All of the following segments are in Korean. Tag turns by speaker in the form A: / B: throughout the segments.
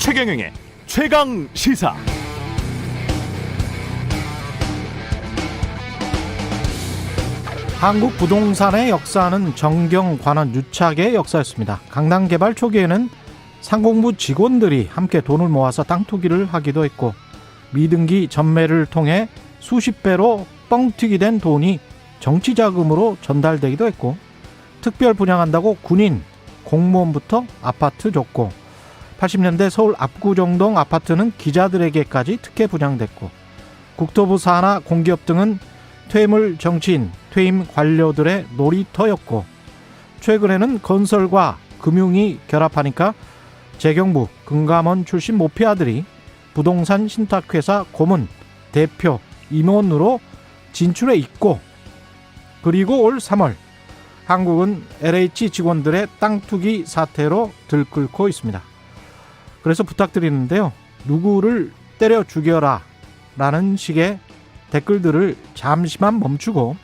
A: 최경영의 최강 시사.
B: 한국 부동산의 역사는 정경, 관원, 유착의 역사였습니다. 강남 개발 초기에는 상공부 직원들이 함께 돈을 모아서 땅 투기를 하기도 했고, 미등기 전매를 통해 수십 배로 뻥튀기 된 돈이 정치 자금으로 전달되기도 했고, 특별 분양한다고 군인, 공무원부터 아파트 줬고, 80년대 서울 압구정동 아파트는 기자들에게까지 특혜 분양됐고, 국토부 산하 공기업 등은 퇴물 정치인, 퇴임 관료들의 놀이터였고, 최근에는 건설과 금융이 결합하니까 재경부, 금감원 출신 모피 아들이 부동산 신탁회사 고문, 대표, 임원으로 진출해 있고, 그리고 올 3월 한국은 LH 직원들의 땅 투기 사태로 들끓고 있습니다. 그래서 부탁드리는데요, 누구를 때려 죽여라 라는 식의 댓글들을 잠시만 멈추고,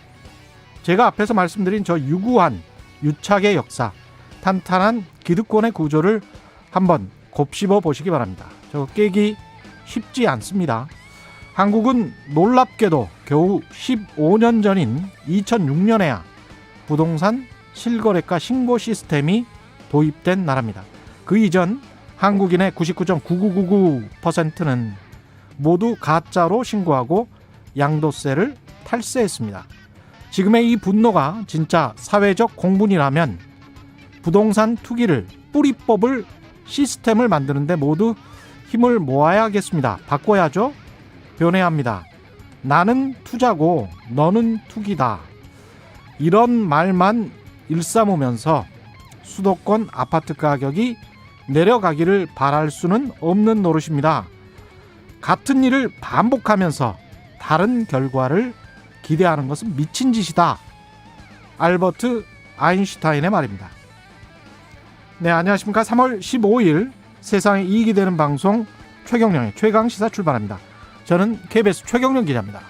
B: 제가 앞에서 말씀드린 저 유구한 유착의 역사, 탄탄한 기득권의 구조를 한번 곱씹어 보시기 바랍니다. 저거 깨기 쉽지 않습니다. 한국은 놀랍게도 겨우 15년 전인 2006년에야 부동산 실거래가 신고 시스템이 도입된 나라입니다. 그 이전 한국인의 99.9999%는 모두 가짜로 신고하고 양도세를 탈세했습니다. 지금의 이 분노가 진짜 사회적 공분이라면 부동산 투기를 뿌리 뽑을 시스템을 만드는데 모두 힘을 모아야겠습니다. 바꿔야죠. 변해야 합니다. 나는 투자고 너는 투기다. 이런 말만 일삼으면서 수도권 아파트 가격이 내려가기를 바랄 수는 없는 노릇입니다. 같은 일을 반복하면서 다른 결과를 기대하는 것은 미친 짓이다. 알버트 아인슈타인의 말입니다. 네, 안녕하십니까. 3월 15일 세상에 이익이 되는 방송 최경영의 최강시사 출발합니다. 저는 KBS 최경영 기자입니다.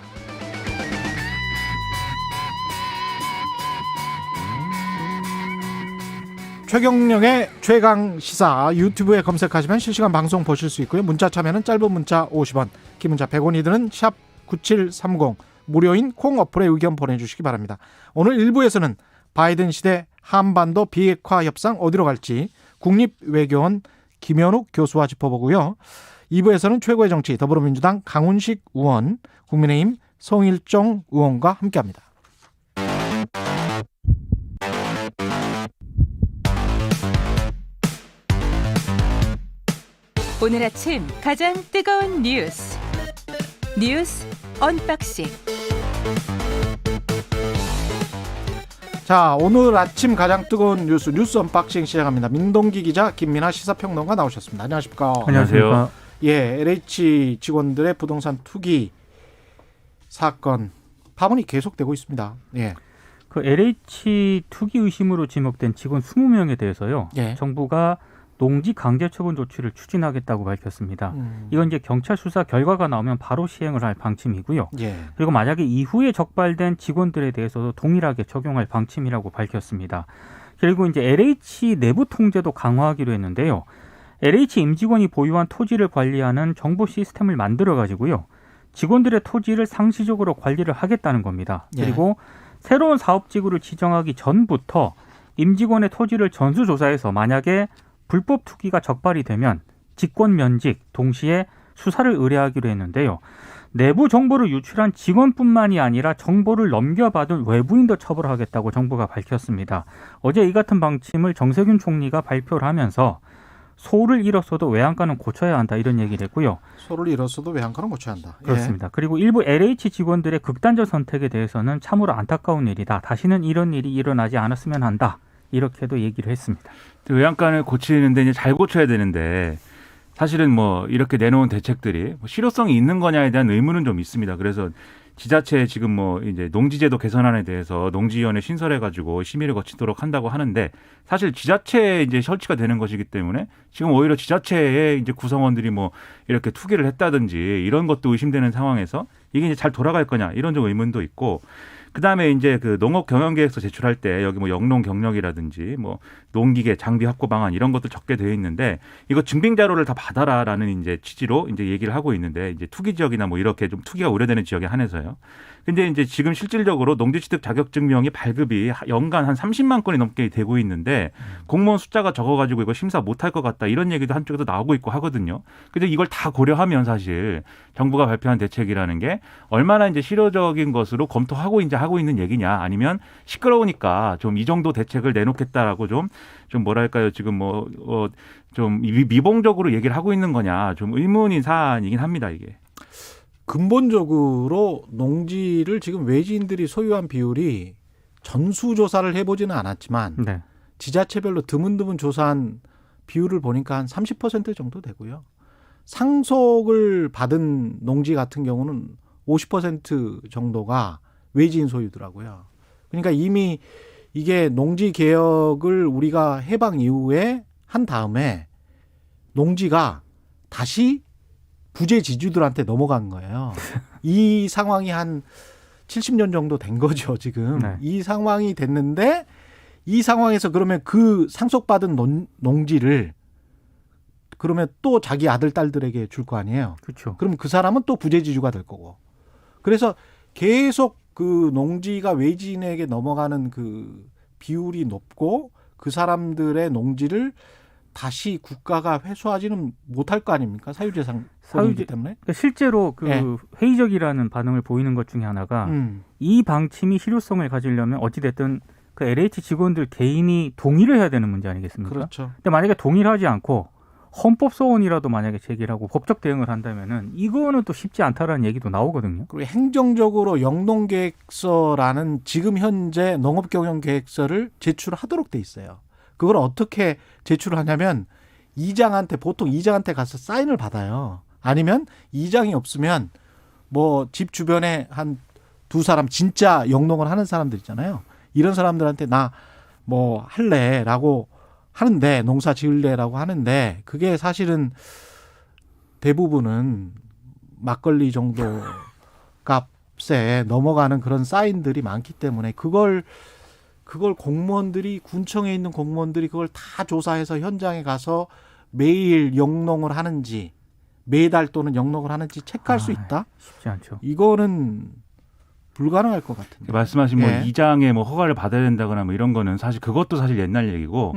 B: 최경영의 최강시사 유튜브에 검색하시면 실시간 방송 보실 수 있고요. 문자 참여는 짧은 문자 50원, 긴 문자 100원이 드는 샵 9730, 무료인 콩 어플에 의견 보내주시기 바랍니다. 오늘 1부에서는 바이든 시대 한반도 비핵화 협상 어디로 갈지 국립외교원 김현욱 교수와 짚어보고요. 2부에서는 최고의 정치 더불어민주당 강훈식 의원, 국민의힘 성일종 의원과 함께합니다.
C: 오늘 아침 가장 뜨거운 뉴스 언박싱.
B: 자, 오늘 아침 가장 뜨거운 뉴스 언박싱 시작합니다. 민동기 기자, 김민하 시사평론가 나오셨습니다. 안녕하십니까?
D: 안녕하세요.
B: 예, LH 직원들의 부동산 투기 사건 파문이 계속되고 있습니다. 예.
D: 그 LH 투기 의심으로 지목된 직원 20명에 대해서요.
B: 예.
D: 정부가 농지 강제 처분 조치를 추진하겠다고 밝혔습니다. 이건 이제 경찰 수사 결과가 나오면 바로 시행을 할 방침이고요.
B: 예.
D: 그리고 만약에 이후에 적발된 직원들에 대해서도 동일하게 적용할 방침이라고 밝혔습니다. 그리고 이제 LH 내부 통제도 강화하기로 했는데요. LH 임직원이 보유한 토지를 관리하는 정보 시스템을 만들어 가지고요. 직원들의 토지를 상시적으로 관리를 하겠다는 겁니다.
B: 예.
D: 그리고 새로운 사업지구를 지정하기 전부터 임직원의 토지를 전수조사해서 만약에 불법 투기가 적발이 되면 직권 면직, 동시에 수사를 의뢰하기로 했는데요. 내부 정보를 유출한 직원뿐만이 아니라 정보를 넘겨받은 외부인도 처벌하겠다고 정부가 밝혔습니다. 어제 이 같은 방침을 정세균 총리가 발표를 하면서 소를 잃었어도 외양간은 고쳐야 한다, 이런 얘기를 했고요.
B: 소를 잃었어도 외양간은 고쳐야 한다. 예.
D: 그렇습니다. 그리고 일부 LH 직원들의 극단적 선택에 대해서는 참으로 안타까운 일이다. 다시는 이런 일이 일어나지 않았으면 한다. 이렇게도 얘기를 했습니다.
E: 외양간을 고치는데 이제 잘 고쳐야 되는데, 사실은 뭐 이렇게 내놓은 대책들이 실효성이 있는 거냐에 대한 의문은 좀 있습니다. 그래서 지자체 지금 뭐 이제 농지제도 개선안에 대해서 농지위원회 신설해가지고 심의를 거치도록 한다고 하는데, 사실 지자체에 이제 설치가 되는 것이기 때문에 지금 오히려 지자체의 이제 구성원들이 뭐 이렇게 투기를 했다든지 이런 것도 의심되는 상황에서 이게 이제 잘 돌아갈 거냐, 이런 좀 의문도 있고, 그다음에 이제 그 농업 경영 계획서 제출할 때 여기 뭐 영농 경력이라든지 뭐 농기계 장비 확보 방안 이런 것도 적게 되어 있는데 이거 증빙 자료를 다 받아라라는 이제 취지로 이제 얘기를 하고 있는데 이제 투기 지역이나 뭐 이렇게 좀 투기가 우려되는 지역에 한해서요. 근데 이제 지금 실질적으로 농지취득 자격증명이 발급이 연간 한 30만 건이 넘게 되고 있는데 공무원 숫자가 적어가지고 이거 심사 못할 것 같다 이런 얘기도 한쪽에서 나오고 있고 하거든요. 근데 이걸 다 고려하면 사실 정부가 발표한 대책이라는 게 얼마나 이제 실효적인 것으로 검토하고 이제 하고 있는 얘기냐 아니면 시끄러우니까 좀 이 정도 대책을 내놓겠다라고 좀 뭐랄까요 지금 좀 미봉적으로 얘기를 하고 있는 거냐 좀 의문인 사안이긴 합니다 이게.
B: 근본적으로 농지를 지금 외지인들이 소유한 비율이 전수조사를 해보지는 않았지만
D: 네.
B: 지자체별로 드문드문 조사한 비율을 보니까 한 30% 정도 되고요. 상속을 받은 농지 같은 경우는 50% 정도가 외지인 소유더라고요. 그러니까 이미 이게 농지 개혁을 우리가 해방 이후에 한 다음에 농지가 다시 부재지주들한테 넘어간 거예요. 이 상황이 한 70년 정도 된 거죠, 지금.
D: 네.
B: 이 상황이 됐는데 이 상황에서 그러면 그 상속받은 농지를 그러면 또 자기 아들, 딸들에게 줄 거 아니에요.
D: 그렇죠.
B: 그럼 그 사람은 또 부재지주가 될 거고. 그래서 계속 그 농지가 외지인에게 넘어가는 그 비율이 높고 그 사람들의 농지를 다시 국가가 회수하지는 못할 거 아닙니까? 사유재산권이기 때문에.
D: 그러니까 실제로 그
B: 네.
D: 회의적이라는 반응을 보이는 것 중에 하나가 이 방침이 실효성을 가지려면 어찌됐든 그 LH 직원들 개인이 동의를 해야 되는 문제 아니겠습니까?
B: 그렇죠.
D: 근데 만약에 동의를 하지 않고 헌법 소원이라도 만약에 제기를 하고 법적 대응을 한다면은 이거는 또 쉽지 않다라는 얘기도 나오거든요.
B: 그리고 행정적으로 영농계획서라는 지금 현재 농업경영계획서를 제출하도록 돼 있어요. 그걸 어떻게 제출을 하냐면 보통 이장한테 가서 사인을 받아요. 아니면 이장이 없으면 뭐 집 주변에 한 두 사람 진짜 영농을 하는 사람들 있잖아요. 이런 사람들한테 나 뭐 할래라고 하는데 농사 지을래라고 하는데 그게 사실은 대부분은 막걸리 정도 값에 넘어가는 그런 사인들이 많기 때문에 그걸 공무원들이 군청에 있는 공무원들이 그걸 다 조사해서 현장에 가서 매일 영농을 하는지 매달 또는 영농을 하는지 체크할 수 있다?
D: 쉽지 않죠.
B: 이거는 불가능할 것 같은데.
E: 말씀하신 뭐
B: 예.
E: 이장의 뭐 허가를 받아야 된다거나 뭐 이런 거는 사실 그것도 사실 옛날 얘기고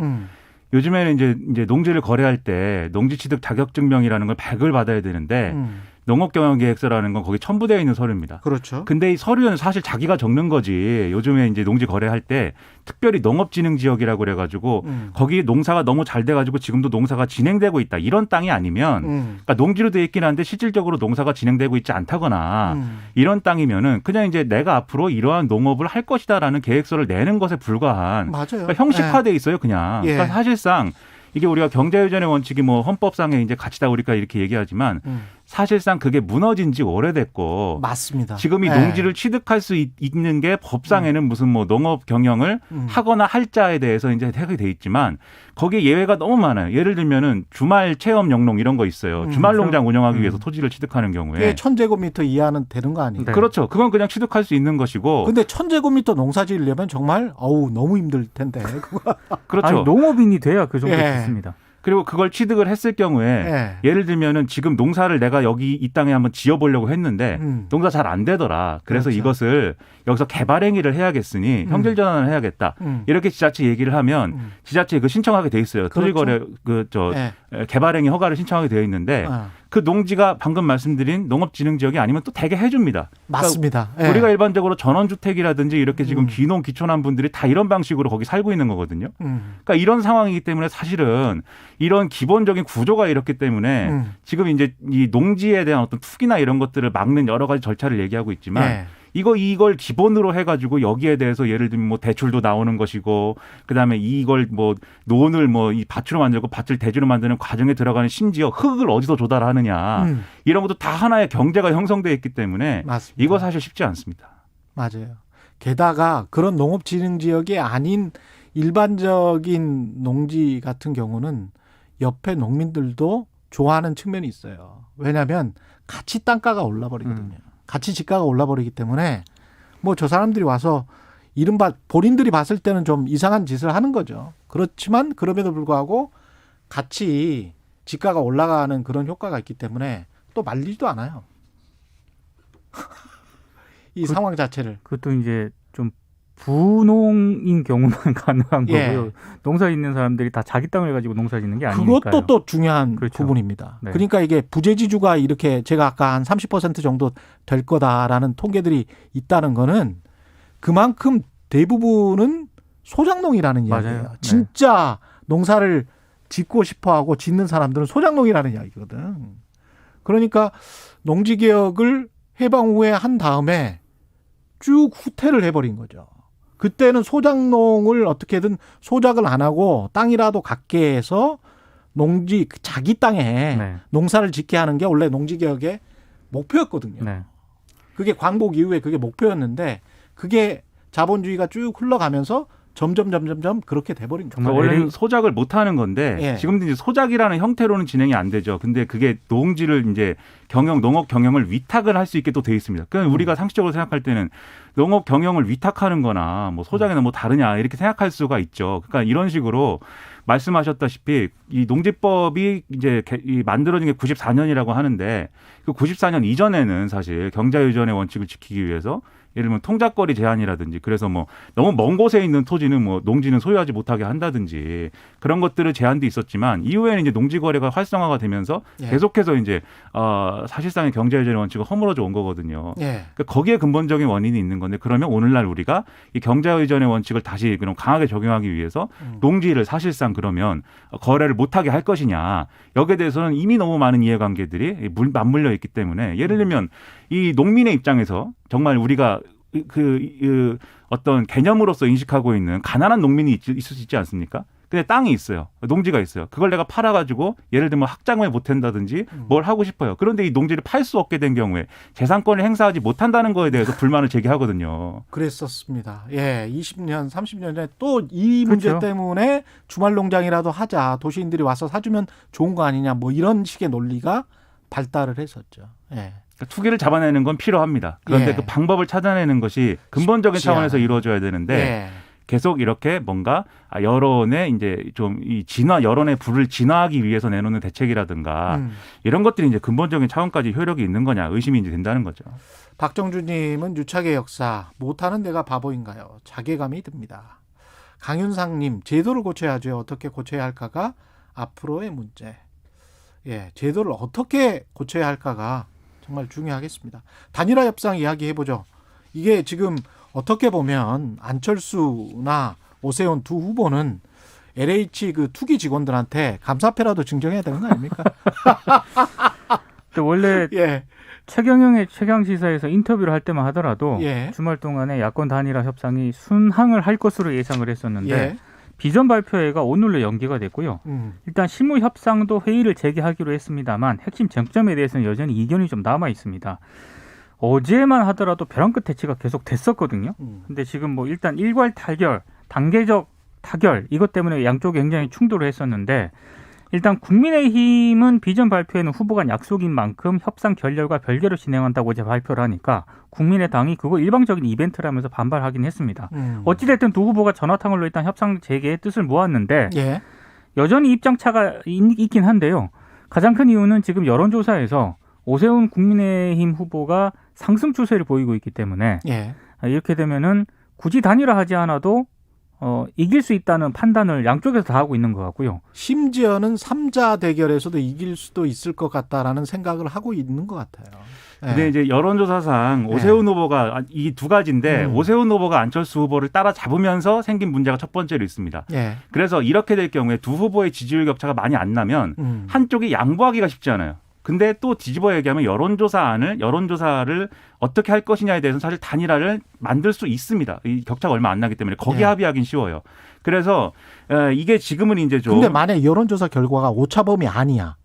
E: 요즘에는 이제 농지를 거래할 때 농지취득 자격증명이라는 걸 발급을 받아야 되는데 농업경영계획서라는 건 거기 첨부되어 있는 서류입니다.
B: 그렇죠.
E: 근데 이 서류는 사실 자기가 적는 거지. 요즘에 이제 농지 거래할 때 특별히 농업진흥지역이라고 그래가지고 거기 농사가 너무 잘 돼가지고 지금도 농사가 진행되고 있다. 이런 땅이 아니면 그러니까 농지로 돼 있긴 한데 실질적으로 농사가 진행되고 있지 않다거나 이런 땅이면은 그냥 이제 내가 앞으로 이러한 농업을 할 것이다라는 계획서를 내는 것에 불과한
B: 맞아요.
E: 그러니까 형식화돼 있어요, 그냥.
B: 예.
E: 그러니까 사실상 이게 우리가 경자유전의 원칙이 뭐 헌법상에 이제 가치다 우리가 이렇게 얘기하지만 사실상 그게 무너진 지 오래됐고
B: 맞습니다.
E: 지금 이
B: 예.
E: 농지를 취득할 수 있는 게 법상에는 무슨 뭐 농업 경영을 하거나 할 자에 대해서 이제 해석이 돼 있지만 거기에 예외가 너무 많아요. 예를 들면은 주말 체험 영농 이런 거 있어요. 주말 농장 운영하기 위해서 토지를 취득하는 경우에
B: 그게 1000제곱미터 이하는 되는 거 아니에요?
D: 네.
E: 그렇죠. 그건 그냥 취득할 수 있는 것이고.
B: 근데 1000제곱미터 농사 지으려면 정말 너무 힘들 텐데. 그거.
E: 그렇죠.
D: 아니, 농업인이 돼야 그 정도
B: 예.
D: 됐습니다.
E: 그리고 그걸 취득을 했을 경우에
B: 예.
E: 예를 들면은 지금 농사를 내가 여기 이 땅에 한번 지어보려고 했는데 농사 잘 안 되더라. 그래서
B: 그렇죠.
E: 이것을 여기서 개발 행위를 해야겠으니 형질 전환을 해야겠다. 이렇게 지자체 얘기를 하면 지자체에 그 신청하게 돼 있어요.
B: 그렇죠.
E: 토지거래
B: 예.
E: 개발 행위 허가를 신청하게 되어 있는데 그 농지가 방금 말씀드린 농업진흥지역이 아니면 또 되게 해줍니다.
B: 맞습니다.
E: 그러니까
B: 예.
E: 우리가 일반적으로 전원주택이라든지 이렇게 지금 귀농 귀촌한 분들이 다 이런 방식으로 거기 살고 있는 거거든요. 그러니까 이런 상황이기 때문에 사실은 이런 기본적인 구조가 이렇기 때문에 지금 이제 이 농지에 대한 어떤 투기나 이런 것들을 막는 여러 가지 절차를 얘기하고 있지만
B: 예.
E: 이걸 기본으로 해가지고 여기에 대해서 예를 들면 뭐 대출도 나오는 것이고 그다음에 이걸 뭐 논을 뭐 이 밭으로 만들고 밭을 대주로 만드는 과정에 들어가는 심지어 흙을 어디서 조달하느냐 이런 것도 다 하나의 경제가 형성돼 있기 때문에
B: 맞습니다.
E: 이거 사실 쉽지 않습니다.
B: 맞아요. 게다가 그런 농업진흥지역이 아닌 일반적인 농지 같은 경우는 옆에 농민들도 좋아하는 측면이 있어요. 왜냐하면 같이 땅가가 올라버리거든요. 같이 집가가 올라버리기 때문에 뭐 저 사람들이 와서 이른바 본인들이 봤을 때는 좀 이상한 짓을 하는 거죠. 그렇지만 그럼에도 불구하고 같이 지가가 올라가는 그런 효과가 있기 때문에 또 말리지도 않아요. 이 상황 자체를.
D: 그것도 이제 좀 부농인 경우만 가능한
B: 예.
D: 거고요. 농사 짓는 사람들이 다 자기 땅을 가지고 농사 짓는 게 아니니까요.
B: 그것도 또 중요한
D: 그렇죠.
B: 부분입니다.
D: 네.
B: 그러니까 이게 부재지주가 이렇게 제가 아까 한 30% 정도 될 거다라는 통계들이 있다는 거는 그만큼 대부분은 소작농이라는
D: 맞아요.
B: 이야기예요.
D: 네.
B: 진짜 농사를 짓고 싶어하고 짓는 사람들은 소작농이라는 이야기거든. 그러니까 농지개혁을 해방 후에 한 다음에 쭉 후퇴를 해버린 거죠. 그때는 소작농을 어떻게든 소작을 안 하고 땅이라도 갖게 해서 농지 자기 땅에
D: 네. 농사를
B: 짓게 하는 게 원래 농지개혁의 목표였거든요.
D: 네.
B: 그게 광복 이후에 그게 목표였는데 그게 자본주의가 쭉 흘러가면서 점점 그렇게 돼버린 거죠.
D: 정말
E: 원래는 소작을 못 하는 건데
B: 예.
E: 지금도 이제 소작이라는 형태로는 진행이 안 되죠. 근데 그게 농지를 이제 농업 경영을 위탁을 할 수 있게 또 돼 있습니다. 그러니까 우리가 상식적으로 생각할 때는 농업 경영을 위탁하는 거나 뭐 소작이나 뭐 다르냐 이렇게 생각할 수가 있죠. 그러니까 이런 식으로 말씀하셨다시피 이 농지법이 이제 만들어진 게 94년이라고 하는데 그 94년 이전에는 사실 경자유전의 원칙을 지키기 위해서 예를 들면 통작거리 제한이라든지 그래서 뭐 너무 먼 곳에 있는 토지는 뭐 농지는 소유하지 못하게 한다든지 그런 것들을 제한도 있었지만 이후에는 이제 농지 거래가 활성화가 되면서
B: 예.
E: 계속해서 이제 사실상의 경제유전의 원칙을 허물어져 온 거거든요.
B: 예.
E: 그러니까 거기에 근본적인 원인이 있는 건데 그러면 오늘날 우리가 이 경자유전의 원칙을 다시 그럼 강하게 적용하기 위해서 농지를 사실상 그러면 거래를 못하게 할 것이냐 여기에 대해서는 이미 너무 많은 이해관계들이 맞물려 있기 때문에 예를 들면 이 농민의 입장에서 정말 우리가 그 어떤 개념으로서 인식하고 있는 가난한 농민이 있을 수 있지 않습니까? 근데 땅이 있어요. 농지가 있어요. 그걸 내가 팔아가지고 예를 들면 학장을 못 한다든지 뭘 하고 싶어요. 그런데 이 농지를 팔 수 없게 된 경우에 재산권을 행사하지 못한다는 거에 대해서 불만을 제기하거든요.
B: 그랬었습니다. 예, 20년, 30년 전에 또 이 문제
D: 그렇죠.
B: 때문에 주말 농장이라도 하자. 도시인들이 와서 사주면 좋은 거 아니냐. 뭐 이런 식의 논리가 발달을 했었죠. 예.
E: 그러니까 투기를 잡아내는 건 필요합니다. 그런데
B: 예.
E: 그 방법을 찾아내는 것이 근본적인
B: 쉽지
E: 차원에서
B: 않아요.
E: 이루어져야 되는데
B: 예.
E: 계속 이렇게 뭔가 여론의 이제 좀 이 여론의 불을 진화하기 위해서 내놓는 대책이라든가 이런 것들이 이제 근본적인 차원까지 효력이 있는 거냐 의심이 이제 된다는 거죠.
B: 박정주님은 유착의 역사 못하는 내가 바보인가요? 자괴감이 듭니다. 강윤상님 제도를 고쳐야죠. 어떻게 고쳐야 할까가 앞으로의 문제. 예, 제도를 어떻게 고쳐야 할까가 정말 중요하겠습니다. 단일화 협상 이야기해보죠. 이게 지금 어떻게 보면 안철수나 오세훈 두 후보는 LH 그 투기 직원들한테 감사패라도 증정해야 되는 거 아닙니까?
D: 근데 원래
B: 예,
D: 최경영의 최강시사에서 인터뷰를 할 때만 하더라도
B: 예.
D: 주말 동안에 야권 단일화 협상이 순항을 할 것으로 예상을 했었는데
B: 예.
D: 비전 발표회가 오늘로 연기가 됐고요. 일단 실무 협상도 회의를 재개하기로 했습니다만 핵심 쟁점에 대해서는 여전히 이견이 좀 남아 있습니다. 어제만 하더라도 벼랑 끝 대치가 계속 됐었거든요. 근데 지금 뭐 일단 일괄 타결, 단계적 타결 이것 때문에 양쪽이 굉장히 충돌을 했었는데 일단 국민의힘은 비전 발표에는 후보 간 약속인 만큼 협상 결렬과 별개로 진행한다고 어제 발표를 하니까 국민의당이 그거 일방적인 이벤트라면서 반발하긴 했습니다. 어찌됐든 두 후보가 전화탕으로 일단 협상 재개의 뜻을 모았는데
B: 예.
D: 여전히 입장차가 있긴 한데요. 가장 큰 이유는 지금 여론조사에서 오세훈 국민의힘 후보가 상승 추세를 보이고 있기 때문에
B: 예.
D: 이렇게 되면은 굳이 단일화하지 않아도 이길 수 있다는 판단을 양쪽에서 다 하고 있는 것 같고요.
B: 심지어는 3자 대결에서도 이길 수도 있을 것 같다라는 생각을 하고 있는 것 같아요. 예.
E: 근데 이제 여론조사상 오세훈 후보가 이 두 가지인데 오세훈 후보가 안철수 후보를 따라잡으면서 생긴 문제가 첫 번째로 있습니다.
B: 예.
E: 그래서 이렇게 될 경우에 두 후보의 지지율 격차가 많이 안 나면 한쪽이 양보하기가 쉽지 않아요. 근데 또 뒤집어 얘기하면 여론조사를 어떻게 할 것이냐에 대해서는 사실 단일화를 만들 수 있습니다. 이 격차가 얼마 안 나기 때문에 거기에
B: 예.
E: 합의하긴 쉬워요. 그래서 이게 지금은 이제 좀
B: 근데 만약 여론조사 결과가 오차범위 아니야.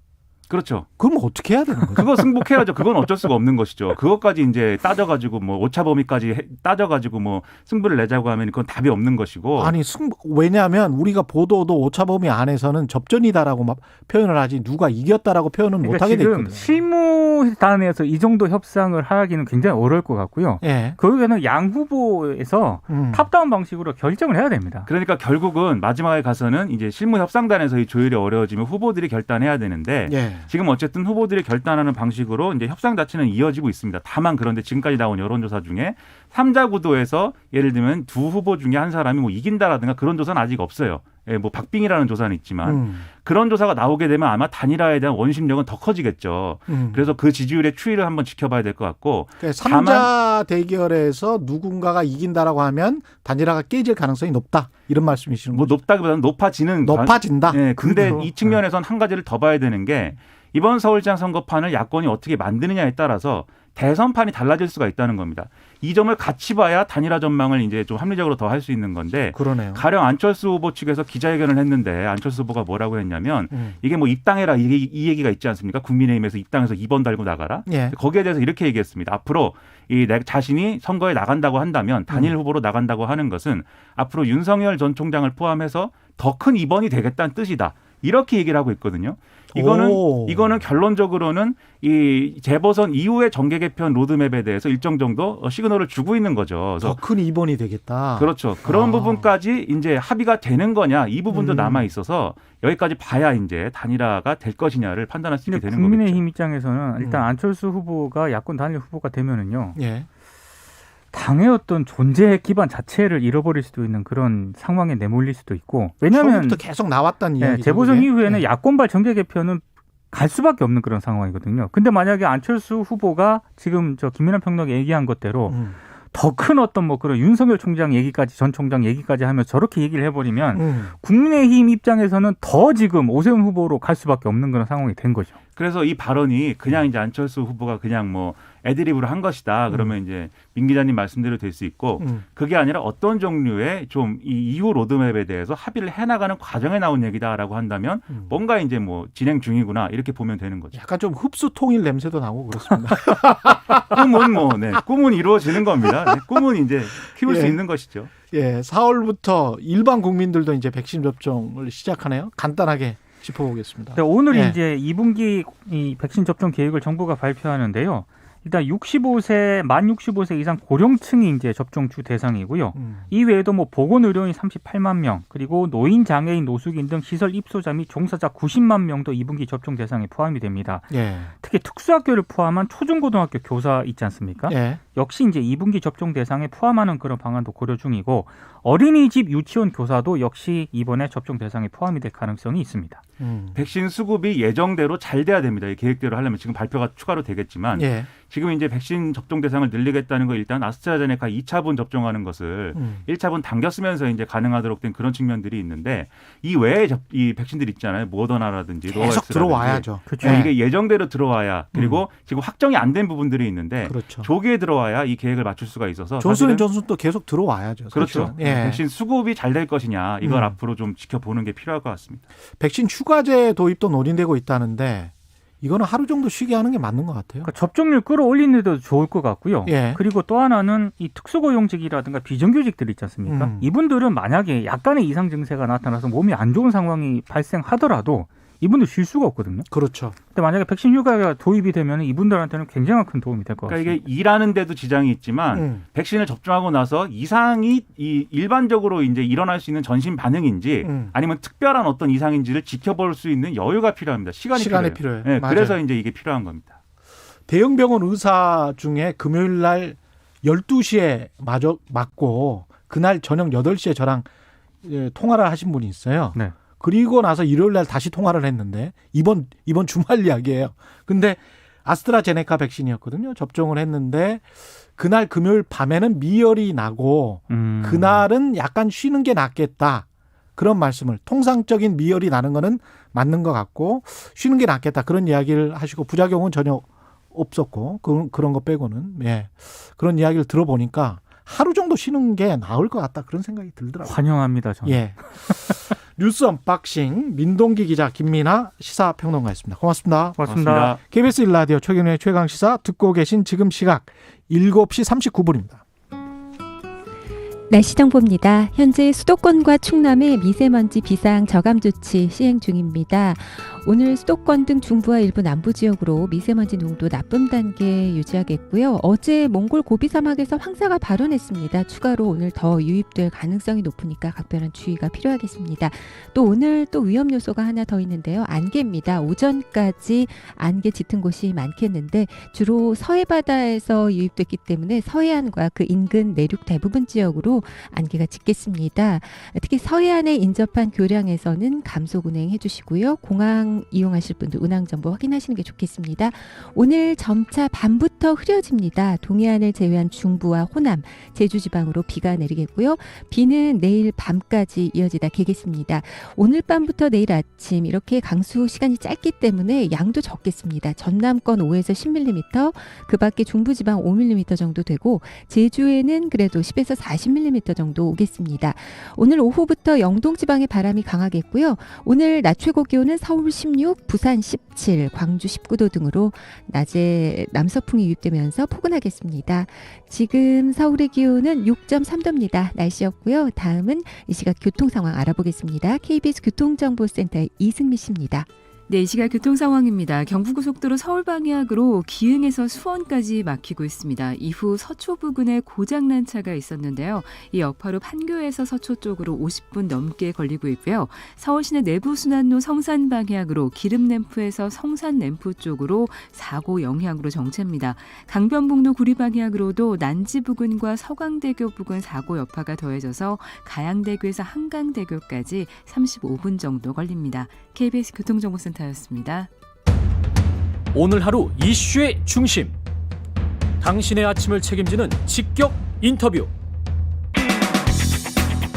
E: 그렇죠.
B: 그럼 어떻게 해야 되는 거죠?
E: 그거 승복해야죠. 그건 어쩔 수가 없는 것이죠. 그것까지 이제 따져가지고 뭐 오차 범위까지 따져가지고 뭐 승부를 내자고 하면 그건 답이 없는 것이고.
B: 아니 왜냐하면 우리가 보도도 오차 범위 안에서는 접전이다라고 막 표현을 하지 누가 이겼다라고 표현은
D: 그러니까
B: 못하게 돼
D: 지금
B: 있거든요.
D: 실무단에서 이 정도 협상을 하기는 굉장히 어려울 것 같고요.
B: 예.
D: 결국에는 양 후보에서 탑다운 방식으로 결정을 해야 됩니다.
E: 그러니까 결국은 마지막에 가서는 이제 실무 협상단에서 이 조율이 어려워지면 후보들이 결단해야 되는데
B: 예.
E: 지금 어쨌든 후보들이 결단하는 방식으로 이제 협상 자체는 이어지고 있습니다. 다만 그런데 지금까지 나온 여론조사 중에 3자 구도에서 예를 들면 두 후보 중에 한 사람이 뭐 이긴다라든가 그런 조사는 아직 없어요. 예, 뭐 박빙이라는 조사는 있지만 그런 조사가 나오게 되면 아마 단일화에 대한 원심력은 더 커지겠죠. 그래서 그 지지율의 추이를 한번 지켜봐야 될 것 같고.
B: 그러니까 3자 대결에서 누군가가 이긴다라고 하면 단일화가 깨질 가능성이 높다. 이런 말씀이시는
E: 뭐
B: 거죠?
E: 높다기보다는 높아진다.
B: 예,
E: 근데
B: 그렇죠.
E: 이 측면에선 한 가지를 더 봐야 되는 게 이번 서울시장 선거판을 야권이 어떻게 만드느냐에 따라서 대선판이 달라질 수가 있다는 겁니다. 이 점을 같이 봐야 단일화 전망을 이제 좀 합리적으로 더 할 수 있는 건데
B: 그러네요.
E: 가령 안철수 후보 측에서 기자회견을 했는데 안철수 후보가 뭐라고 했냐면 이게 뭐 입당해라 이 얘기가 있지 않습니까? 국민의힘에서 입당해서 2번 달고 나가라.
B: 예.
E: 거기에 대해서 이렇게 얘기했습니다. 앞으로 이 자신이 선거에 나간다고 한다면 단일 후보로 나간다고 하는 것은 앞으로 윤석열 전 총장을 포함해서 더 큰 이번이 되겠다는 뜻이다. 이렇게 얘기를 하고 있거든요. 이거는 결론적으로는 이 재보선 이후의 정계 개편 로드맵에 대해서 일정 정도 시그널을 주고 있는 거죠.
B: 더 큰 이번이 되겠다.
E: 그렇죠. 그런 부분까지 이제 합의가 되는 거냐 이 부분도 남아 있어서 여기까지 봐야 이제 단일화가 될 것이냐를 판단할 수 있게 되는 거겠죠.
D: 국민의힘 입장에서는 일단 안철수 후보가 야권 단일 후보가 되면은요.
B: 예.
D: 당의 어떤 존재 기반 자체를 잃어버릴 수도 있는 그런 상황에 내몰릴 수도 있고 왜냐하면
B: 처음부터 계속 나왔던 이야기죠.
D: 재보선
B: 그게?
D: 이후에는
B: 예.
D: 야권발 정계 개편은 갈 수밖에 없는 그런 상황이거든요. 근데 만약에 안철수 후보가 지금 저 김민하 평론가 얘기한 것대로 더 큰 어떤 뭐 그런 윤석열 총장 얘기까지 전 총장 얘기까지 하면 저렇게 얘기를 해버리면 국민의힘 입장에서는 더 지금 오세훈 후보로 갈 수밖에 없는 그런 상황이 된 거죠.
E: 그래서 이 발언이 그냥 이제 안철수 후보가 그냥 뭐 애드립으로 한 것이다. 그러면 이제 민 기자님 말씀대로 될 수 있고 그게 아니라 어떤 종류의 좀 이 이후 로드맵에 대해서 합의를 해나가는 과정에 나온 얘기다라고 한다면 뭔가 이제 뭐 진행 중이구나 이렇게 보면 되는 거죠.
B: 약간 좀 흡수 통일 냄새도 나고 그렇습니다.
E: 꿈은 뭐 꿈은 이루어지는 겁니다. 네, 꿈은 이제 키울 수
B: 예.
E: 있는 것이죠.
B: 예, 4월부터 일반 국민들도 이제 백신 접종을 시작하네요. 간단하게 짚어보겠습니다.
D: 네, 오늘
B: 예.
D: 이제 2분기 이 백신 접종 계획을 정부가 발표하는데요. 일단 만 65세 이상 고령층이 이제 접종 주 대상이고요. 이 외에도 뭐 보건의료인 38만 명, 그리고 노인, 장애인, 노숙인 등 시설 입소자 및 종사자 90만 명도 2분기 접종 대상에 포함이 됩니다.
B: 예.
D: 특히 특수학교를 포함한 초중고등학교 교사 있지 않습니까?
B: 예.
D: 역시 이제 2분기 접종 대상에 포함하는 그런 방안도 고려 중이고 어린이집 유치원 교사도 역시 이번에 접종 대상에 포함이 될 가능성이 있습니다.
E: 백신 수급이 예정대로 잘 돼야 됩니다. 이 계획대로 하려면 지금 발표가 추가로 되겠지만
B: 예.
E: 지금 이제 백신 접종 대상을 늘리겠다는 거 일단 아스트라제네카 2차분 접종하는 것을 1차분 당겼으면서 이제 가능하도록 된 그런 측면들이 있는데 이 외에 이 백신들이 있잖아요. 모더나라든지
B: 계속
E: 노바백스라든지.
B: 들어와야죠.
D: 그렇죠.
B: 예.
E: 이게 예정대로 들어와야 그리고 지금 확정이 안 된 부분들이 있는데
B: 그렇죠.
E: 조기에 들어와야 이 계획을 맞출 수가 있어서
B: 존슨
E: 사실은
B: 존슨도 계속 들어와야죠.
E: 그렇죠.
B: 사실은. 예.
E: 백신 수급이 잘 될 것이냐 이걸 앞으로 좀 지켜보는 게 필요할 것 같습니다.
B: 백신 휴가제 도입도 논의되고 있다는데 이거는 하루 정도 쉬게 하는 게 맞는 것 같아요.
D: 그러니까 접종률 끌어올리는 데도 좋을 것 같고요.
B: 예.
D: 그리고 또 하나는 이 특수고용직이라든가 비정규직들 있지 않습니까? 이분들은 만약에 약간의 이상 증세가 나타나서 몸이 안 좋은 상황이 발생하더라도 이분들 쉴 수가 없거든요.
B: 그렇죠.
D: 근데 만약에 백신 휴가가 도입이 되면 이분들한테는 굉장히 큰 도움이 될 것 같습니다.
E: 그러니까 이게 일하는 데도 지장이 있지만 백신을 접종하고 나서 이상이 일반적으로 이제 일어날 수 있는 전신 반응인지 아니면 특별한 어떤 이상인지를 지켜볼 수 있는 여유가 필요합니다. 시간이 필요해요. 네, 그래서 이제 이게 필요한 겁니다.
B: 대형 병원 의사 중에 금요일 날 12시에 맞고 그날 저녁 8시에 저랑 통화를 하신 분이 있어요.
D: 네.
B: 그리고 나서 일요일 날 다시 통화를 했는데 이번 주말 이야기예요. 근데 아스트라제네카 백신이었거든요. 접종을 했는데 그날 금요일 밤에는 미열이 나고 그날은 약간 쉬는 게 낫겠다. 그런 말씀을 통상적인 미열이 나는 거는 맞는 것 같고 쉬는 게 낫겠다. 그런 이야기를 하시고 부작용은 전혀 없었고 그런 거 빼고는 예. 그런 이야기를 들어보니까 하루 정도 쉬는 게 나을 것 같다. 그런 생각이 들더라고요.
D: 환영합니다. 저는.
B: 예. 뉴스 언박싱 민동기 기자, 김민아 시사평론가였습니다. 고맙습니다.
D: 고맙습니다.
B: KBS 1라디오 최경영의 최강시사 듣고 계신 지금 시각 7시 39분입니다.
F: 날씨 정보입니다. 현재 수도권과 충남의 미세먼지 비상 저감 조치 시행 중입니다. 오늘 수도권 등 중부와 일부 남부 지역으로 미세먼지 농도 나쁨 단계 유지하겠고요. 어제 몽골 고비 사막에서 황사가 발원했습니다. 추가로 오늘 더 유입될 가능성이 높으니까 각별한 주의가 필요하겠습니다. 또 오늘 또 위험 요소가 하나 더 있는데요. 안개입니다. 오전까지 안개 짙은 곳이 많겠는데 주로 서해 바다에서 유입됐기 때문에 서해안과 그 인근 내륙 대부분 지역으로 안개가 짙겠습니다. 특히 서해안에 인접한 교량에서는 감속 운행해 주시고요. 공항 이용하실 분들 운항 정보 확인하시는 게 좋겠습니다. 오늘 점차 밤부터 흐려집니다. 동해안을 제외한 중부와 호남, 제주 지방으로 비가 내리겠고요. 비는 내일 밤까지 이어지다 개겠습니다. 오늘 밤부터 내일 아침 이렇게 강수 시간이 짧기 때문에 양도 적겠습니다. 전남권 5에서 10mm, 그 밖에 중부지방 5mm 정도 되고 제주에는 그래도 10에서 40mm 정도 오겠습니다. 오늘 오후부터 영동지방에 바람이 강하겠고요. 오늘 낮 최고 기온은 서울 16, 부산 17, 광주 19도 등으로 낮에 남서풍이 유입되면서 포근하겠습니다. 지금 서울의 기온은 6.3도입니다. 날씨였고요. 다음은 이 시각 교통 상황 알아보겠습니다. KBS 교통정보센터의 이승미 씨입니다.
G: 네, 이 시각 교통 상황입니다. 경부고속도로 서울 방향으로 기흥에서 수원까지 막히고 있습니다. 이후 서초 부근에 고장난 차가 있었는데요. 이 여파로 판교에서 서초 쪽으로 50분 넘게 걸리고 있고요. 서울시내 내부순환로 성산 방향으로 기름램프에서 성산램프 쪽으로 사고 영향으로 정체입니다. 강변북로 구리 방향으로도 난지 부근과 서강대교 부근 사고 여파가 더해져서 가양대교에서 한강대교까지 35분 정도 걸립니다. KBS 교통정보센터였습니다.
H: 오늘 하루 이슈의 중심, 당신의 아침을 책임지는 직격 인터뷰.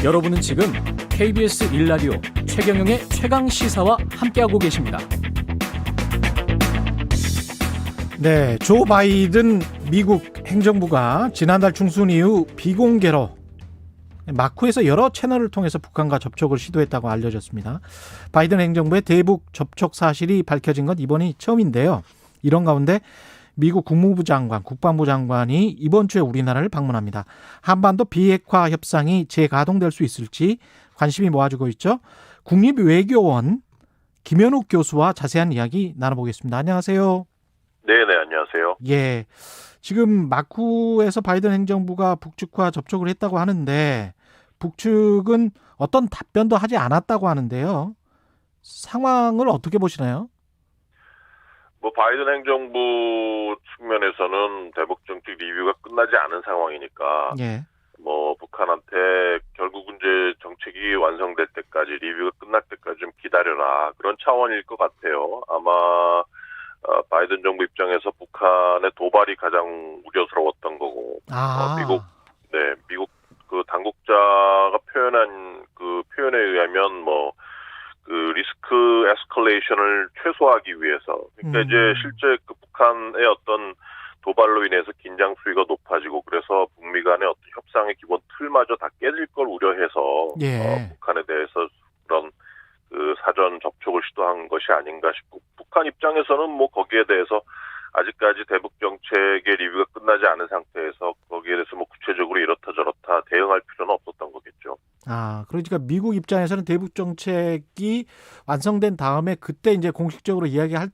H: 여러분은 지금 KBS 1라디오 최경영의 최강시사와 함께하고 계십니다.
B: 네, 조 바이든 미국 행정부가 지난달 중순 이후 비공개로 마쿠에서 여러 채널을 통해서 북한과 접촉을 시도했다고 알려졌습니다. 바이든 행정부의 대북 접촉 사실이 밝혀진 건 이번이 처음인데요. 이런 가운데 미국 국무부 장관, 국방부 장관이 이번 주에 우리나라를 방문합니다. 한반도 비핵화 협상이 재가동될 수 있을지 관심이 모아지고 있죠. 국립외교원 김현욱 교수와 자세한 이야기 나눠보겠습니다. 안녕하세요.
I: 네, 안녕하세요.
B: 예. 지금 마쿠에서 바이든 행정부가 북측과 접촉을 했다고 하는데 북측은 어떤 답변도 하지 않았다고 하는데요. 상황을 어떻게 보시나요?
I: 바이든 행정부 측면에서는 대북 정책 리뷰가 끝나지 않은 상황이니까
B: 예.
I: 북한한테 결국은 이제 정책이 완성될 때까지 리뷰가 끝날 때까지 좀 기다려라, 그런 차원일 것 같아요. 아마 바이든 정부 입장에서 북한의 도발이 가장 우려스러웠던 거고, 미국 그 당국자가 표현한 그 표현에 의하면 그 리스크 에스컬레이션을 최소화하기 위해서, 그러니까 이제 실제 그 북한의 어떤 도발로 인해서 긴장 수위가 높아지고 그래서 북미 간의 어떤 협상의 기본 틀마저 다 깨질 걸 우려해서 북한에 대해서 그런 그 사전 접촉을 시도한 것이 아닌가 싶고, 북한 입장에서는 거기에 대해서 아직까지 대북 정책의 리뷰가 끝나지 않은 상태에서 거기에 대해서 구체적으로 이렇다 저렇다 대응할 필요는 없었던 거겠죠.
B: 그러니까 미국 입장에서는 대북 정책이 완성된 다음에 그때 이제 공식적으로 이야기할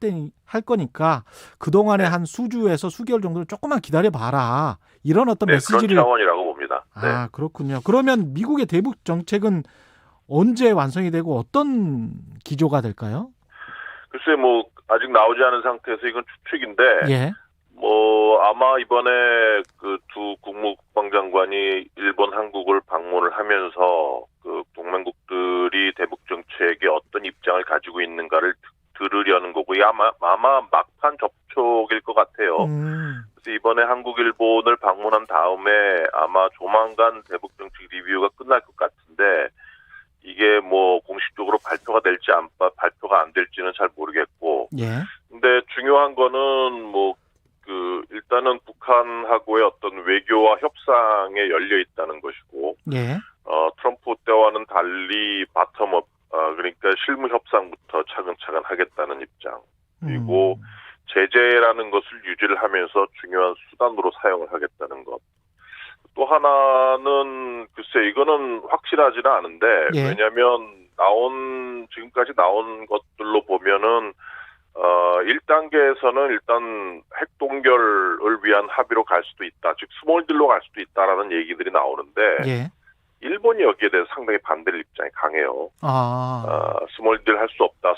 B: 할 거니까 그동안에 한 수주에서 수개월 정도는 조금만 기다려 봐라, 이런 어떤 메시지를.
I: 그런 차원이라고 봅니다.
B: 그렇군요. 그러면 미국의 대북 정책은 언제 완성이 되고 어떤 기조가 될까요?
I: 글쎄 아직 나오지 않은 상태에서 이건 추측인데,
B: 예.
I: 아마 이번에 그 두 국무국방장관이 일본, 한국을 방문을 하면서 그 동맹국들이 대북 정책에 어떤 입장을 가지고 있는가를 들으려는 거고, 아마 막판 접촉일 것 같아요. 그래서 이번에 한국, 일본을 방문한 다음에 아마 조만간 대북 정책 리뷰가 끝날 것 같은데, 이게 공식적으로 발표가 될지 발표가 안 될지는 잘 모르겠고.
B: 예.
I: 근데 중요한 거는 일단은 북한하고의 어떤 외교와 협상에 열려 있다는 것이고.
B: 예.
I: 트럼프 때와는 달리 바텀업, 실무 협상부터 차근차근 하겠다는 입장. 그리고 제재라는 것을 유지를 하면서 중요한 수단으로 사용을 하겠다는 것. 또 하나는 글쎄 이거는 확실하지는 않은데
B: 예.
I: 왜냐하면 지금까지 나온 것들로 보면은 1단계에서는 일단 핵 동결을 위한 합의로 갈 수도 있다. 즉 스몰딜로 갈 수도 있다라는 얘기들이 나오는데
B: 예.
I: 일본이 여기에 대해서 상당히 반대를 입장이 강해요. 스몰딜 할 수 없다.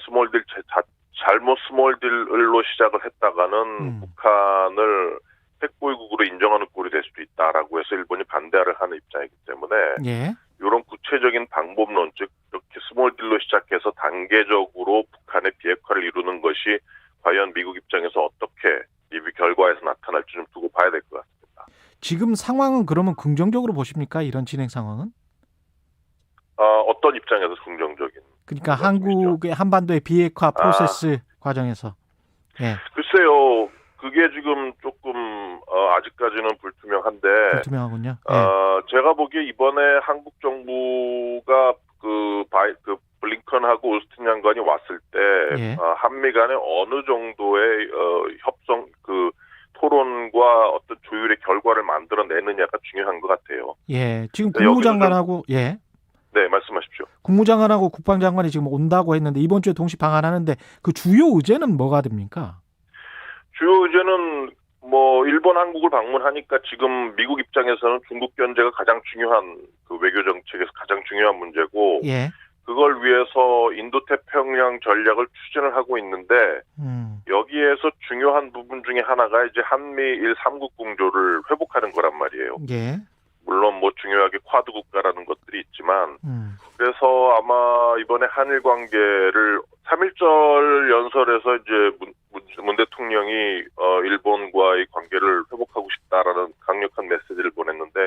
I: 잘못 스몰딜로 시작을 했다가는 북한을 핵보유국으로 인정하는 꼴이 될 수도 있다라고 해서 일본이 반대를 하는 입장이기 때문에
B: 예.
I: 이런 구체적인 방법론, 즉 이렇게 스몰딜로 시작해서 단계적으로 북한의 비핵화를 이루는 것이 과연 미국 입장에서 어떻게 리뷰 결과에서 나타날지 좀 두고 봐야 될 것 같습니다.
B: 지금 상황은 그러면 긍정적으로 보십니까? 이런 진행 상황은?
I: 어떤 입장에서 긍정적인?
B: 그러니까 한국의 한반도의 비핵화 프로세스 과정에서. 예.
I: 글쎄요. 그게 지금 조금 아직까지는 불투명한데
B: 불투명하군요. 예.
I: 제가 보기에 이번에 한국 정부가 그 블링컨하고 오스틴 장관이 왔을 때
B: 예.
I: 한미 간에 어느 정도의 협상 토론과 어떤 조율의 결과를 만들어내느냐가 중요한 것 같아요.
B: 예. 지금 국무장관하고 예.
I: 네, 말씀하십시오.
B: 국무장관하고 국방장관이 지금 온다고 했는데 이번 주에 동시 방한하는데 그 주요 의제는 뭐가 됩니까?
I: 주요 의제는 일본 한국을 방문하니까 지금 미국 입장에서는 중국 견제가 가장 중요한 그 외교 정책에서 가장 중요한 문제고
B: 예.
I: 그걸 위해서 인도태평양 전략을 추진을 하고 있는데 여기에서 중요한 부분 중에 하나가 이제 한미일 3국 공조를 회복하는 거란 말이에요.
B: 예.
I: 물론 중요하게 쿼드 국가라는 것들이 있지만 그래서 아마 이번에 한일 관계를 3.1절 연설에서 이제 문 대통령이 일본과의 관계를 회복하고 싶다라는 강력한 메시지를 보냈는데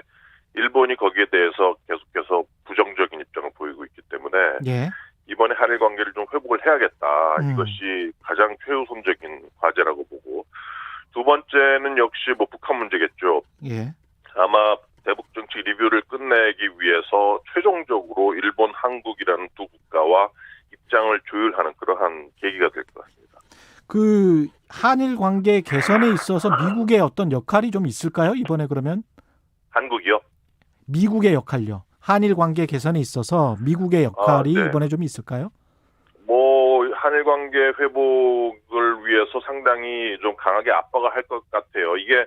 I: 일본이 거기에 대해서 계속해서 부정적인 입장을 보이고 있기 때문에
B: 예.
I: 이번에 한일 관계를 좀 회복을 해야겠다. 이것이 가장 최우선적인 과제라고 보고 두 번째는 역시 북한 문제겠죠.
B: 예.
I: 아마 대북 정책 리뷰를 끝내기 위해서 최종적으로 일본, 한국이라는 두 국가와 입장을 조율하는 그러한 계기가 될 것 같습니다.
B: 그 한일 관계 개선에 있어서 미국의 어떤 역할이 좀 있을까요? 이번에 그러면?
I: 한국이요?
B: 미국의 역할요. 한일 관계 개선에 있어서 미국의 역할이
I: 네.
B: 이번에 좀 있을까요?
I: 한일 관계 회복을 위해서 상당히 좀 강하게 압박을 할 것 같아요. 이게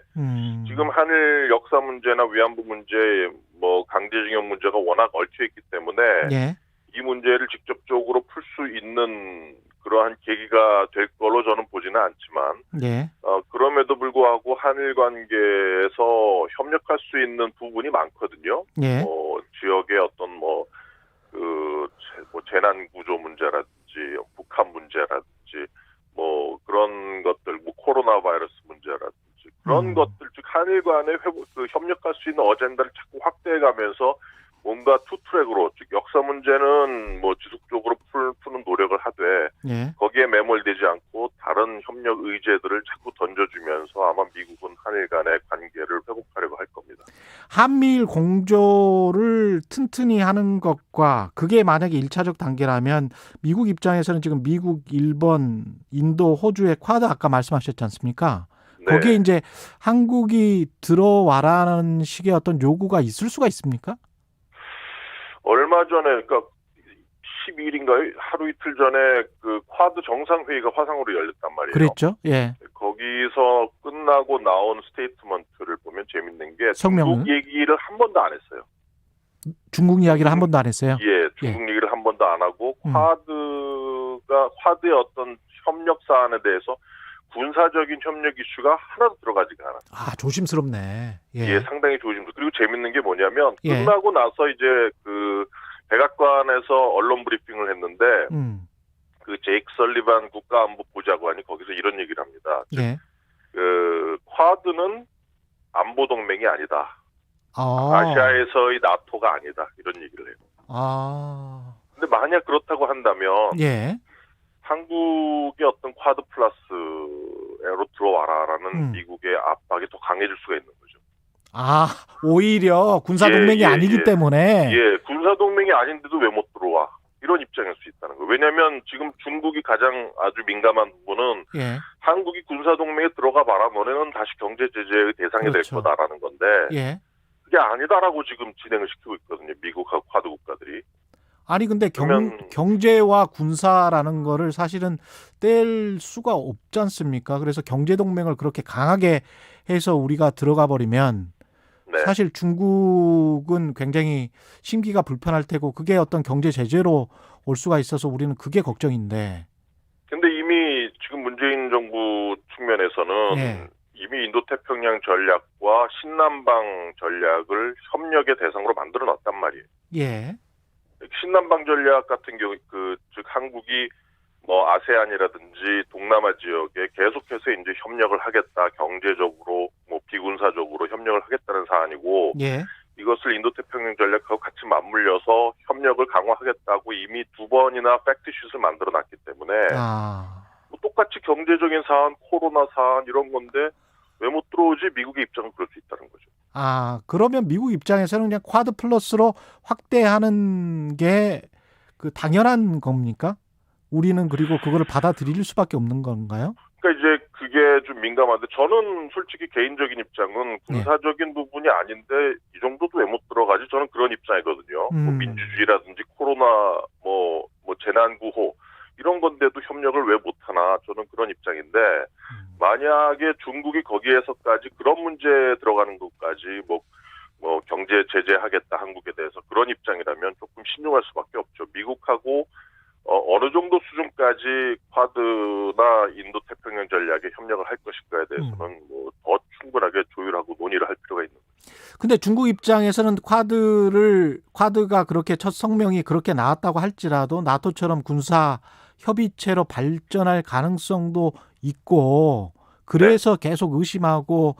I: 지금 한일 역사 문제나 위안부 문제, 강제징용 문제가 워낙 얽혀 있기 때문에
B: 예.
I: 이 문제를 직접적으로 풀 수 있는 그러한 계기가 될 걸로 저는 보지는 않지만
B: 예.
I: 그럼에도 불구하고 한일 관계에서 협력할 수 있는 부분이 많거든요.
B: 예.
I: 지역의 어떤 재난 구조 문제라든지 북한 문제라든지 그런 것들 코로나 바이러스 문제라든지 그런 것들 즉 한일 간의 협력할 수 있는 어젠다를 자꾸 확대해가면서 뭔가 투트랙으로 즉 역사 문제는 지속적으로 푸는 노력을 하되
B: 예.
I: 거기에 매몰되지 않고 다른 협력 의제들을 자꾸 던져주면서 아마 미국은 한일 간의 관계를 회복하려고 할 겁니다.
B: 한미일 공조를 튼튼히 하는 것과 그게 만약에 1차적 단계라면 미국 입장에서는 지금 미국, 일본, 인도, 호주의 쿼드 아까 말씀하셨지 않습니까?
I: 네.
B: 거기에 이제 한국이 들어와라는 식의 어떤 요구가 있을 수가 있습니까?
I: 얼마 전에 그러니까 12일인가요? 하루 이틀 전에 그 쿼드 정상회의가 화상으로 열렸단 말이에요.
B: 그랬죠. 예.
I: 거기서 끝나고 나온 스테이트먼트를 보면 재밌는 게
B: 성명은?
I: 중국 얘기를 한 번도 안 했어요.
B: 중국 이야기를 한 번도 안 했어요?
I: 예, 중국 얘기를 한 번도 안 하고 쿼드의 어떤 협력 사안에 대해서 군사적인 협력 이슈가 하나도 들어가지가 않아요.
B: 조심스럽네.
I: 예, 상당히 조심스럽고 그리고 재밌는 게 뭐냐면
B: 예.
I: 끝나고 나서 이제 그 백악관에서 언론 브리핑을 했는데 그 제이크 설리반 국가안보보좌관이 거기서 이런 얘기를 합니다.
B: 예.
I: 그 쿼드는 안보 동맹이 아니다. 아시아에서의 나토가 아니다. 이런 얘기를 해요. 근데 만약 그렇다고 한다면
B: 예.
I: 한국의 어떤 쿼드 플러스로 들어와라라는 미국의 압박이 더 강해질 수가 있는 거죠.
B: 오히려 군사 동맹이 아니기 때문에.
I: 예, 군사 동맹이 아닌데도 왜 못 들어와? 이런 입장일 수 있다는 거예요. 왜냐하면 지금 중국이 가장 아주 민감한 부분은
B: 예.
I: 한국이 군사동맹에 들어가 봐라. 너네는 다시 경제 제재의 대상이
B: 그렇죠.
I: 될 거다라는 건데
B: 예.
I: 그게 아니다라고 지금 진행을 시키고 있거든요. 미국하고 쿼드 국가들이.
B: 아니 근데
I: 그러면
B: 경제와 군사라는 거를 사실은 뗄 수가 없지 않습니까? 그래서 경제 동맹을 그렇게 강하게 해서 우리가 들어가 버리면
I: 네.
B: 사실 중국은 굉장히 심기가 불편할 테고 그게 어떤 경제 제재로 올 수가 있어서 우리는 그게 걱정인데.
I: 근데 이미 지금 문재인 정부 측면에서는
B: 예.
I: 이미 인도태평양 전략과 신남방 전략을 협력의 대상으로 만들어 놨단 말이에요.
B: 예.
I: 신남방 전략 같은 경우 즉 한국이 뭐 아세안이라든지 동남아 지역에 계속해서 이제 협력을 하겠다. 경제적으로 뭐 비군사적으로 협력을 하겠다는 사안이고
B: 예.
I: 이것을 인도태평양 전략하고 같이 맞물려서 협력을 강화하겠다고 이미 2번이나 팩트슛을 만들어 놨기 때문에 뭐 똑같이 경제적인 사안, 코로나 사안 이런 건데 왜 못 들어오지? 미국의 입장은 그럴 수 있다는 거죠.
B: 그러면 미국 입장에서는 그냥 쿼드 플러스로 확대하는 게 그 당연한 겁니까? 우리는 그리고 그거를 받아들일 수밖에 없는 건가요?
I: 그러니까 이제 그게 좀 민감한데 저는 솔직히 개인적인 입장은 군사적인 부분이 아닌데 이 정도도 왜 못 들어가지? 저는 그런 입장이거든요. 뭐 민주주의라든지 코로나 뭐 재난구호 이런 건데도 협력을 왜 못하나 저는 그런 입장인데 만약에 중국이 거기에서까지 그런 문제에 들어가는 것까지 뭐 경제 제재하겠다 한국에 대해서 그런 입장이라면 조금 신중할 수밖에 없죠. 미국하고 어느 정도 수준까지 쿼드나 인도 태평양 전략에 협력을 할 것인가에 대해서는 뭐 더 충분하게 조율하고 논의를 할 필요가 있는 거죠.
B: 근데 중국 입장에서는 쿼드가 그렇게 첫 성명이 그렇게 나왔다고 할지라도 나토처럼 군사 협의체로 발전할 가능성도 있고 그래서 계속 의심하고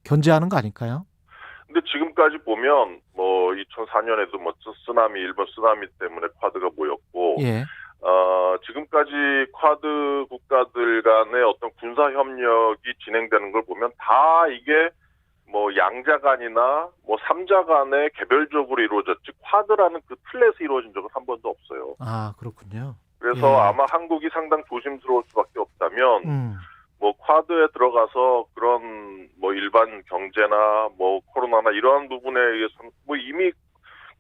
B: 견제하는 거 아닐까요?
I: 근데 지금까지 보면 뭐 2004년에도 뭐 쓰나미 일본 쓰나미 때문에 쿼드가 모였고
B: 예.
I: 지금까지 쿼드 국가들 간의 어떤 군사 협력이 진행되는 걸 보면 다 이게 뭐 양자 간이나 뭐 삼자 간에 개별적으로 이루어졌지 쿼드라는 그 틀에서 이루어진 적은 한 번도 없어요.
B: 그렇군요.
I: 그래서
B: 예.
I: 아마 한국이 상당 조심스러울 수밖에 없다면 뭐 쿼드에 들어가서 그런 뭐 일반 경제나 뭐 코로나나 이러한 부분에 의해서 뭐 이미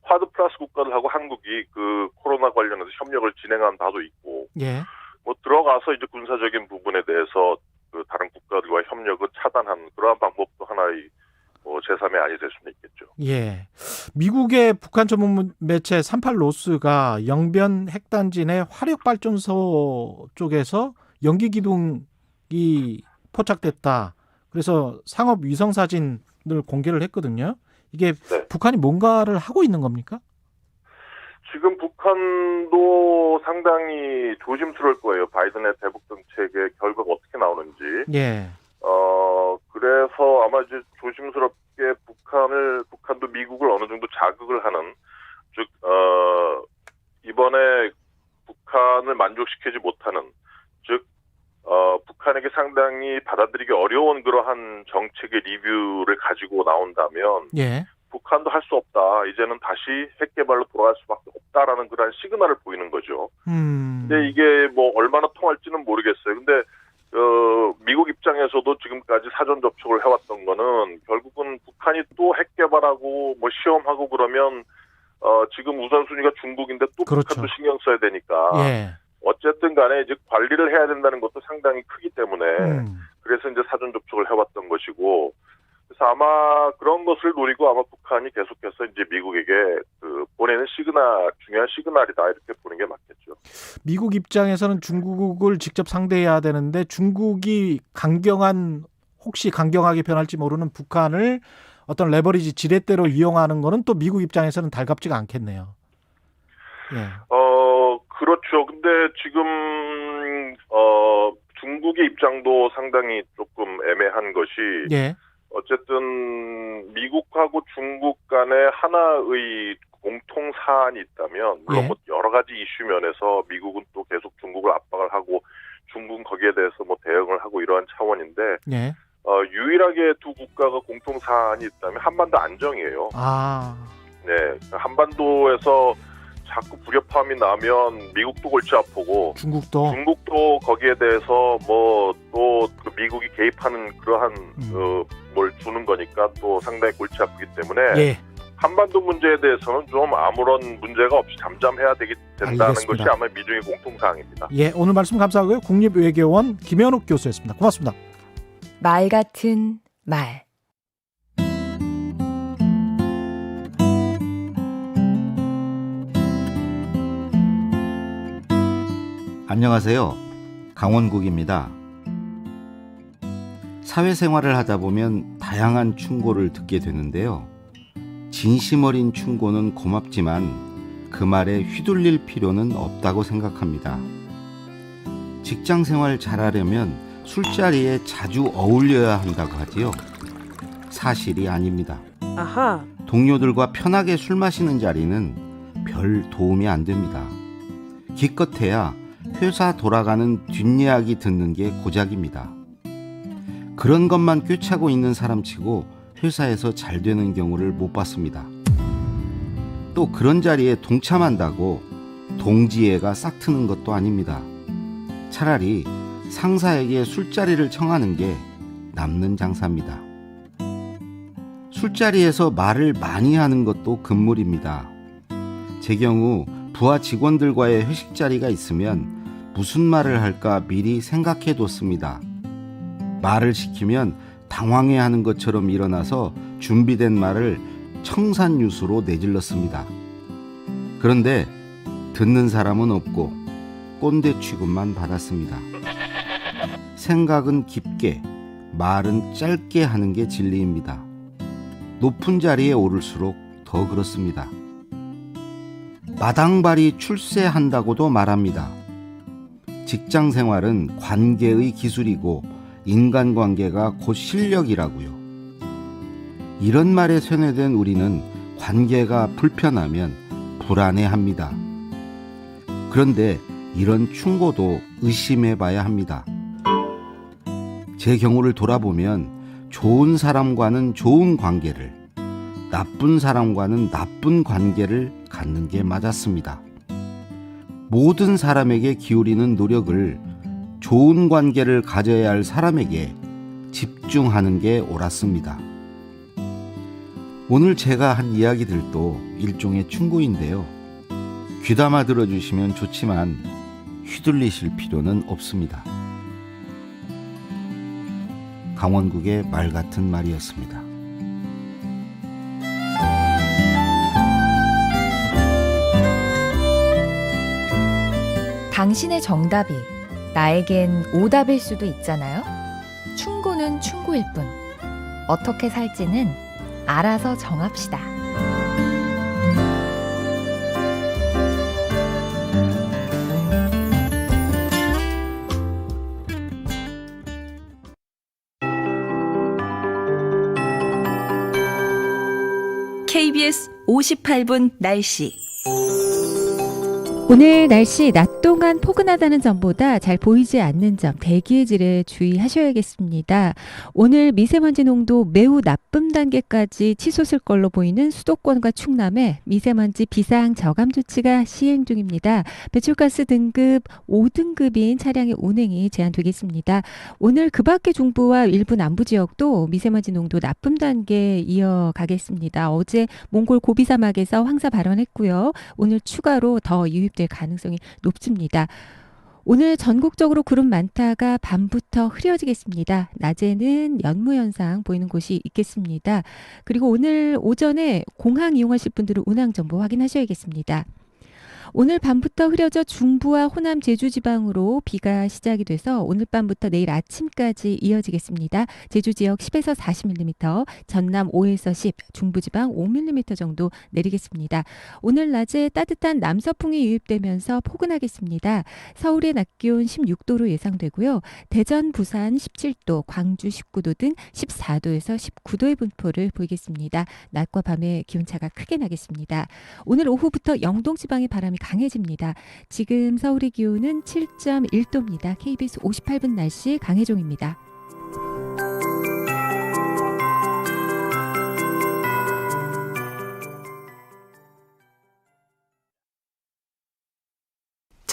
I: 쿼드 플러스 국가들하고 한국이 그 코로나 관련해서 협력을 진행한 바도 있고
B: 예.
I: 뭐 들어가서 이제 군사적인 부분에 대해서 그 다른 국가들과 협력을 차단하는 그러한 방법도 하나의 뭐 제3의 안이 될 수는 있겠죠.
B: 예. 미국의 북한 전문 매체 38로스가 영변 핵단지 내 화력발전소 쪽에서 연기 기둥이 포착됐다. 그래서 상업 위성 사진을 공개를 했거든요. 이게
I: 네.
B: 북한이 뭔가를 하고 있는 겁니까?
I: 지금 북한도 상당히 조심스러울 거예요. 바이든의 대북 정책의 결과가 어떻게 나오는지.
B: 예.
I: 그래서 아마 이제 조심스럽게 북한도 미국을 어느 정도 자극을 하는, 즉, 이번에 북한을 만족시키지 못하는, 즉, 북한에게 상당히 받아들이기 어려운 그러한 정책의 리뷰를 가지고 나온다면,
B: 예.
I: 북한도 할 수 없다. 이제는 다시 핵 개발로 돌아갈 수밖에 없다라는 그런 시그널을 보이는 거죠. 근데 이게 뭐 얼마나 통할지는 모르겠어요. 근데 미국 입장에서도 지금까지 사전 접촉을 해왔던 거는 결국은 북한이 또 핵 개발하고 뭐 시험하고 그러면 지금 우선순위가 중국인데 또
B: 그렇죠.
I: 북한도 신경 써야 되니까
B: 예.
I: 어쨌든 간에 이제 관리를 해야 된다는 것도 상당히 크기 때문에 그래서 이제 사전 접촉을 해왔던 것이고 그래서 아마 그런 것을 노리고 아마 북한이 계속해서 이제 미국에게 그 보내는 중요한 시그널이다 이렇게 보는 게 맞겠죠.
B: 미국 입장에서는 중국을 직접 상대해야 되는데 중국이 혹시 강경하게 변할지 모르는 북한을 어떤 레버리지 지렛대로 이용하는 거는 또 미국 입장에서는 달갑지가 않겠네요. 예.
I: 그렇죠. 근데 지금 중국의 입장도 상당히 조금 애매한 것이
B: 예.
I: 어쨌든 미국하고 중국 간에 하나의 공통 사안이 있다면 물론
B: 예.
I: 뭐 여러 가지 이슈 면에서 미국은 또 계속 중국을 압박을 하고 중국은 거기에 대해서 뭐 대응을 하고 이러한 차원인데
B: 예.
I: 유일하게 두 국가가 공통 사안이 있다면 한반도 안정이에요.
B: 아.
I: 네, 한반도에서 자꾸 불협화음이 나면 미국도 골치 아프고
B: 중국도
I: 중국도 거기에 대해서 뭐 또 그 미국이 개입하는 그러한 뭘 주는 거니까 또 상당히 골치 아프기 때문에
B: 예.
I: 한반도 문제에 대해서는 좀 아무런 문제가 없이 잠잠해야 된다는
B: 알겠습니다.
I: 것이 아마 미중의 공통사항입니다.
B: 예, 오늘 말씀 감사하고요. 국립외교원 김현욱 교수였습니다. 고맙습니다.
J: 말 같은 말.
K: 안녕하세요. 강원국입니다. 사회생활을 하다 보면 다양한 충고를 듣게 되는데요. 진심 어린 충고는 고맙지만 그 말에 휘둘릴 필요는 없다고 생각합니다. 직장생활 잘하려면 술자리에 자주 어울려야 한다고 하지요. 사실이 아닙니다.
L: 아하.
K: 동료들과 편하게 술 마시는 자리는 별 도움이 안 됩니다. 기껏해야 회사 돌아가는 뒷이야기 듣는 게 고작입니다. 그런 것만 꿰차고 있는 사람치고 회사에서 잘 되는 경우를 못 봤습니다. 또 그런 자리에 동참한다고 동지애가 싹트는 것도 아닙니다. 차라리 상사에게 술자리를 청하는 게 남는 장사입니다. 술자리에서 말을 많이 하는 것도 금물입니다. 제 경우 부하 직원들과의 회식 자리가 있으면 무슨 말을 할까 미리 생각해 뒀습니다. 말을 시키면 당황해하는 것처럼 일어나서 준비된 말을 청산유수로 내질렀습니다. 그런데 듣는 사람은 없고 꼰대 취급만 받았습니다. 생각은 깊게, 말은 짧게 하는 게 진리입니다. 높은 자리에 오를수록 더 그렇습니다. 마당발이 출세한다고도 말합니다. 직장 생활은 관계의 기술이고 인간관계가 곧 실력이라고요. 이런 말에 세뇌된 우리는 관계가 불편하면 불안해합니다. 그런데 이런 충고도 의심해봐야 합니다. 제 경우를 돌아보면 좋은 사람과는 좋은 관계를, 나쁜 사람과는 나쁜 관계를 갖는 게 맞았습니다. 모든 사람에게 기울이는 노력을 좋은 관계를 가져야 할 사람에게 집중하는 게 옳았습니다. 오늘 제가 한 이야기들도 일종의 충고인데요. 귀담아 들어주시면 좋지만 휘둘리실 필요는 없습니다. 강원국의 말 같은 말이었습니다.
J: 당신의 정답이 나에겐 오답일 수도 있잖아요. 충고는 충고일 뿐. 어떻게 살지는 알아서 정합시다.
C: KBS 58분 날씨.
F: 오늘 날씨 낮 동안 포근하다는 점보다 잘 보이지 않는 점, 대기의 질에 주의하셔야겠습니다. 오늘 미세먼지 농도 매우 나쁨 단계까지 치솟을 걸로 보이는 수도권과 충남에 미세먼지 비상 저감 조치가 시행 중입니다. 배출가스 등급 5등급인 차량의 운행이 제한되겠습니다. 오늘 그 밖의 중부와 일부 남부 지역도 미세먼지 농도 나쁨 단계 이어가겠습니다. 어제 몽골 고비 사막에서 황사 발원했고요. 오늘 추가로 더 유입될 가능성이 높습니다. 오늘 전국적으로 구름 많다가 밤부터 흐려지겠습니다. 낮에는 연무 현상 보이는 곳이 있겠습니다. 그리고 오늘 오전에 공항 이용하실 분들은 운항 정보 확인하셔야겠습니다. 오늘 밤부터 흐려져 중부와 호남 제주 지방으로 비가 시작이 돼서 오늘 밤부터 내일 아침까지 이어지겠습니다. 제주 지역 10에서 40mm, 전남 5에서 10, 중부지방 5mm 정도 내리겠습니다. 오늘 낮에 따뜻한 남서풍이 유입되면서 포근하겠습니다. 서울의 낮 기온 16도로 예상되고요. 대전, 부산 17도, 광주 19도 등 14도에서 19도의 분포를 보이겠습니다. 낮과 밤의 기온차가 크게 나겠습니다. 오늘 오후부터 영동 지방의 바람이 강해집니다. 지금 서울의 기온은 7.1도입니다. KBS 58분 날씨 강혜종입니다.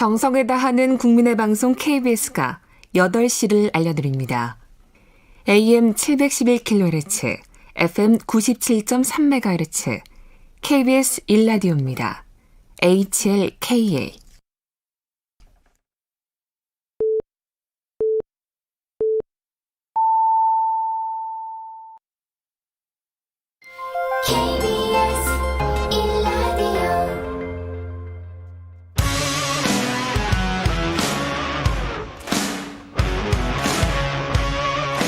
L: 정성을 다하는 국민의 방송 KBS가 8시를 알려드립니다. AM 711kHz, FM 97.3MHz, KBS 1라디오입니다. HLKA.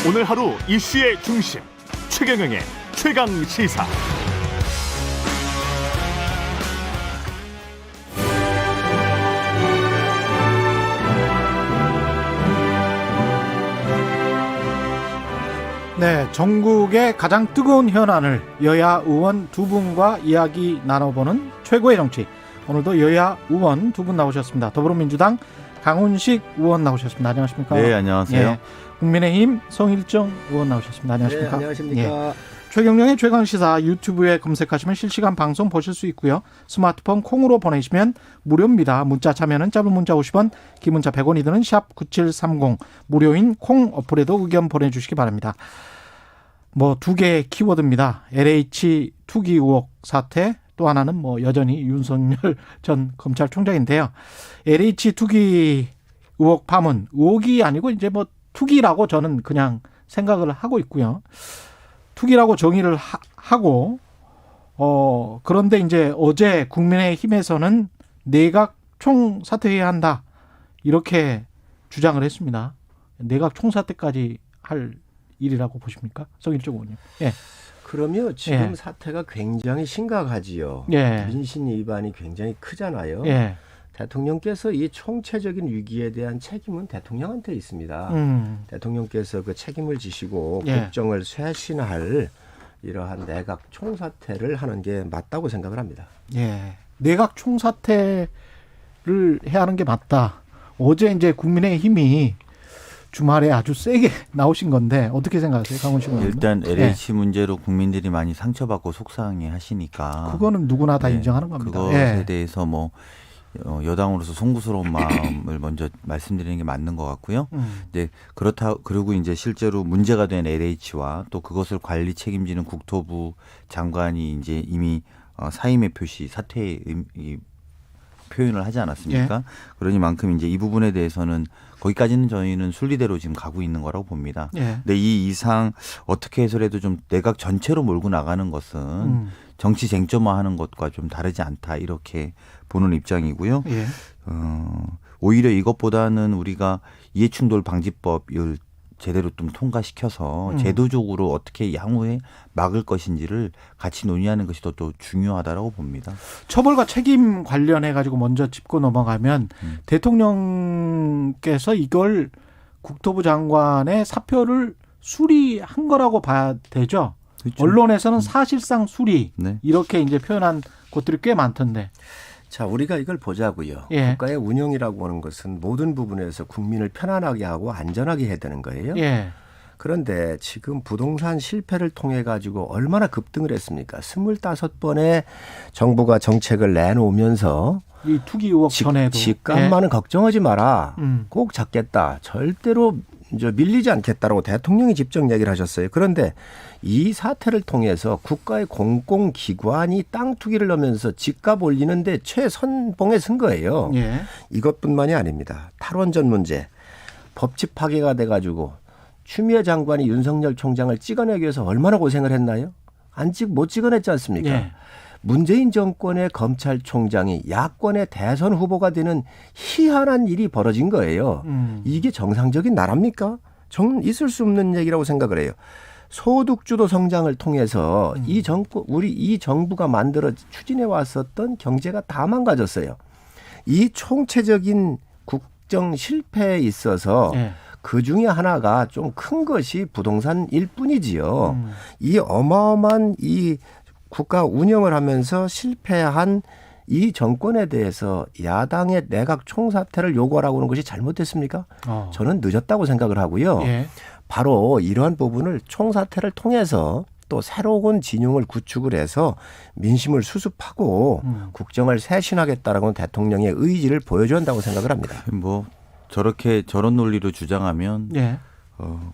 A: 오늘 하루 이슈의 중심 최경영의 최강 시사.
B: 네, 전국의 가장 뜨거운 현안을 여야 의원 두 분과 이야기 나눠보는 최고의 정치. 오늘도 여야 의원 두 분 나오셨습니다. 더불어민주당 강훈식 의원 나오셨습니다. 안녕하십니까?
M: 네, 안녕하세요.
B: 예, 국민의힘 성일정 의원 나오셨습니다. 안녕하십니까?
M: 네, 안녕하십니까?
B: 예. 최경영의 최강시사 유튜브에 검색하시면 실시간 방송 보실 수 있고요. 스마트폰 콩으로 보내시면 무료입니다. 문자 참여는 짧은 문자 50원, 긴 문자 100원이 드는 샵 9730 무료인 콩 어플에도 의견 보내주시기 바랍니다. 뭐 두 개의 키워드입니다. LH 투기 의혹 사태, 또 하나는 뭐 여전히 윤석열 전 검찰총장인데요. LH 투기 의혹 파문, 의혹이 아니고 이제 뭐 투기라고 저는 그냥 생각을 하고 있고요. 투기라고 정의를 하고, 그런데 이제 어제 국민의힘에서는 내각 총사퇴해야 한다, 이렇게 주장을 했습니다. 내각 총사퇴까지 할 일이라고 보십니까? 성일정 의원님. 예.
M: 그러면 지금
B: 예.
M: 사태가 굉장히 심각하지요.
B: 예.
M: 민심 위반이 굉장히 크잖아요.
B: 예.
M: 대통령께서 이 총체적인 위기에 대한 책임은 대통령한테 있습니다. 대통령께서 그 책임을 지시고
B: 예.
M: 국정을 쇄신할 이러한 내각 총사퇴를 하는 게 맞다고 생각을 합니다.
B: 예. 내각 총사퇴를 해야 하는 게 맞다. 어제 이제 국민의힘이 주말에 아주 세게 나오신 건데 어떻게 생각하세요, 강훈식 의원님?
N: 일단 LH 문제로 국민들이 많이 상처받고 속상해 하시니까
B: 그거는 누구나 다 인정하는 겁니다.
N: 그것에 대해서 뭐 여당으로서 송구스러운 마음을 먼저 말씀드리는 게 맞는 것 같고요. 이제 그리고 이제 실제로 문제가 된 LH와 또 그것을 관리 책임지는 국토부 장관이 이제 이미 사임의 표시, 사퇴의 표현을 하지 않았습니까?
B: 예.
N: 그러니만큼 이제 이 부분에 대해서는 거기까지는 저희는 순리대로 지금 가고 있는 거라고 봅니다.
B: 예.
N: 근데 이 이상 어떻게 해서라도 좀 내각 전체로 몰고 나가는 것은 정치 쟁점화하는 것과 좀 다르지 않다, 이렇게 보는 입장이고요.
B: 예.
N: 오히려 이것보다는 우리가 이해충돌 방지법을 제대로 좀 통과시켜서 제도적으로 어떻게 향후에 막을 것인지를 같이 논의하는 것이 더 중요하다라고 봅니다.
B: 처벌과 책임 관련해 가지고 먼저 짚고 넘어가면 대통령께서 이걸 국토부 장관의 사표를 수리한 거라고 봐야 되죠. 그렇죠. 언론에서는 사실상 수리,
N: 네.
B: 이렇게 이제 표현한 곳들이 꽤 많던데.
M: 자, 우리가 이걸 보자고요.
B: 예.
M: 국가의 운영이라고 하는 것은 모든 부분에서 국민을 편안하게 하고 안전하게 해야 되는 거예요.
B: 예.
M: 그런데 지금 부동산 실패를 통해 가지고 얼마나 급등을 했습니까? 25번의 정부가 정책을 내놓으면서
B: 이 투기 의혹 전에도
M: 집값만은 걱정하지 마라. 꼭 잡겠다. 절대로 이제 밀리지 않겠다라고 대통령이 직접 얘기를 하셨어요. 그런데 이 사태를 통해서 국가의 공공기관이 땅 투기를 하면서 집값 올리는데 최선봉에 선 거예요.
B: 예.
M: 이것뿐만이 아닙니다. 탈원전 문제, 법치 파괴가 돼가지고 추미애 장관이 윤석열 총장을 찍어내기 위해서 얼마나 고생을 했나요? 못 찍어냈지 않습니까?
B: 예.
M: 문재인 정권의 검찰총장이 야권의 대선 후보가 되는 희한한 일이 벌어진 거예요. 이게 정상적인 나라입니까? 있을 수 없는 얘기라고 생각을 해요. 소득주도 성장을 통해서 이 정부가 만들어 추진해 왔었던 경제가 다 망가졌어요. 이 총체적인 국정 실패에 있어서 그 중에 하나가 좀 큰 것이 부동산일 뿐이지요. 이 어마어마한 이 국가 운영을 하면서 실패한 이 정권에 대해서 야당의 내각 총사퇴를 요구하라고 하는 것이 잘못됐습니까? 저는 늦었다고 생각을 하고요.
B: 예.
M: 바로 이러한 부분을 총사퇴를 통해서 또 새로운 진영을 구축을 해서 민심을 수습하고 국정을 쇄신하겠다라고 대통령의 의지를 보여줘야 한다고 생각을 합니다.
N: 뭐 저런 논리로 주장하면
B: 예.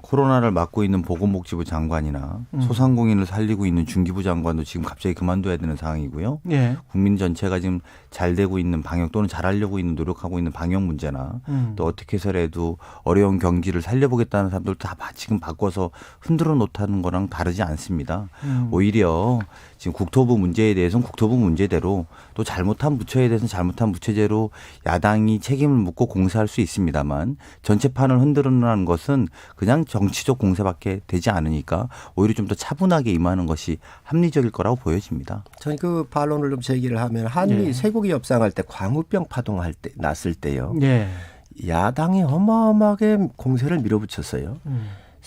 N: 코로나를 맡고 있는 보건복지부 장관이나 소상공인을 살리고 있는 중기부 장관도 지금 갑자기 그만둬야 되는 상황이고요.
B: 예.
N: 국민 전체가 지금 잘 되고 있는 방역 또는 잘하려고 있는 노력하고 있는 방역 문제나 또 어떻게 해서라도 어려운 경기를 살려보겠다는 사람들 다 지금 바꿔서 흔들어 놓다는 거랑 다르지 않습니다. 오히려 지금 국토부 문제에 대해서는 국토부 문제대로 또 잘못한 부처에 대해서는 잘못한 부처대로 야당이 책임을 묻고 공세할 수 있습니다만 전체 판을 흔들어놓는 것은 그냥 정치적 공세밖에 되지 않으니까 오히려 좀 더 차분하게 임하는 것이 합리적일 거라고 보여집니다.
M: 저는 그 반론을 좀 제기를 하면 한미
B: 예.
M: 쇠고기 협상할 때 광우병 파동할 때 났을 때요.
B: 예.
M: 야당이 어마어마하게 공세를 밀어붙였어요.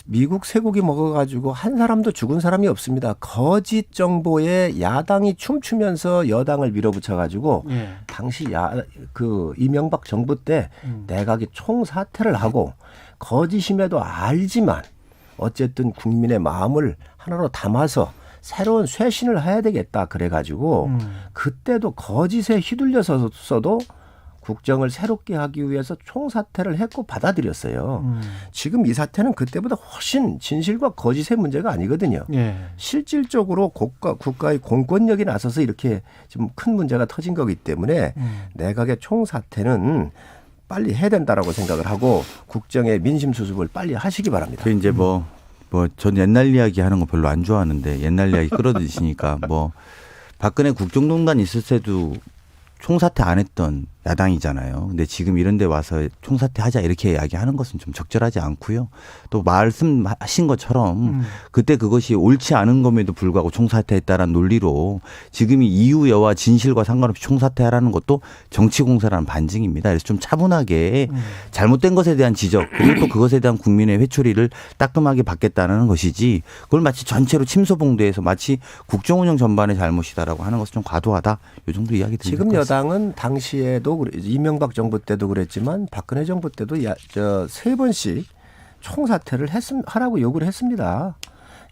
M: 미국 쇠고기 먹어가지고 한 사람도 죽은 사람이 없습니다. 거짓 정보에 야당이 춤추면서 여당을 밀어붙여가지고
B: 예.
M: 당시 이명박 정부 때 내각이 총사퇴를 하고 거짓임에도 알지만 어쨌든 국민의 마음을 하나로 담아서 새로운 쇄신을 해야 되겠다 그래가지고 그때도 거짓에 휘둘려서도 국정을 새롭게 하기 위해서 총사퇴를 했고 받아들였어요. 지금 이 사태는 그때보다 훨씬 진실과 거짓의 문제가 아니거든요.
B: 예.
M: 실질적으로 국가의 공권력이 나서서 이렇게 좀 큰 문제가 터진 거기 때문에 내각의 총사퇴는 빨리 해야 된다라고 생각을 하고 국정의 민심 수습을 빨리 하시기 바랍니다.
N: 그 이제 전 옛날 이야기 하는 거 별로 안 좋아하는데 옛날 이야기 끌어들이시니까 박근혜 국정농단 있을 때도 총사퇴 안 했던 야당이잖아요. 근데 지금 이런 데 와서 총사퇴하자 이렇게 이야기하는 것은 좀 적절하지 않고요. 또 말씀하신 것처럼 그때 그것이 옳지 않은 것에도 불구하고 총사퇴했다라는 논리로 지금 이 이유여와 진실과 상관없이 총사퇴하라는 것도 정치 공세라는 반증입니다. 그래서 좀 차분하게 잘못된 것에 대한 지적 그리고 또 그것에 대한 국민의 회초리를 따끔하게 받겠다는 것이지 그걸 마치 전체로 침소봉대해서 마치 국정운영 전반의 잘못이다라고 하는 것은 좀 과도하다. 이 정도 이야기 드립니다.
M: 지금 여당은 당시에도 이명박 정부 때도 그랬지만 박근혜 정부 때도 3번씩 총사퇴를 하라고 요구를 했습니다.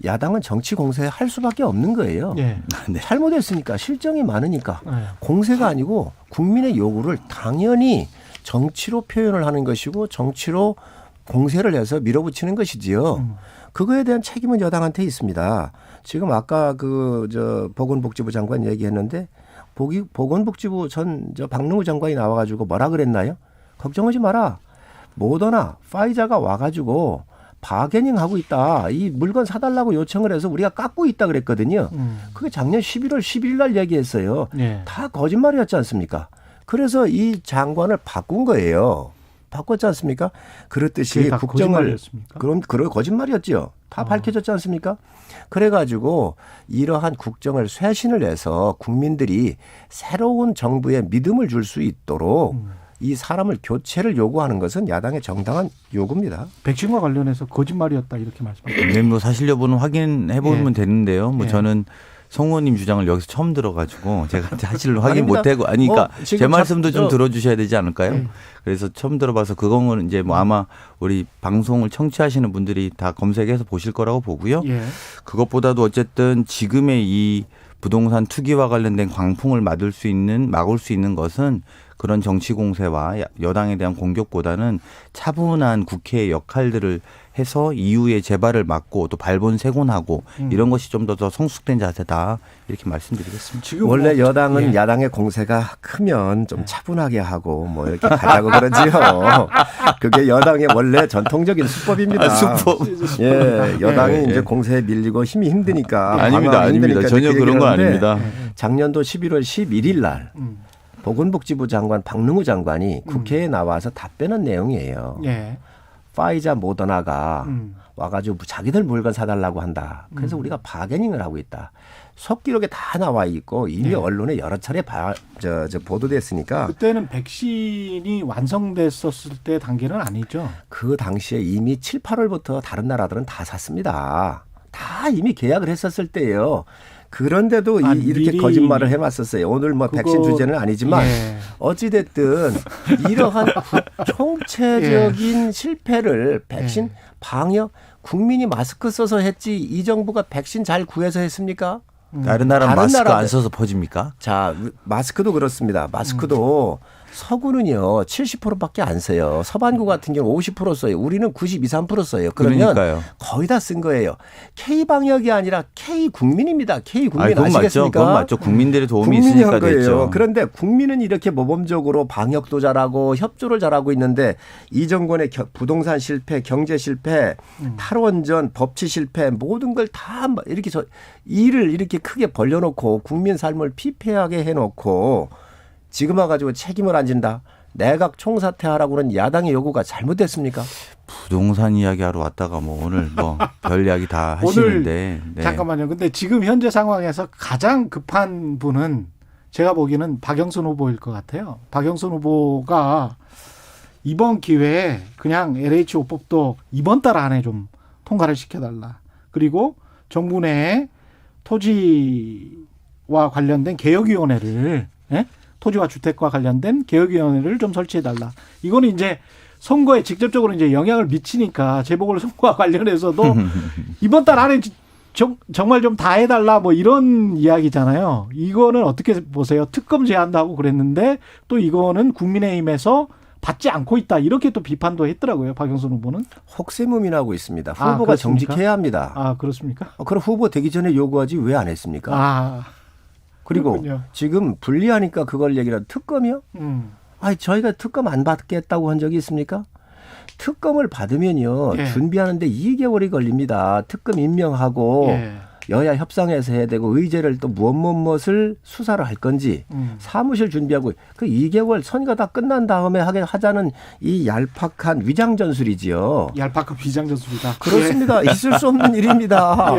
M: 야당은 정치 공세할 수밖에 없는 거예요.
B: 예.
N: 네.
M: 잘못했으니까 실정이 많으니까
B: 네.
M: 공세가 아니고 국민의 요구를 당연히 정치로 표현을 하는 것이고 정치로 공세를 해서 밀어붙이는 것이지요. 그거에 대한 책임은 여당한테 있습니다. 지금 아까 보건복지부 장관 얘기했는데 보건복지부 박능우 장관이 나와가지고 뭐라 그랬나요? 걱정하지 마라. 모더나, 파이자가 와가지고 바게닝 하고 있다. 이 물건 사달라고 요청을 해서 우리가 깎고 있다 그랬거든요. 그게 작년 11월 11일 날 얘기했어요.
B: 예.
M: 다 거짓말이었지 않습니까? 그래서 이 장관을 바꾼 거예요. 바꿨지 않습니까? 그렇듯이 국정을 그런 거짓말이었죠. 다 밝혀졌지 않습니까? 그래가지고 이러한 국정을 쇄신을 해서 국민들이 새로운 정부에 믿음을 줄 수 있도록 이 사람을 교체를 요구하는 것은 야당의 정당한 요구입니다.
B: 백신과 관련해서 거짓말이었다 이렇게 말씀하셨습니다.
N: 네, 사실 여부는 확인해 보면
B: 예.
N: 되는데요.
B: 예.
N: 저는 성 의원님 주장을 여기서 처음 들어가지고 제가 사실 확인 못하고 그러니까 제 말씀도 좀 들어주셔야 되지 않을까요? 그래서 처음 들어봐서 그거는 이제 아마 우리 방송을 청취하시는 분들이 다 검색해서 보실 거라고 보고요.
B: 예.
N: 그것보다도 어쨌든 지금의 이 부동산 투기와 관련된 광풍을 막을 수 있는 것은 그런 정치 공세와 여당에 대한 공격보다는 차분한 국회의 역할들을 해서 이후에 재발을 막고 또 발본색원하고 이런 것이 좀 더 성숙된 자세다 이렇게 말씀드리겠습니다.
M: 지금 원래 여당은 야당의 공세가 크면 좀 차분하게 하고 이렇게 가자고 그러지요. 그게 여당의 원래 전통적인 수법입니다.
N: 수법.
M: 예, 여당이 이제 공세에 밀리고 힘이 힘드니까.
N: 아닙니다. 전혀 그런 건 아닙니다.
M: 작년도 11월 11일 날 보건복지부 장관 박능우 장관이 국회에 나와서 답변한 내용이에요.
B: 예.
M: 파이자 모더나가 와가지고 자기들 물건 사달라고 한다. 그래서 우리가 바게닝을 하고 있다. 속기록에 다 나와 있고 이미 언론에 여러 차례 보도됐으니까.
B: 그때는 백신이 완성됐었을 때 단계는 아니죠.
M: 그 당시에 이미 7, 8월부터 다른 나라들은 다 샀습니다. 다 이미 계약을 했었을 때예요. 그런데도 이렇게 거짓말을 해왔었어요. 오늘 백신 주제는 아니지만 어찌됐든 이러한 총체적인 실패를 백신 방역 국민이 마스크 써서 했지 이 정부가 백신 잘 구해서 했습니까?
N: 다른 나라는 마스크 안 써서 퍼집니까?
M: 자, 마스크도 그렇습니다. 마스크도 서구는요 70%밖에 안 써요. 서반구 같은 경우 50% 써요. 우리는 92, 3% 써요. 그러면
N: 그러니까요.
M: 거의 다 쓴 거예요. K 방역이 아니라 K 국민입니다. K 국민
N: 그건
M: 아시겠습니까?
N: 맞죠. 그건 맞죠. 국민들의 도움이
M: 국민이
N: 있으니까
M: 한 거예요.
N: 됐죠.
M: 그런데 국민은 이렇게 모범적으로 방역도 잘하고 협조를 잘하고 있는데 이 정권의 부동산 실패, 경제 실패, 탈원전, 법치 실패 모든 걸 다 이렇게 일을 이렇게 크게 벌려놓고 국민 삶을 피폐하게 해놓고 지금 와가지고 책임을 안 진다. 내각 총사퇴하라고 하는 야당의 요구가 잘못됐습니까?
N: 부동산 이야기하러 왔다가 뭐 오늘 뭐 별 이야기 다 하시는데.
B: 오늘
N: 네.
B: 잠깐만요. 근데 지금 현재 상황에서 가장 급한 분은 제가 보기에는 박영선 후보일 것 같아요. 박영선 후보가 이번 기회에 그냥 LH 5법도 이번 달 안에 좀 통과를 시켜달라. 그리고 정부 내에 토지와 관련된 개혁위원회를 토지와 주택과 관련된 개혁위원회를 좀 설치해달라. 이거는 이제 선거에 직접적으로 이제 영향을 미치니까 재보궐선거와 관련해서도 이번 달 안에 정말 좀 다 해달라 뭐 이런 이야기잖아요. 이거는 어떻게 보세요? 특검 제안도 하고 그랬는데 또 이거는 국민의힘에서 받지 않고 있다. 이렇게 또 비판도 했더라고요. 박영선 후보는.
M: 혹세무민하고 있습니다. 후보가 정직해야 합니다.
B: 아, 그렇습니까?
M: 그럼 후보 되기 전에 요구하지 왜 안 했습니까? 그리고
B: 그렇군요.
M: 지금 불리하니까 그걸 얘기하는 특검이요? 아니 저희가 특검 안 받겠다고 한 적이 있습니까? 특검을 받으면요. 준비하는데 2개월이 걸립니다. 특검 임명하고 여야 협상해서 해야 되고 의제를 또 무엇을 수사를 할 건지 사무실 준비하고 그 2개월 선거 다 끝난 다음에 하자는 이 얄팍한 위장전술이지요.
B: 얄팍한 위장전술이다.
M: 그렇습니다. 있을 수 없는 일입니다.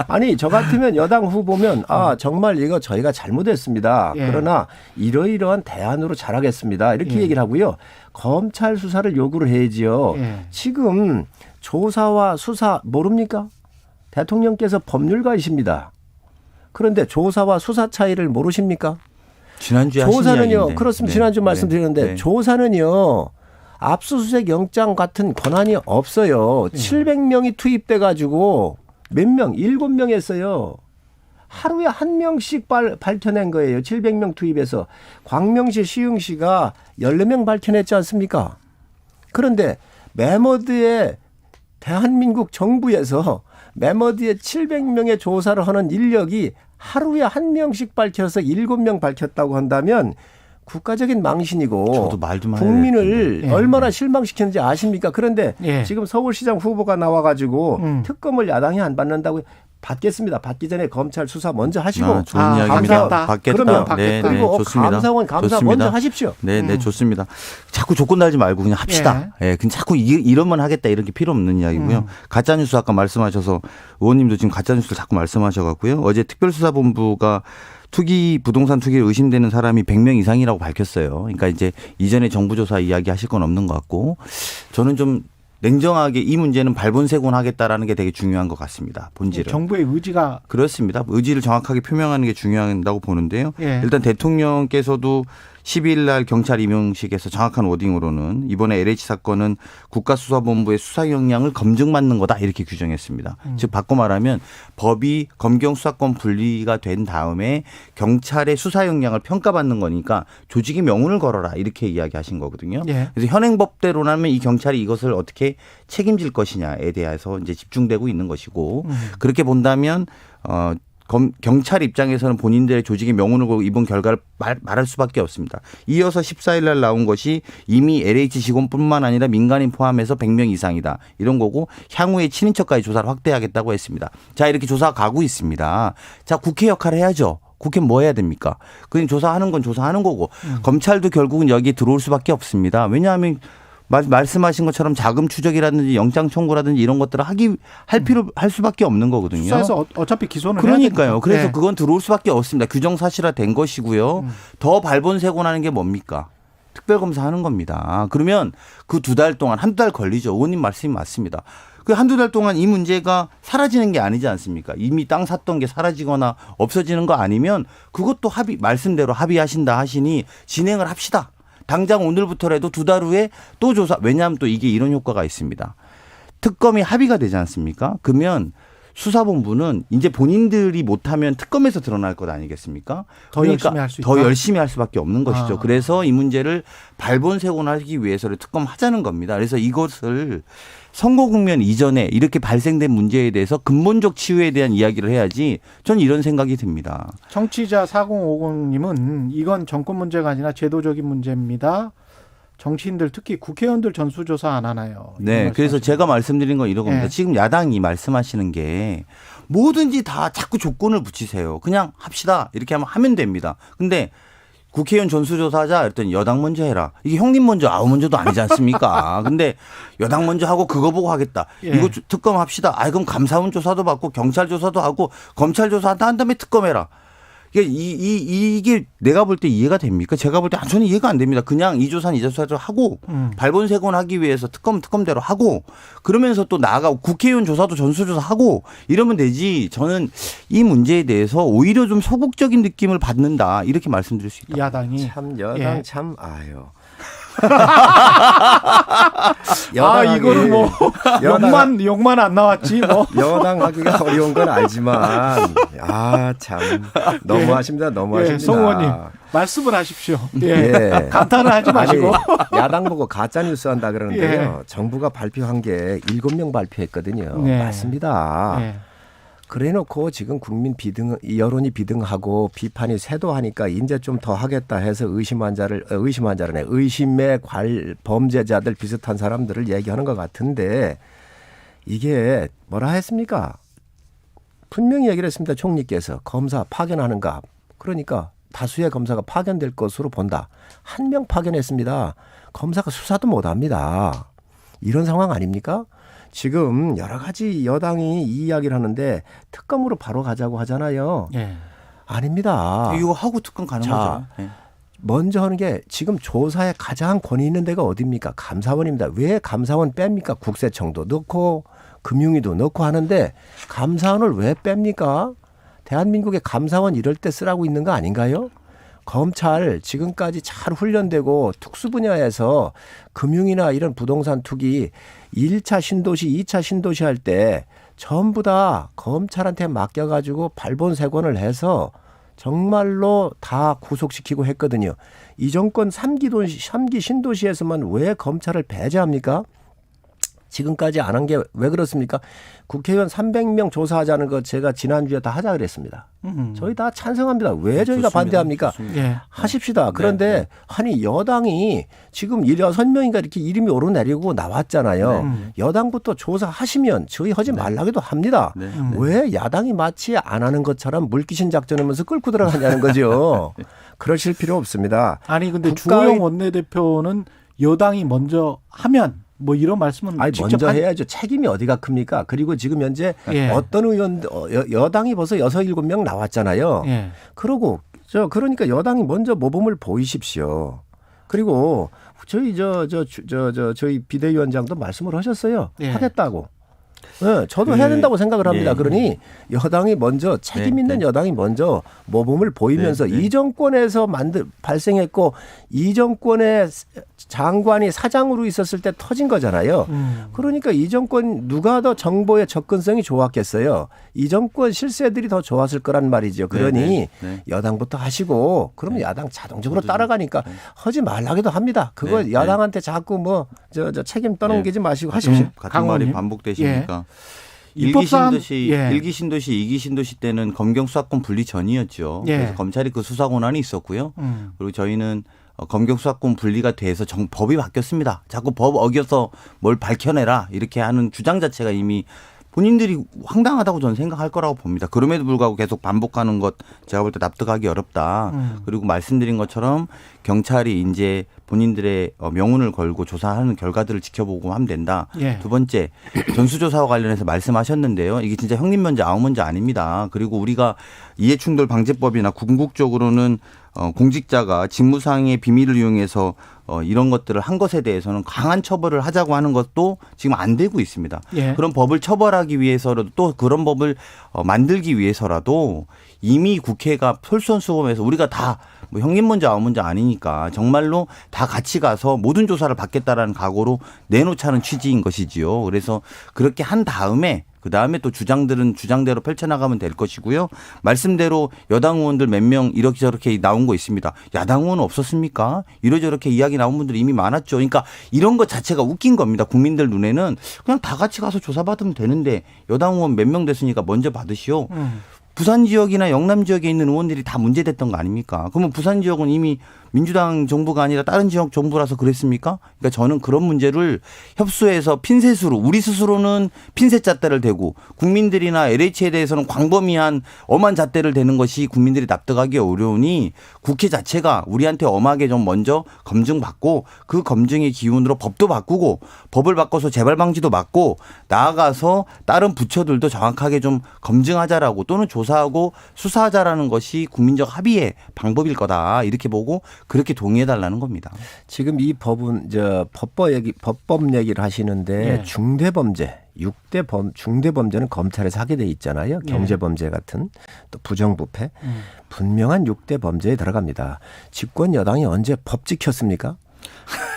M: 아니 저 같으면 여당 후보면 정말 이거 저희가 잘못했습니다. 그러나 이러이러한 대안으로 잘하겠습니다. 이렇게 얘기를 하고요. 검찰 수사를 요구를 해야지요. 지금 조사와 수사 모릅니까? 대통령께서 법률가이십니다. 그런데 조사와 수사 차이를 모르십니까?
N: 지난주에 하신 이야기인데.
M: 그렇습니다. 지난주 말씀드렸는데 조사는요. 압수수색 영장 같은 권한이 없어요. 700명이 투입돼 가지고 몇 명? 7명 했어요. 하루에 한 명씩 밝혀낸 거예요. 700명 투입해서. 광명시, 시흥시가 14명 밝혀냈지 않습니까? 그런데 매머드의 대한민국 정부에서 매머드에 700명의 조사를 하는 인력이 하루에 한 명씩 밝혀서 7명 밝혔다고 한다면 국가적인 망신이고 국민을 얼마나 실망시켰는지 아십니까? 그런데 지금 서울시장 후보가 나와가지고 특검을 야당이 안 받는다고 받겠습니다. 받기 전에 검찰 수사 먼저 하시고
N: 좋은 이야기입니다. 받겠다.
M: 그리고
N: 좋습니다.
M: 감사원 감사
N: 좋습니다.
M: 먼저 하십시오.
N: 네, 좋습니다. 자꾸 조건 달지 말고 그냥 합시다. 그냥 자꾸 이러면 하겠다 이런 게 필요 없는 이야기고요. 가짜뉴스 아까 말씀하셔서 의원님도 지금 가짜뉴스를 자꾸 말씀하셔갖고요. 어제 특별수사본부가 부동산 투기를 의심되는 사람이 100명 이상이라고 밝혔어요. 그러니까 이제 이전에 정부 조사 이야기 하실 건 없는 것 같고 저는 좀 냉정하게 이 문제는 발본색원하겠다라는 게 되게 중요한 것 같습니다. 본질은.
B: 정부의 의지가.
N: 그렇습니다. 의지를 정확하게 표명하는 게 중요하다고 보는데요. 일단 대통령께서도 12일 날 경찰 임용식에서 정확한 워딩으로는 이번에 LH 사건은 국가수사본부의 수사 역량을 검증받는 거다 이렇게 규정했습니다. 즉 바꿔 말하면 법이 검경 수사권 분리가 된 다음에 경찰의 수사 역량을 평가받는 거니까 조직의 명운을 걸어라 이렇게 이야기하신 거거든요. 그래서 현행법대로라면 이 경찰이 이것을 어떻게 책임질 것이냐에 대해서 이제 집중되고 있는 것이고 그렇게 본다면 경찰 입장에서는 본인들의 조직의 명운을 걸고 이번 결과를 말할 수밖에 없습니다. 이어서 14일 날 나온 것이 이미 LH 직원뿐만 아니라 민간인 포함해서 100명 이상이다. 이런 거고 향후에 친인척까지 조사를 확대하겠다고 했습니다. 자, 이렇게 조사가 가고 있습니다. 자, 국회 역할을 해야죠. 국회는 뭐 해야 됩니까? 그냥 조사하는 건 조사하는 거고 검찰도 결국은 여기에 들어올 수밖에 없습니다. 왜냐하면 말씀하신 것처럼 자금 추적이라든지 영장 청구라든지 이런 것들을 할 수밖에 없는 거거든요.
B: 수사에서 어차피 기소는
N: 그러니까요.
B: 해야
N: 그래서 그건 들어올 수밖에 없습니다. 규정 사실화된 것이고요. 더 발본색원하는 게 뭡니까? 특별검사하는 겁니다. 그러면 그 2달 동안 한두 달 걸리죠. 의원님 말씀이 맞습니다. 그 한두 달 동안 이 문제가 사라지는 게 아니지 않습니까? 이미 땅 샀던 게 사라지거나 없어지는 거 아니면 그것도 말씀대로 합의하신다 하시니 진행을 합시다. 당장 오늘부터라도 2달 후에 또 조사. 왜냐하면 또 이게 이런 효과가 있습니다. 특검이 합의가 되지 않습니까? 그러면 수사본부는 이제 본인들이 못하면 특검에서 드러날 것 아니겠습니까?
B: 더 열심히 할 수 있다.
N: 더 열심히 할 수밖에 없는 것이죠.
B: 아.
N: 그래서 이 문제를 발본색원하기 위해서를 특검하자는 겁니다. 그래서 이것을 선거 국면 이전에 이렇게 발생된 문제에 대해서 근본적 치유에 대한 이야기를 해야지 저는 이런 생각이 듭니다.
B: 청취자 4050님은 이건 정권 문제가 아니라 제도적인 문제입니다. 정치인들 특히 국회의원들 전수조사 안 하나요?
N: 네, 그래서 제가 말씀드린 건 이런 겁니다.
B: 네.
N: 지금 야당이 말씀하시는 게 뭐든지 다 자꾸 조건을 붙이세요. 그냥 합시다 이렇게 하면 됩니다. 근데 국회의원 전수조사하자 그랬더니 여당 먼저 해라. 이게 형님 먼저 아우 먼저도 아니지 않습니까? 근데 여당 먼저 하고 그거 보고 하겠다.
B: 예.
N: 이거 특검 합시다. 그럼 감사원 조사도 받고 경찰 조사도 하고 검찰 조사한다 한 다음에 특검해라. 이게 내가 볼 때 이해가 됩니까? 제가 볼 때 저는 이해가 안 됩니다. 그냥 이 조사는 이 조사를 하고 발본색원하기 위해서 특검대로 하고 그러면서 또 나아가 국회의원 조사도 전수조사하고 이러면 되지. 저는 이 문제에 대해서 오히려 좀 소극적인 느낌을 받는다 이렇게 말씀드릴 수 있다.
B: 야당이
M: 참 여당
B: 예.
M: 참 아유.
B: 이거는 뭐 욕만 안 나왔지 뭐.
M: 여당하기가 어려운 건 알지만 참 너무하십니다. 너무하십니다.
B: 송 의원님 말씀을 하십시오. 예.
M: 예.
B: 감탄을 하지 마시고.
M: 아니, 야당 보고 가짜 뉴스 한다 그러는데요.
B: 예.
M: 정부가 발표한 게 7명 발표했거든요.
B: 네.
M: 맞습니다.
B: 예.
M: 그래놓고 지금 국민 여론이 비등하고 비판이 쇄도하니까 이제 좀 더 하겠다 해서 의심의 범죄자들 비슷한 사람들을 얘기하는 것 같은데 이게 뭐라 했습니까? 분명히 얘기를 했습니다. 총리께서 검사 파견하는가. 그러니까 다수의 검사가 파견될 것으로 본다. 1명 파견했습니다. 검사가 수사도 못합니다. 이런 상황 아닙니까? 지금 여러 가지 여당이 이 이야기를 하는데 특검으로 바로 가자고 하잖아요.
B: 예.
M: 아닙니다.
N: 이거 하고 특검 가는 거죠. 네.
M: 먼저 하는 게 지금 조사에 가장 권위 있는 데가 어디입니까? 감사원입니다. 왜 감사원 뺍니까? 국세청도 넣고 금융위도 넣고 하는데 감사원을 왜 뺍니까? 대한민국의 감사원 이럴 때 쓰라고 있는 거 아닌가요? 검찰 지금까지 잘 훈련되고 특수 분야에서 금융이나 이런 부동산 투기 1차 신도시, 2차 신도시 할 때 전부 다 검찰한테 맡겨가지고 발본색원을 해서 정말로 다 구속시키고 했거든요. 이 정권 3기 신도시에서만 왜 검찰을 배제합니까? 지금까지 안 한 게 왜 그렇습니까? 국회의원 300명 조사하자는 거 제가 지난주에 다 하자 그랬습니다. 저희 다 찬성합니다. 왜 저희가 반대합니까?
B: 예.
M: 하십시다. 그런데 아니 여당이 지금 6명인가 이렇게 이름이 오르내리고 나왔잖아요. 여당부터 조사하시면 저희 하지 말라고도 합니다. 왜 야당이 마치 안 하는 것처럼 물귀신 작전하면서 끌고 들어가냐는 거죠. 그러실 필요 없습니다.
B: 아니 근데 주호영 원내대표는 여당이 먼저 하면 뭐 이런 말씀은 직접
M: 먼저 해야죠. 책임이 어디가 큽니까? 그리고 지금 현재 어떤 의원 여당이 벌써 6, 7명 나왔잖아요.
B: 예.
M: 그러고 그러니까 여당이 먼저 모범을 보이십시오. 그리고 저희 비대위원장도 말씀을 하셨어요. 하겠다고. 네, 저도 해야 된다고 생각을 합니다. 그러니 여당이 먼저 책임 있는 여당이 먼저 모범을 보이면서 이 정권에서 발생했고 이 정권의 장관이 사장으로 있었을 때 터진 거잖아요. 그러니까 이 정권 누가 더 정보의 접근성이 좋았겠어요. 이 정권 실세들이 더 좋았을 거란 말이죠. 그러니 여당부터 하시고 그러면 야당 자동적으로 따라가니까 하지 말라기도 합니다. 그거 야당한테 자꾸 책임 떠넘기지 마시고 하십시오.
N: 같은 말이 반복되시니까. 일기 신도시, 2기 신도시 때는 검경 수사권 분리 전이었죠. 그래서 검찰이 그 수사 권한이 있었고요. 그리고 저희는 검경 수사권 분리가 돼서 법이 바뀌었습니다. 자꾸 법 어겨서 뭘 밝혀내라 이렇게 하는 주장 자체가 이미 본인들이 황당하다고 저는 생각할 거라고 봅니다. 그럼에도 불구하고 계속 반복하는 것 제가 볼 때 납득하기 어렵다. 그리고 말씀드린 것처럼 경찰이 이제 본인들의 명운을 걸고 조사하는 결과들을 지켜보고 하면 된다. 두 번째 전수조사와 관련해서 말씀하셨는데요. 이게 진짜 형님 먼저 아우 먼저 아닙니다. 그리고 우리가 이해충돌 방지법이나 궁극적으로는 공직자가 직무상의 비밀을 이용해서 이런 것들을 한 것에 대해서는 강한 처벌을 하자고 하는 것도 지금 안 되고 있습니다. 그런 법을 처벌하기 위해서라도 또 그런 법을 만들기 위해서라도 이미 국회가 솔선수범해서 우리가 다 뭐 형님 먼저 아우 먼저 아니니까 정말로 다 같이 가서 모든 조사를 받겠다라는 각오로 내놓자는 취지인 것이지요. 그래서 그렇게 한 다음에 그다음에 또 주장들은 주장대로 펼쳐나가면 될 것이고요. 말씀대로 여당 의원들 몇 명 이렇게 저렇게 나온 거 있습니다. 야당 의원은 없었습니까? 이러저렇게 이야기 나온 분들이 이미 많았죠. 그러니까 이런 것 자체가 웃긴 겁니다. 국민들 눈에는 그냥 다 같이 가서 조사받으면 되는데 여당 의원 몇 명 됐으니까 먼저 받으시오. 부산 지역이나 영남 지역에 있는 의원들이 다 문제됐던 거 아닙니까? 그러면 부산 지역은 이미 민주당 정부가 아니라 다른 지역 정부라서 그랬습니까? 그러니까 저는 그런 문제를 협소해서 핀셋으로 우리 스스로는 핀셋 잣대를 대고 국민들이나 LH에 대해서는 광범위한 엄한 잣대를 대는 것이 국민들이 납득하기 어려우니 국회 자체가 우리한테 엄하게 좀 먼저 검증받고 그 검증의 기운으로 법도 바꾸고 법을 바꿔서 재발 방지도 막고 나아가서 다른 부처들도 정확하게 좀 검증하자라고 또는 조사하고 수사하자라는 것이 국민적 합의의 방법일 거다 이렇게 보고 그렇게 동의해달라는 겁니다.
M: 지금 이 법은 법법 얘기를 하시는데
B: 예.
M: 중대범죄, 중대범죄는 검찰에서 하게 돼 있잖아요. 경제범죄 같은 또 부정부패 분명한 6대 범죄에 들어갑니다. 집권 여당이 언제 법 지켰습니까?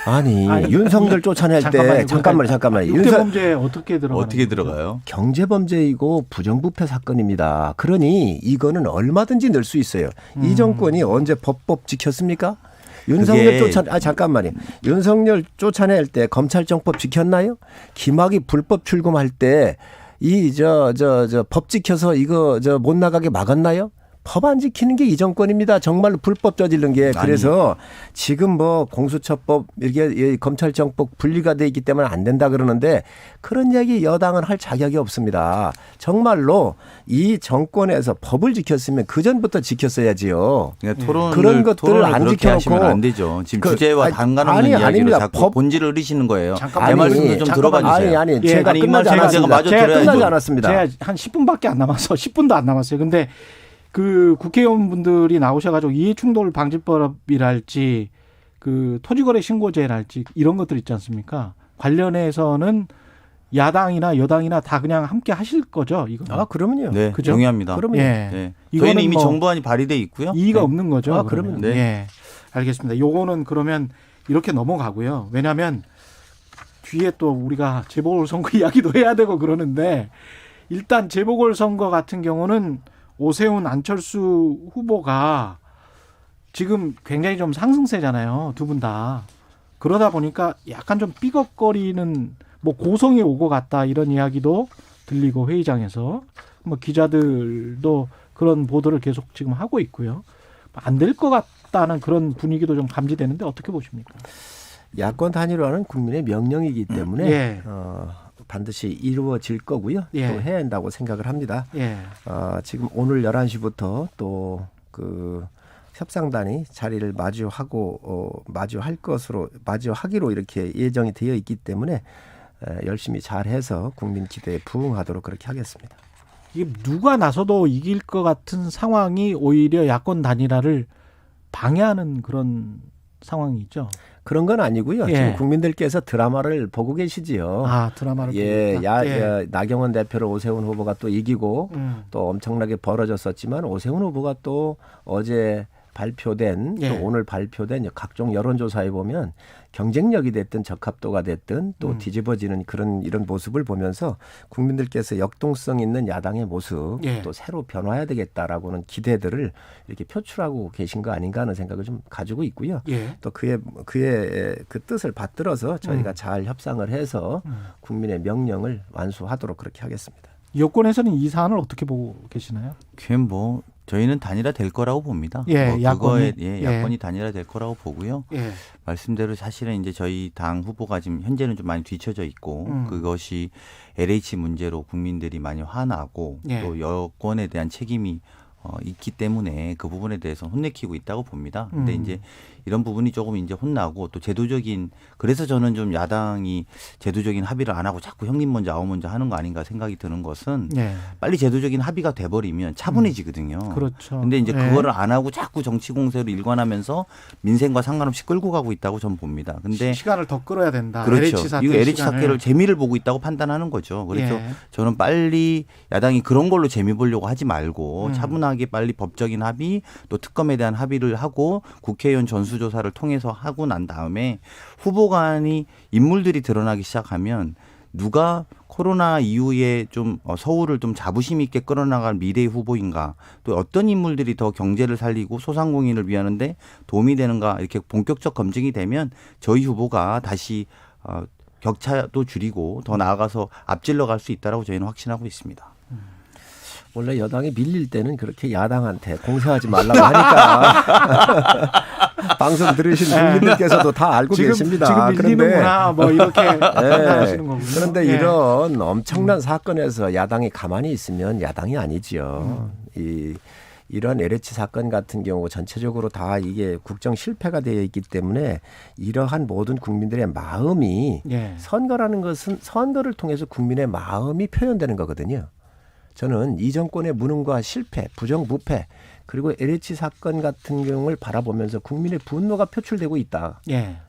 M: 아니 윤석열 쫓아낼 때 잠깐만요.
B: 6대 범죄에 어떻게
N: 들어가요?
M: 경제범죄이고 부정부패 사건입니다. 그러니 이거는 얼마든지 낼 수 있어요. 이 정권이 언제 법 지켰습니까? 윤석열 잠깐만요. 윤석열 쫓아낼 때 검찰정법 지켰나요? 김학의 불법 출금할 때 이 법 지켜서 이거 못 나가게 막았나요? 법 안 지키는 게 이 정권입니다. 정말로 불법 저지른 게. 그래서 지금 뭐 공수처법 이렇게 검찰정법 분리가 돼 있기 때문에 안 된다 그러는데 그런 얘기 여당은 할 자격이 없습니다. 정말로 이 정권에서 법을 지켰으면 그 전부터 지켰어야지요.
N: 그러니까
M: 그런 것들을 안 지켜놓고
N: 안 되죠. 지금 주제와 상관없는 이야기로
M: 아닙니다.
N: 자꾸 본질을 흐리시는 거예요.
B: 잠깐만요.
N: 내 말씀도 좀 들어봐 주세요.
M: 제가 끝나지 않았습니다. 제가 끝나지 않았습니다.
B: 제가 한 10분밖에 안 남아서 10분도 안 남았어요. 근데 그 국회의원분들이 나오셔가지고 이해충돌 방지법이랄지 그 토지거래 신고제랄지 이런 것들 있지 않습니까? 관련해서는 야당이나 여당이나 다 그냥 함께 하실 거죠? 이거.
M: 그러면요.
N: 네,
B: 그죠?
N: 동의합니다.
M: 그러면
N: 네. 저희는 이미 정부안이 발의돼 있고요.
B: 이의가 없는 거죠.
M: 그러면
N: 네.
B: 예. 알겠습니다. 요거는 그러면 이렇게 넘어가고요. 왜냐하면 뒤에 또 우리가 재보궐선거 이야기도 해야 되고 그러는데 일단 재보궐선거 같은 경우는 오세훈 안철수 후보가 지금 굉장히 좀 상승세잖아요. 두 분 다. 그러다 보니까 약간 좀 삐걱거리는 뭐 고성이 오고 갔다 이런 이야기도 들리고 회의장에서 뭐 기자들도 그런 보도를 계속 지금 하고 있고요. 안 될 것 같다는 그런 분위기도 좀 감지되는데 어떻게 보십니까?
M: 야권 단일화는 국민의 명령이기 때문에 반드시 이루어질 거고요. 또 해야 한다고 생각을 합니다. 지금 오늘 11시부터 또 그 협상단이 자리를 마주하기로 이렇게 예정이 되어 있기 때문에 열심히 잘해서 국민 기대에 부응하도록 그렇게 하겠습니다.
B: 이게 누가 나서도 이길 것 같은 상황이 오히려 야권 단일화를 방해하는 그런 상황이죠.
M: 그런 건 아니고요. 지금 국민들께서 드라마를 보고 계시지요.
B: 드라마를
M: 보고 나경원 대표를 오세훈 후보가 또 이기고 또 엄청나게 벌어졌었지만 오세훈 후보가 또 어제 발표된 또 오늘 발표된 각종 여론조사에 보면 경쟁력이 됐든 적합도가 됐든 또 뒤집어지는 이런 모습을 보면서 국민들께서 역동성 있는 야당의 모습 또 새로 변화해야 되겠다라고는 기대들을 이렇게 표출하고 계신 거 아닌가 하는 생각을 좀 가지고 있고요. 또 그의 그 뜻을 받들어서 저희가 잘 협상을 해서 국민의 명령을 완수하도록 그렇게 하겠습니다.
B: 여권에서는 이 사안을 어떻게 보고 계시나요?
N: 뭐 저희는 단일화 될 거라고 봅니다. 야권이 단일화 될 거라고 보고요. 말씀대로 사실은 이제 저희 당 후보가 지금 현재는 좀 많이 뒤쳐져 있고 그것이 LH 문제로 국민들이 많이 화나고 또 여권에 대한 책임이 있기 때문에 그 부분에 대해서 혼내키고 있다고 봅니다. 근데 이제 이런 부분이 조금 이제 혼나고 또 제도적인 그래서 저는 좀 야당이 제도적인 합의를 안 하고 자꾸 형님 먼저 아우 먼저 하는 거 아닌가 생각이 드는 것은 빨리 제도적인 합의가 돼버리면 차분해지거든요.
B: 그렇죠.
N: 근데 이제 그거를 안 하고 자꾸 정치 공세로 일관하면서 민생과 상관없이 끌고 가고 있다고 저는 봅니다. 근데
B: 시간을 더 끌어야 된다.
N: 그렇죠. 이거 LH 사태를 재미를 보고 있다고 판단하는 거죠. 그래서 저는 빨리 야당이 그런 걸로 재미 보려고 하지 말고 차분하게 신중하게 빨리 법적인 합의 또 특검에 대한 합의를 하고 국회의원 전수조사를 통해서 하고 난 다음에 후보 간이 인물들이 드러나기 시작하면 누가 코로나 이후에 좀 서울을 좀 자부심 있게 끌어나갈 미래의 후보인가, 또 어떤 인물들이 더 경제를 살리고 소상공인을 위하는데 도움이 되는가, 이렇게 본격적 검증이 되면 저희 후보가 다시 격차도 줄이고 더 나아가서 앞질러 갈 수 있다라고 저희는 확신하고 있습니다.
M: 원래 여당이 밀릴 때는 그렇게 야당한테 공세하지 말라고 하니까 방송 들으신 국민들께서도 다 알고 계십니다.
B: 지금 밀리는구나 뭐 이렇게 하시는 거군요.
M: 그런데 이런 엄청난 사건에서 야당이 가만히 있으면 야당이 아니지요. 이런 LH 사건 같은 경우 전체적으로 다 이게 국정 실패가 되어 있기 때문에 이러한 모든 국민들의 마음이 선거라는 것은 선거를 통해서 국민의 마음이 표현되는 거거든요. 저는 이 정권의 무능과 실패, 부정부패 그리고 LH 사건 같은 경우를 바라보면서 국민의 분노가 표출되고 있다.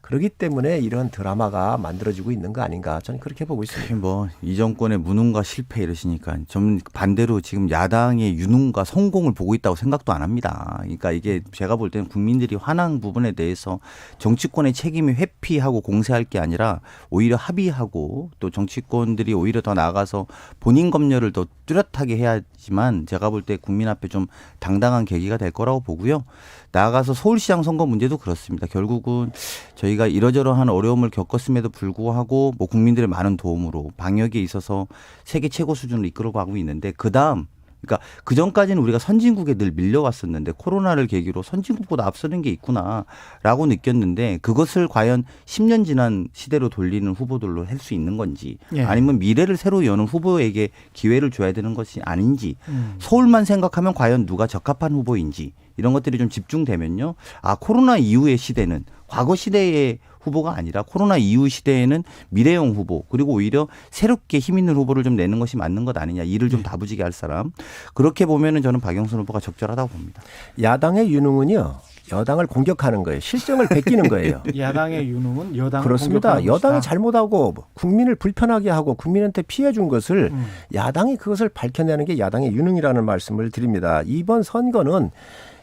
M: 그렇기 때문에 이런 드라마가 만들어지고 있는 거 아닌가 저는 그렇게 보고 있습니다.
N: 뭐 이 정권의 무능과 실패 이러시니까 좀 반대로 지금 야당의 유능과 성공을 보고 있다고 생각도 안 합니다. 그러니까 이게 제가 볼 때는 국민들이 화난 부분에 대해서 정치권의 책임이 회피하고 공세할 게 아니라 오히려 합의하고 또 정치권들이 오히려 더 나아가서 본인 검열을 더 뚜렷하게 해야지만 제가 볼 때 국민 앞에 좀 당당한 계기가 될 거라고 보고요. 나아가서 서울시장 선거 문제도 그렇습니다. 결국은 저희가 이러저러한 어려움을 겪었음에도 불구하고 뭐 국민들의 많은 도움으로 방역에 있어서 세계 최고 수준을 이끌어가고 있는데 그다음 그러니까 그전까지는 우리가 선진국에 늘 밀려왔었는데 코로나를 계기로 선진국보다 앞서는 게 있구나라고 느꼈는데 그것을 과연 10년 지난 시대로 돌리는 후보들로 할 수 있는 건지 아니면 미래를 새로 여는 후보에게 기회를 줘야 되는 것이 아닌지 서울만 생각하면 과연 누가 적합한 후보인지 이런 것들이 좀 집중되면요. 아, 코로나 이후의 시대는 과거 시대의 후보가 아니라 코로나 이후 시대에는 미래형 후보 그리고 오히려 새롭게 힘 있는 후보를 좀 내는 것이 맞는 것 아니냐. 일을 좀 다부지게 할 사람. 그렇게 보면은 저는 박영선 후보가 적절하다고 봅니다.
M: 야당의 유능은요. 여당을 공격하는 거예요. 실정을 베끼는 거예요.
B: 야당의 유능은 여당을
M: 그렇습니다.
B: 공격하는
M: 여당이
B: 것이다.
M: 잘못하고 국민을 불편하게 하고 국민한테 피해 준 것을 야당이 그것을 밝혀내는 게 야당의 유능이라는 말씀을 드립니다. 이번 선거는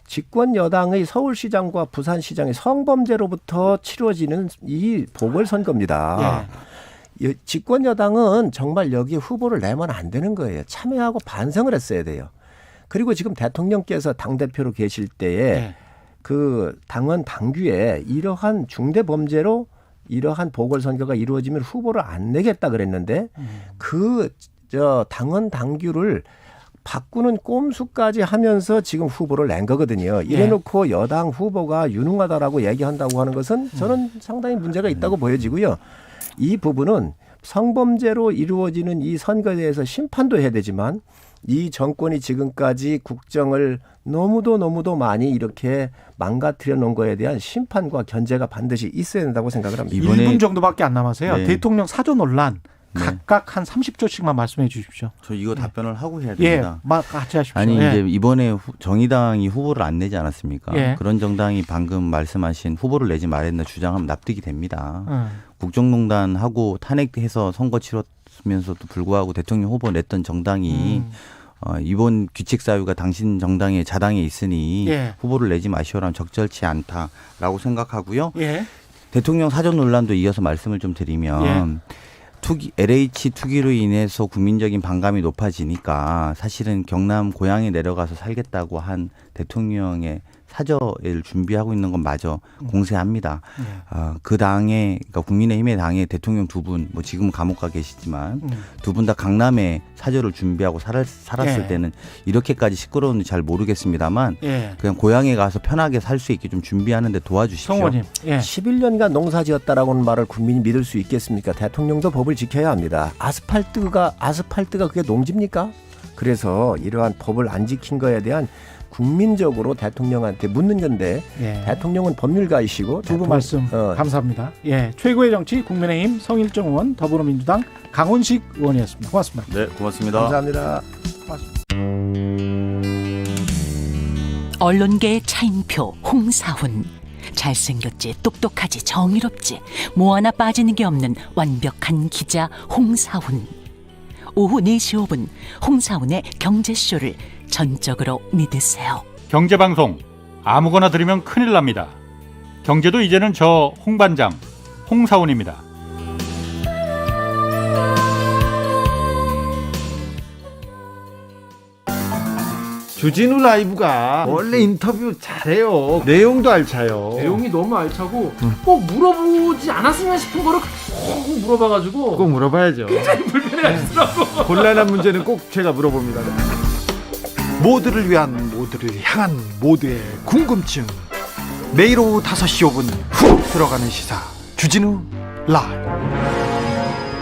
M: 집권 여당의 서울시장과 부산시장의 성범죄로부터 치러지는 이 보궐선거입니다. 집권 여당은 정말 여기에 후보를 내면 안 되는 거예요. 참여하고 반성을 했어야 돼요. 그리고 지금 대통령께서 당대표로 계실 때에 그 당원 당규에 이러한 중대범죄로 이러한 보궐선거가 이루어지면 후보를 안 내겠다 그랬는데 당원 당규를 바꾸는 꼼수까지 하면서 지금 후보를 낸 거거든요. 이래놓고 여당 후보가 유능하다라고 얘기한다고 하는 것은 저는 상당히 문제가 있다고 보여지고요. 이 부분은 성범죄로 이루어지는 이 선거에 대해서 심판도 해야 되지만 이 정권이 지금까지 국정을 너무도 많이 이렇게 망가뜨려 놓은 거에 대한 심판과 견제가 반드시 있어야 된다고 생각을 합니다.
B: 1분 정도밖에 안 남았어요. 대통령 사저 논란. 각각 한 30초씩만 말씀해 주십시오.
N: 저 이거 답변을 하고 해야 됩니다.
B: 같이 하십시오.
N: 아니 이제 이번에 정의당이 후보를 안 내지 않았습니까? 그런 정당이 방금 말씀하신 후보를 내지 말했나 주장하면 납득이 됩니다. 국정농단하고 탄핵해서 선거 치렀으면서도 불구하고 대통령 후보 냈던 정당이 이번 규칙 사유가 당신 정당의 자당에 있으니 후보를 내지 마시오라면 적절치 않다라고 생각하고요. 대통령 사전 논란도 이어서 말씀을 좀 드리면 LH 투기로 인해서 국민적인 반감이 높아지니까 사실은 경남 고향에 내려가서 살겠다고 한 대통령의 사저를 준비하고 있는 건 마저 공세합니다. 그 당에 그러니까 국민의힘의 당에 대통령 두 분 뭐 지금 감옥 가 계시지만 두 분 다 강남에 사저를 준비하고 살았을 때는 이렇게까지 시끄러운지 잘 모르겠습니다만 그냥 고향에 가서 편하게 살 수 있게 좀 준비하는데 도와주십시오.
B: 성원님.
M: 11년간 농사지었다라고는 말을 국민이 믿을 수 있겠습니까? 대통령도 법을 지켜야 합니다. 아스팔트가 그게 농지입니까? 그래서 이러한 법을 안 지킨 거에 대한 국민적으로 대통령한테 묻는 건데 대통령은 법률가이시고
B: 두 분 말씀 감사합니다. 최고의 정치 국민의힘 성일정 의원 더불어민주당 강훈식 의원이었습니다. 고맙습니다.
N: 네, 고맙습니다.
M: 감사합니다.
O: 언론계의 차인표 홍사훈. 잘생겼지, 똑똑하지, 정의롭지, 뭐 하나 빠지는 게 없는 완벽한 기자 홍사훈. 오후 4시 5분 홍사훈의 경제쇼를 전적으로 믿으세요.
P: 경제방송 아무거나 들으면 큰일 납니다. 경제도 이제는 저 홍반장 홍사훈입니다.
Q: 주진우 라이브가 원래 인터뷰 잘해요. 내용도 알차요.
H: 내용이 너무 알차고 꼭 물어보지 않았으면 싶은 거를 꼭 물어봐가지고
Q: 꼭 물어봐야죠.
H: 굉장히 불편해하시더라고.
Q: 곤란한 문제는 꼭 제가 물어봅니다. 모두를 위한, 모두를 향한 모두의 궁금증. 매일 오후 5시 5분 훅 들어가는 시사 주진우 라이브.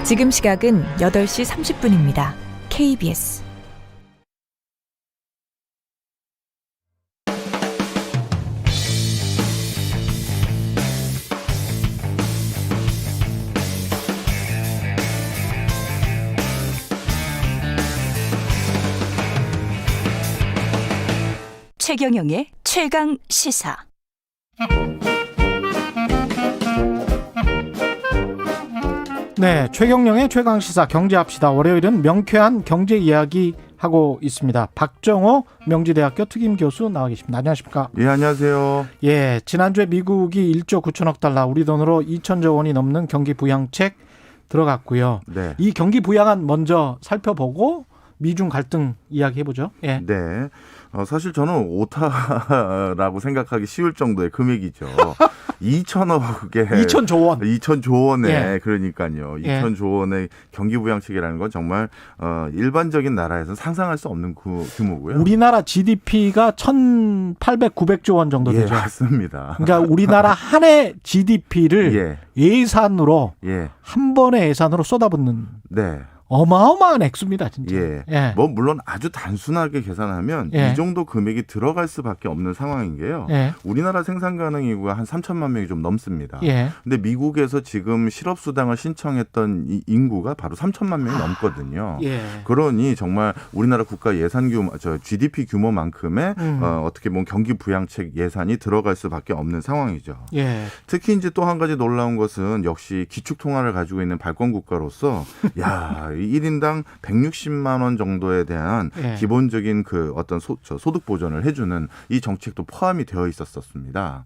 J: 지금 시각은 8시 30분입니다. KBS
C: 최경영의 최강 시사.
B: 네, 최경영의 최강 시사 경제합시다. 월요일은 명쾌한 경제 이야기 하고 있습니다. 박정호 명지대학교 특임 교수 나와 계십니다. 안녕하십니까?
R: 예, 안녕하세요.
B: 예, 지난주에 미국이 1조 9천억 달러, 우리 돈으로 2천조 원이 넘는 경기 부양책 들어갔고요.
R: 네.
B: 이 경기 부양안 먼저 살펴보고 미중 갈등 이야기해보죠. 예.
R: 네. 사실 저는 오타라고 생각하기 쉬울 정도의 금액이죠. 2천억에
B: 2천조 원.
R: 2천조 원에
B: 예.
R: 그러니까요.
B: 예.
R: 2천조 원의 경기 부양책이라는 건 정말 일반적인 나라에서는 상상할 수 없는 규모고요.
B: 우리나라 GDP가 1,800, 900조 원 정도 되죠.
R: 예, 맞습니다.
B: 그러니까 우리나라 한 해 GDP를 예산으로 한 번의 예산으로 쏟아붓는.
R: 네.
B: 어마어마한 액수입니다, 진짜.
R: 예.
B: 예.
R: 뭐 물론 아주 단순하게 계산하면
B: 예.
R: 이 정도 금액이 들어갈 수밖에 없는 상황인 게요.
B: 예.
R: 우리나라 생산 가능 인구가 한 3천만 명이 좀 넘습니다.
B: 예.
R: 근데 미국에서 지금 실업 수당을 신청했던 이 인구가 바로 3천만 명이 넘거든요.
B: 예.
R: 그러니 정말 우리나라 국가 예산 규모, GDP 규모만큼의 어떻게 보면 경기 부양책 예산이 들어갈 수밖에 없는 상황이죠.
B: 예.
R: 특히 이제 또 한 가지 놀라운 것은 역시 기축 통화를 가지고 있는 발권 국가로서 야, 1인당 160만 원 정도에 대한
B: 예.
R: 기본적인 그 어떤 소득 보전을 해주는 이 정책도 포함이 되어 있었습니다.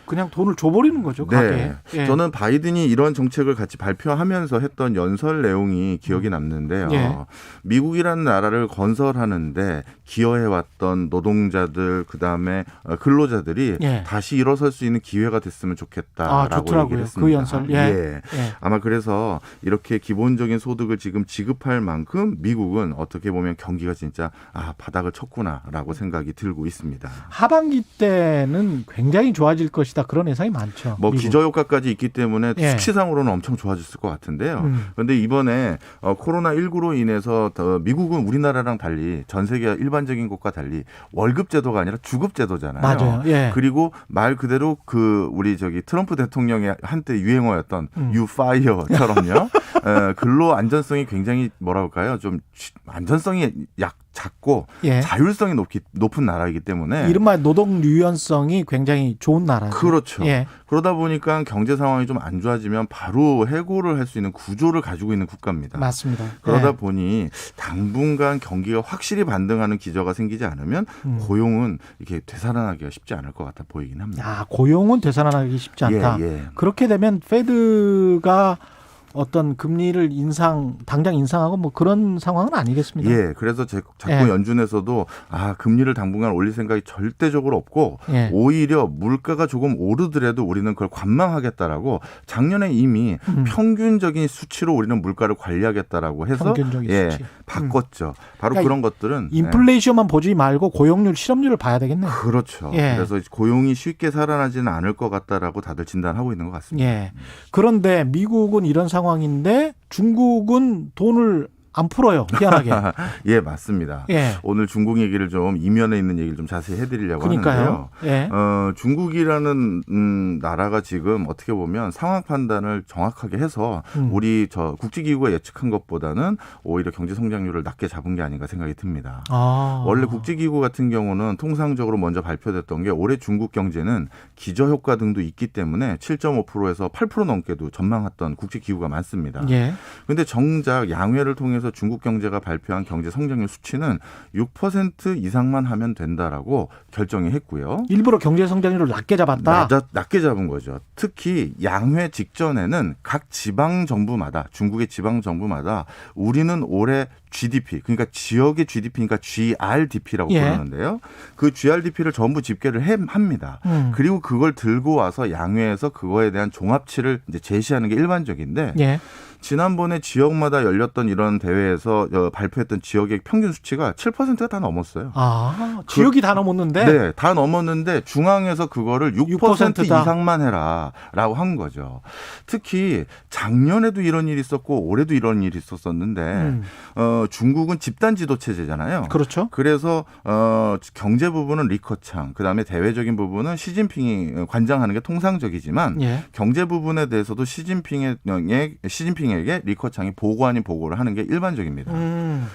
B: 그냥 돈을 줘버리는 거죠, 가게에.
R: 네.
B: 예.
R: 저는 바이든이 이런 정책을 같이 발표하면서 했던 연설 내용이 기억이 남는데요.
B: 예.
R: 미국이라는 나라를 건설하는데 기여해왔던 노동자들, 그다음에 근로자들이
B: 예.
R: 다시 일어설 수 있는 기회가 됐으면 좋겠다라고
B: 좋더라고요.
R: 얘기를 했습니다.
B: 그 연설. 예.
R: 예.
B: 예.
R: 아마 그래서 이렇게 기본적인 소득을 지금 지급할 만큼 미국은 어떻게 보면 경기가 진짜 바닥을 쳤구나라고 생각이 들고 있습니다.
B: 하반기 때는 굉장히 좋아질 것이다. 그런 예상이 많죠.
R: 뭐
B: 미국.
R: 기저효과까지 있기 때문에
B: 예.
R: 수치상으로는 엄청 좋아졌을 것 같은데요. 그런데 이번에 코로나19로 인해서 미국은 우리나라랑 달리 전 세계 일반적인 곳과 달리 월급 제도가 아니라 주급 제도잖아요.
B: 맞아요. 예.
R: 그리고 말 그대로 우리 트럼프 대통령의 한때 유행어였던 You Fire처럼요. 근로 안전성이 굉장히 뭐랄까요? 좀 안전성이 작고
B: 예.
R: 자율성이 높은 나라이기 때문에
B: 이른바 노동 유연성이 굉장히 좋은 나라죠.
R: 그렇죠.
B: 예.
R: 그러다 보니까 경제 상황이 좀 안 좋아지면 바로 해고를 할 수 있는 구조를 가지고 있는 국가입니다.
B: 맞습니다.
R: 그러다
B: 예.
R: 보니 당분간 경기가 확실히 반등하는 기저가 생기지 않으면 고용은 이렇게 되살아나기가 쉽지 않을 것 같아 보이긴 합니다.
B: 고용은 되살아나기 쉽지 않다.
R: 예.
B: 그렇게 되면 페드가 어떤 금리를 당장 인상하고 뭐 그런 상황은 아니겠습니다.
R: 예, 그래서 자꾸
B: 예.
R: 연준에서도 금리를 당분간 올릴 생각이 절대적으로 없고
B: 예.
R: 오히려 물가가 조금 오르더라도 우리는 그걸 관망하겠다라고 작년에 이미 평균적인 수치로 우리는 물가를 관리하겠다라고 해서
B: 평균적인 수치.
R: 바꿨죠. 바로
B: 그러니까
R: 그런 것들은
B: 인플레이션만 보지 말고 고용률, 실업률을 봐야 되겠네요.
R: 그렇죠.
B: 예.
R: 그래서 고용이 쉽게 살아나지는 않을 것 같다라고 다들 진단하고 있는 것 같습니다.
B: 예. 그런데 미국은 이런 상황인데 중국은 돈을 안 풀어요. 희한하게.
R: 예, 맞습니다.
B: 예.
R: 오늘 중국 얘기를 좀 이면에 있는 얘기를 좀 자세히 해드리려고
B: 그러니까요.
R: 하는데요.
B: 예.
R: 중국이라는 나라가 지금 어떻게 보면 상황 판단을 정확하게 해서 우리 국제기구가 예측한 것보다는 오히려 경제 성장률을 낮게 잡은 게 아닌가 생각이 듭니다. 원래 국제기구 같은 경우는 통상적으로 먼저 발표됐던 게 올해 중국 경제는 기저효과 등도 있기 때문에 7.5%에서 8% 넘게도 전망했던 국제기구가 많습니다.
B: 예.
R: 그런데 정작 양회를 통해서 통해서 중국 경제가 발표한 경제 성장률 수치는 6% 이상만 하면 된다라고 결정이 했고요.
B: 일부러 경제 성장률을 낮게 잡았다.
R: 낮게 잡은 거죠. 특히 양회 직전에는 각 지방 정부마다 중국의 지방 정부마다 우리는 올해 GDP 그러니까 지역의 GDP니까 GRDP라고 부르는데요. 그 GRDP를 전부 집계를 합니다. 그리고 그걸 들고 와서 양회에서 그거에 대한 종합치를 이제 제시하는 게 일반적인데 지난번에 지역마다 열렸던 이런 대회에서 발표했던 지역의 평균 수치가 7%가 다 넘었어요.
B: 지역이 다 넘었는데?
R: 네, 다 넘었는데 중앙에서 그거를 6% 이상만 해라라고 한 거죠. 특히 작년에도 이런 일이 있었고 올해도 이런 일이 있었었는데 중국은 집단 지도 체제잖아요.
B: 그렇죠.
R: 그래서 경제 부분은 리커창, 그다음에 대외적인 부분은 시진핑이 관장하는 게 통상적이지만 경제 부분에 대해서도 시진핑에게 리커창이 보고 아닌 보고를 하는 게 일반적입니다.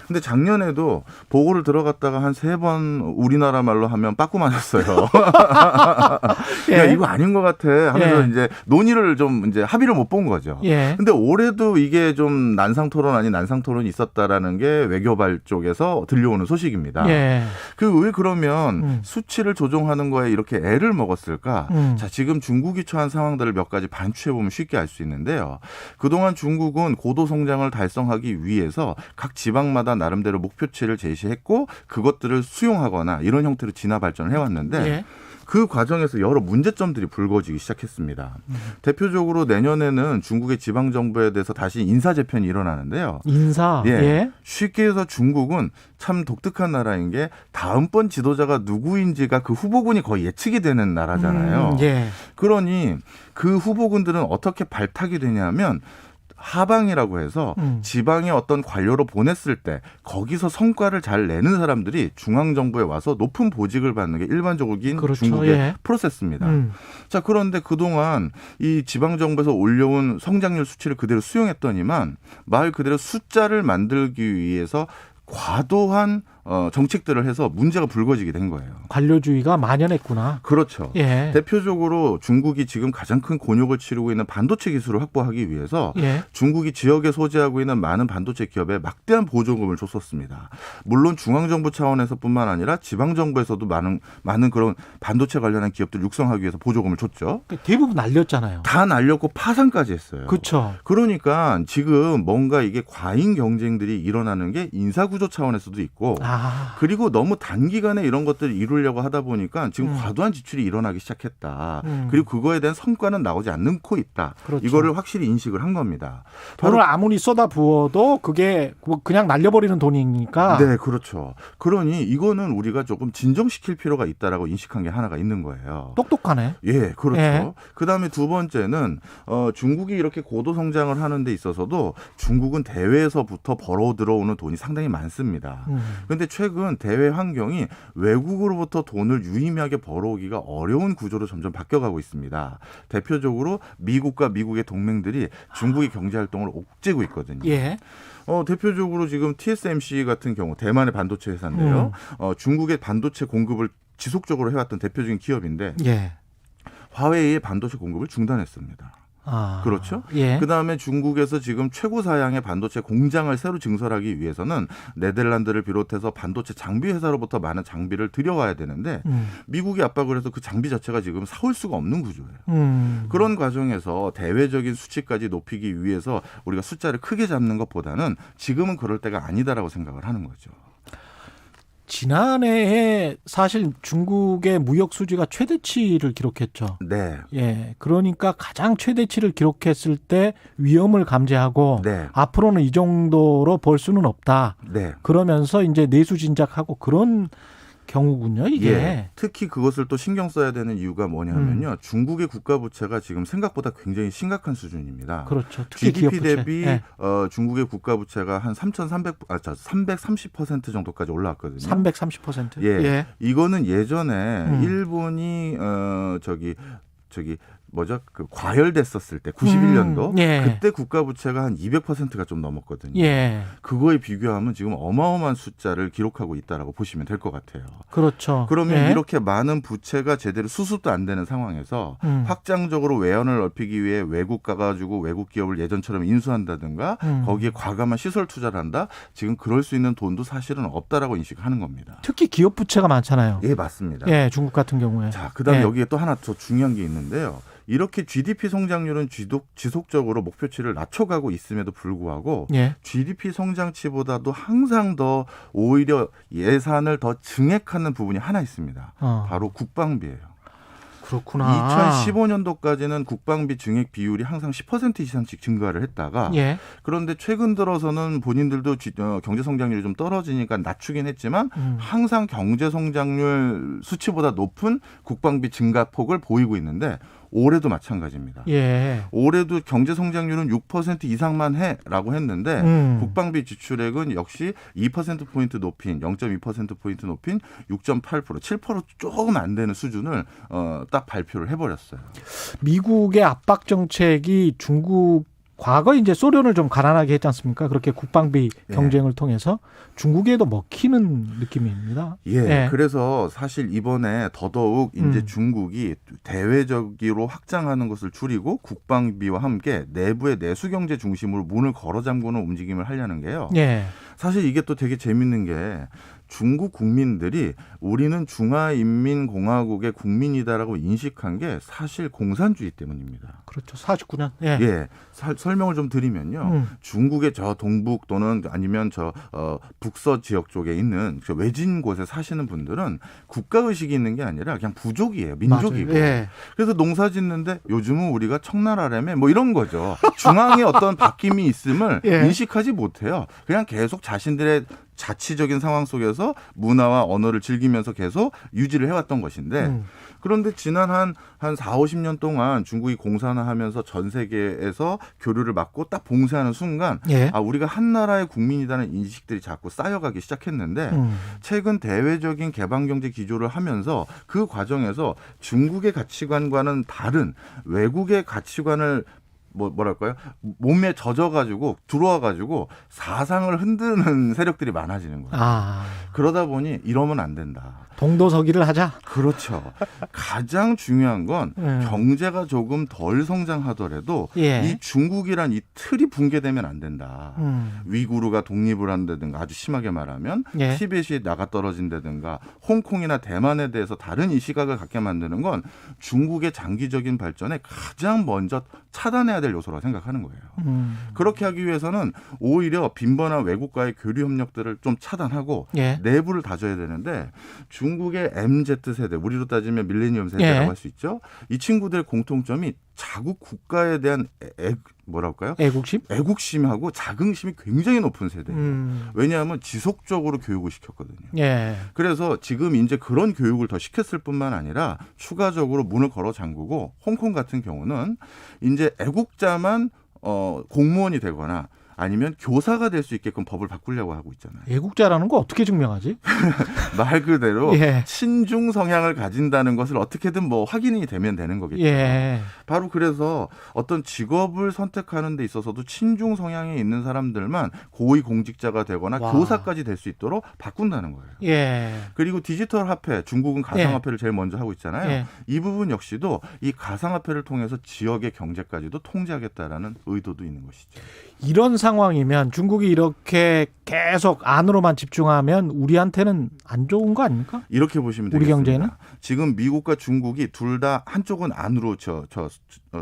R: 근데 작년에도 보고를 들어갔다가 한 3번 우리나라 말로 하면 빠꾸 맞았어요. 야, 이거 아닌 것 같아 하면서 이제 논의를 좀 이제 합의를 못 본 거죠. 근데 올해도 이게 좀 난상토론 아닌 난상토론이 있었다라는 게 외교발 쪽에서 들려오는 소식입니다. 그 왜 그러면 수치를 조정하는 거에 이렇게 애를 먹었을까? 자, 지금 중국이 처한 상황들을 몇 가지 반추해 보면 쉽게 알 수 있는데요. 그동안 중국은 고도 성장을 달성하기 위해서 각 지방마다 나름대로 목표치를 제시했고 그것들을 수용하거나 이런 형태로 진화 발전을 해왔는데 그 과정에서 여러 문제점들이 불거지기 시작했습니다. 대표적으로 내년에는 중국의 지방정부에 대해서 다시 인사 재편이 일어나는데요. 쉽게 해서 중국은 참 독특한 나라인 게 다음번 지도자가 누구인지가 그 후보군이 거의 예측이 되는 나라잖아요. 그러니 그 후보군들은 어떻게 발탁이 되냐면 하방이라고 해서 지방의 어떤 관료로 보냈을 때 거기서 성과를 잘 내는 사람들이 중앙정부에 와서 높은 보직을 받는 게 일반적인 중국의 프로세스입니다. 자, 그런데 그동안 이 지방정부에서 올려온 성장률 수치를 그대로 수용했더니만 말 그대로 숫자를 만들기 위해서 과도한 정책들을 해서 문제가 불거지게 된 거예요.
B: 관료주의가 만연했구나.
R: 그렇죠. 대표적으로 중국이 지금 가장 큰 곤욕을 치르고 있는 반도체 기술을 확보하기 위해서 중국이 지역에 소재하고 있는 많은 반도체 기업에 막대한 보조금을 줬었습니다. 물론 중앙정부 차원에서뿐만 아니라 지방정부에서도 많은 그런 반도체 관련한 기업들 육성하기 위해서 보조금을 줬죠.
B: 대부분 날렸잖아요.
R: 다 날렸고 파산까지 했어요.
B: 그렇죠.
R: 그러니까 지금 뭔가 이게 과잉 경쟁들이 일어나는 게 인사구조 차원에서도 있고 그리고 너무 단기간에 이런 것들을 이루려고 하다 보니까 지금 과도한 지출이 일어나기 시작했다. 그리고 그거에 대한 성과는 나오지 않고 있다. 이거를 확실히 인식을 한 겁니다.
B: 돈을 아무리 쏟아부어도 그게 그냥 날려버리는 돈이니까.
R: 네, 그렇죠. 그러니 이거는 우리가 조금 진정시킬 필요가 있다라고 인식한 게 하나가 있는 거예요.
B: 똑똑하네.
R: 그렇죠. 그다음에 두 번째는 중국이 이렇게 고도 성장을 하는 데 있어서도 중국은 대외에서부터 벌어 들어오는 돈이 상당히 많습니다. 그런데 최근 대외 환경이 외국으로부터 돈을 유의미하게 벌어오기가 어려운 구조로 점점 바뀌어가고 있습니다. 대표적으로 미국과 미국의 동맹들이 중국의 경제 활동을 옥죄고 있거든요. 대표적으로 지금 TSMC 같은 경우 대만의 반도체 회사인데요. 중국의 반도체 공급을 지속적으로 해왔던 대표적인 기업인데 화웨이의 반도체 공급을 중단했습니다. 그렇죠. 그다음에 중국에서 지금 최고 사양의 반도체 공장을 새로 증설하기 위해서는 네덜란드를 비롯해서 반도체 장비 회사로부터 많은 장비를 들여와야 되는데 미국이 압박을 해서 그 장비 자체가 지금 사올 수가 없는 구조예요. 그런 과정에서 대외적인 수치까지 높이기 위해서 우리가 숫자를 크게 잡는 것보다는 지금은 그럴 때가 아니다라고 생각을 하는 거죠.
B: 지난해에 사실 중국의 무역 수지가 최대치를 기록했죠. 그러니까 가장 최대치를 기록했을 때 위험을 감지하고 앞으로는 이 정도로 볼 수는 없다. 그러면서 이제 내수 진작하고 그런 경우군요, 이게.
R: 특히 그것을 또 신경 써야 되는 이유가 뭐냐면요. 중국의 국가 부채가 지금 생각보다 굉장히 심각한 수준입니다.
B: 그렇죠. 특히
R: GDP 대비 중국의 국가 부채가 한 330% 정도까지 올라왔거든요.
B: 330%?
R: 이거는 예전에 일본이 그 과열됐었을 때 91년도
B: 예.
R: 그때 국가 부채가 한 200%가 좀 넘었거든요.
B: 예.
R: 그거에 비교하면 지금 어마어마한 숫자를 기록하고 있다라고 보시면 될 것 같아요.
B: 그렇죠.
R: 그러면
B: 예.
R: 이렇게 많은 부채가 제대로 수습도 안 되는 상황에서 확장적으로 외연을 넓히기 위해 외국 가가지고 외국 기업을 예전처럼 인수한다든가 거기에 과감한 시설 투자를 한다. 지금 그럴 수 있는 돈도 사실은 없다라고 인식하는 겁니다.
B: 특히 기업 부채가 많잖아요.
R: 예, 맞습니다.
B: 예, 중국 같은 경우에.
R: 자, 그다음에
B: 예.
R: 여기에 또 하나 더 중요한 게 있는데요. 이렇게 GDP 성장률은 지속적으로 목표치를 낮춰가고 있음에도 불구하고
B: 예.
R: GDP 성장치보다도 항상 더 오히려 예산을 더 증액하는 부분이 하나 있습니다. 바로 국방비예요.
B: 그렇구나.
R: 2015년도까지는 국방비 증액 비율이 항상 10% 이상씩 증가를 했다가
B: 예.
R: 그런데 최근 들어서는 본인들도 경제 성장률이 좀 떨어지니까 낮추긴 했지만 항상 경제 성장률 수치보다 높은 국방비 증가폭을 보이고 있는데 올해도 마찬가지입니다.
B: 예.
R: 올해도 경제 성장률은 6% 이상만 해라고 했는데 국방비 지출액은 역시 2%포인트 높인 0.2%포인트 높인 6.8% 7% 조금 안 되는 수준을 딱 발표를 해버렸어요.
B: 미국의 압박 정책이 중국 과거 이제 소련을 좀 가난하게 했지 않습니까? 그렇게 국방비 경쟁을 통해서 중국에도 먹히는 느낌입니다.
R: 예. 그래서 사실 이번에 더더욱 이제 중국이 대외적으로 확장하는 것을 줄이고 국방비와 함께 내부의 내수 경제 중심으로 문을 걸어 잠그는 움직임을 하려는 게요.
B: 예.
R: 사실 이게 또 되게 재밌는 게 중국 국민들이 우리는 중화인민공화국의 국민이다라고 인식한 게 사실 공산주의 때문입니다.
B: 그렇죠. 49년. 예.
R: 예. 설명을 좀 드리면요. 중국의 저 동북 또는 아니면 저 북서 지역 쪽에 있는 저 외진 곳에 사시는 분들은 국가의식이 있는 게 아니라 그냥 부족이에요. 민족이고.
B: 예.
R: 그래서 농사 짓는데 요즘은 우리가 청나라라며 뭐 이런 거죠. 중앙에 어떤 바뀜이 있음을
B: 예.
R: 인식하지 못해요. 그냥 계속 자신들의 자치적인 상황 속에서 문화와 언어를 즐기면서 계속 유지를 해왔던 것인데 그런데 지난 한 4, 50년 동안 중국이 공산화하면서 전 세계에서 교류를 막고 딱 봉쇄하는 순간
B: 예.
R: 우리가 한 나라의 국민이라는 인식들이 자꾸 쌓여가기 시작했는데 최근 대외적인 개방경제 기조를 하면서 그 과정에서 중국의 가치관과는 다른 외국의 가치관을 뭐랄까요? 몸에 젖어가지고 들어와가지고 사상을 흔드는 세력들이 많아지는 거예요. 그러다 보니 이러면 안 된다.
B: 동도서기를 하자.
R: 그렇죠. 가장 중요한 건 경제가 조금 덜 성장하더라도
B: 예.
R: 이 중국이란 이 틀이 붕괴되면 안 된다. 위구르가 독립을 한다든가 아주 심하게 말하면
B: 예.
R: 티벳이 나가 떨어진다든가 홍콩이나 대만에 대해서 다른 이 시각을 갖게 만드는 건 중국의 장기적인 발전에 가장 먼저 차단해야 될 요소라고 생각하는 거예요. 그렇게 하기 위해서는 오히려 빈번한 외국과의 교류 협력들을 좀 차단하고
B: 예.
R: 내부를 다져야 되는데 중국의 MZ세대, 우리로 따지면 밀레니엄 세대라고
B: 예.
R: 할 수 있죠. 이 친구들의 공통점이 자국 국가에 대한 뭐랄까요? 애국심하고 자긍심이 굉장히 높은 세대예요. 왜냐하면 지속적으로 교육을 시켰거든요.
B: 예.
R: 그래서 지금 이제 그런 교육을 더 시켰을 뿐만 아니라 추가적으로 문을 걸어 잠그고 홍콩 같은 경우는 이제 애국자만 공무원이 되거나 아니면 교사가 될 수 있게끔 법을 바꾸려고 하고 있잖아요.
B: 애국자라는 거 어떻게 증명하지?
R: 말 그대로
B: 예.
R: 친중 성향을 가진다는 것을 어떻게든 뭐 확인이 되면 되는 거겠죠.
B: 예.
R: 바로 그래서 어떤 직업을 선택하는 데 있어서도 친중 성향이 있는 사람들만 고위공직자가 되거나
B: 와.
R: 교사까지 될 수 있도록 바꾼다는 거예요.
B: 예.
R: 그리고 디지털 화폐, 중국은 가상화폐를 제일 먼저 하고 있잖아요.
B: 예.
R: 이 부분 역시도 이 가상화폐를 통해서 지역의 경제까지도 통제하겠다라는 의도도 있는 것이죠.
B: 이런 상황이면 중국이 이렇게 계속 안으로만 집중하면 우리한테는 안 좋은 거 아닙니까?
R: 이렇게 보시면
B: 우리
R: 되겠습니다.
B: 경제는?
R: 지금 미국과 중국이 둘 다 한쪽은 안으로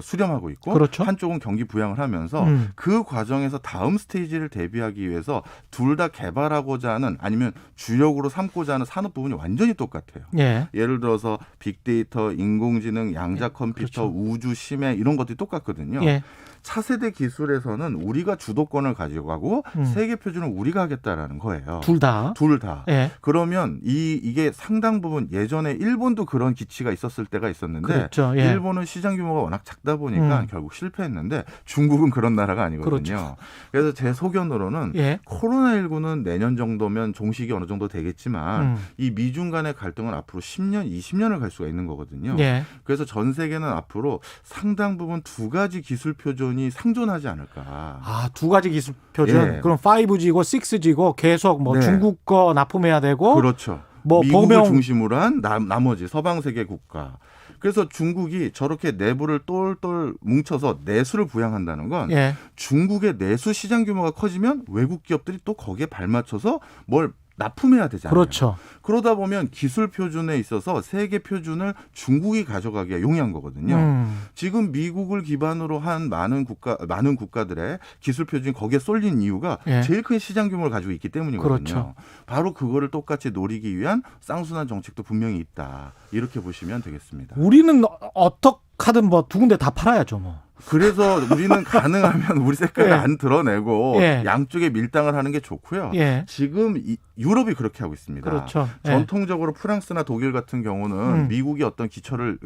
R: 수렴하고 있고
B: 그렇죠.
R: 한쪽은 경기 부양을 하면서 그 과정에서 다음 스테이지를 대비하기 위해서 둘 다 개발하고자 하는 아니면 주력으로 삼고자 하는 산업 부분이 완전히 똑같아요.
B: 예.
R: 예를 들어서 빅데이터, 인공지능, 양자 컴퓨터,
B: 그렇죠.
R: 우주, 심해 이런 것들이 똑같거든요.
B: 예.
R: 차세대 기술에서는 우리가 주도권을 가지고 가고 세계 표준을 우리가 하겠다라는 거예요.
B: 둘 다.
R: 둘 다.
B: 예.
R: 그러면 이게 상당 부분 예전에 일본도 그런 기치가 있었을 때가 있었는데
B: 그렇죠. 예.
R: 일본은 시장 규모가 워낙 작다 보니까 결국 실패했는데 중국은 그런 나라가 아니거든요.
B: 그렇죠.
R: 그래서 제 소견으로는 코로나19는 내년 정도면 종식이 어느 정도 되겠지만 이 미중 간의 갈등은 앞으로 10년, 20년을 갈 수가 있는 거거든요. 그래서 전 세계는 앞으로 상당 부분 두 가지 기술 표준이 상존하지 않을까.
B: 아, 두 가지 기술 표준. 그럼 5G고 6G고 계속 뭐 중국 거 납품해야 되고.
R: 그렇죠.
B: 뭐
R: 미국을 중심으로 한 나머지 서방 세계 국가. 그래서 중국이 저렇게 내부를 똘똘 뭉쳐서 내수를 부양한다는 건 중국의 내수 시장 규모가 커지면 외국 기업들이 또 거기에 발맞춰서 뭘 납품해야 되잖아요.
B: 그렇죠. 그러다
R: 보면 기술 표준에 있어서 세계 표준을 중국이 가져가기가 용이한 거거든요. 지금 미국을 기반으로 한 많은 국가들의 기술 표준이 거기에 쏠린 이유가 제일 큰 시장 규모를 가지고 있기 때문이거든요.
B: 그렇죠.
R: 바로 그거를 똑같이 노리기 위한 쌍순환 정책도 분명히 있다. 이렇게 보시면 되겠습니다.
B: 우리는 어떻게든 뭐 두 군데 다 팔아야죠, 뭐.
R: 그래서 우리는 가능하면 우리 색깔을 안 드러내고 양쪽에 밀당을 하는 게 좋고요. 지금 유럽이 그렇게 하고 있습니다.
B: 그렇죠.
R: 전통적으로 프랑스나 독일 같은 경우는 미국이 어떤 기조를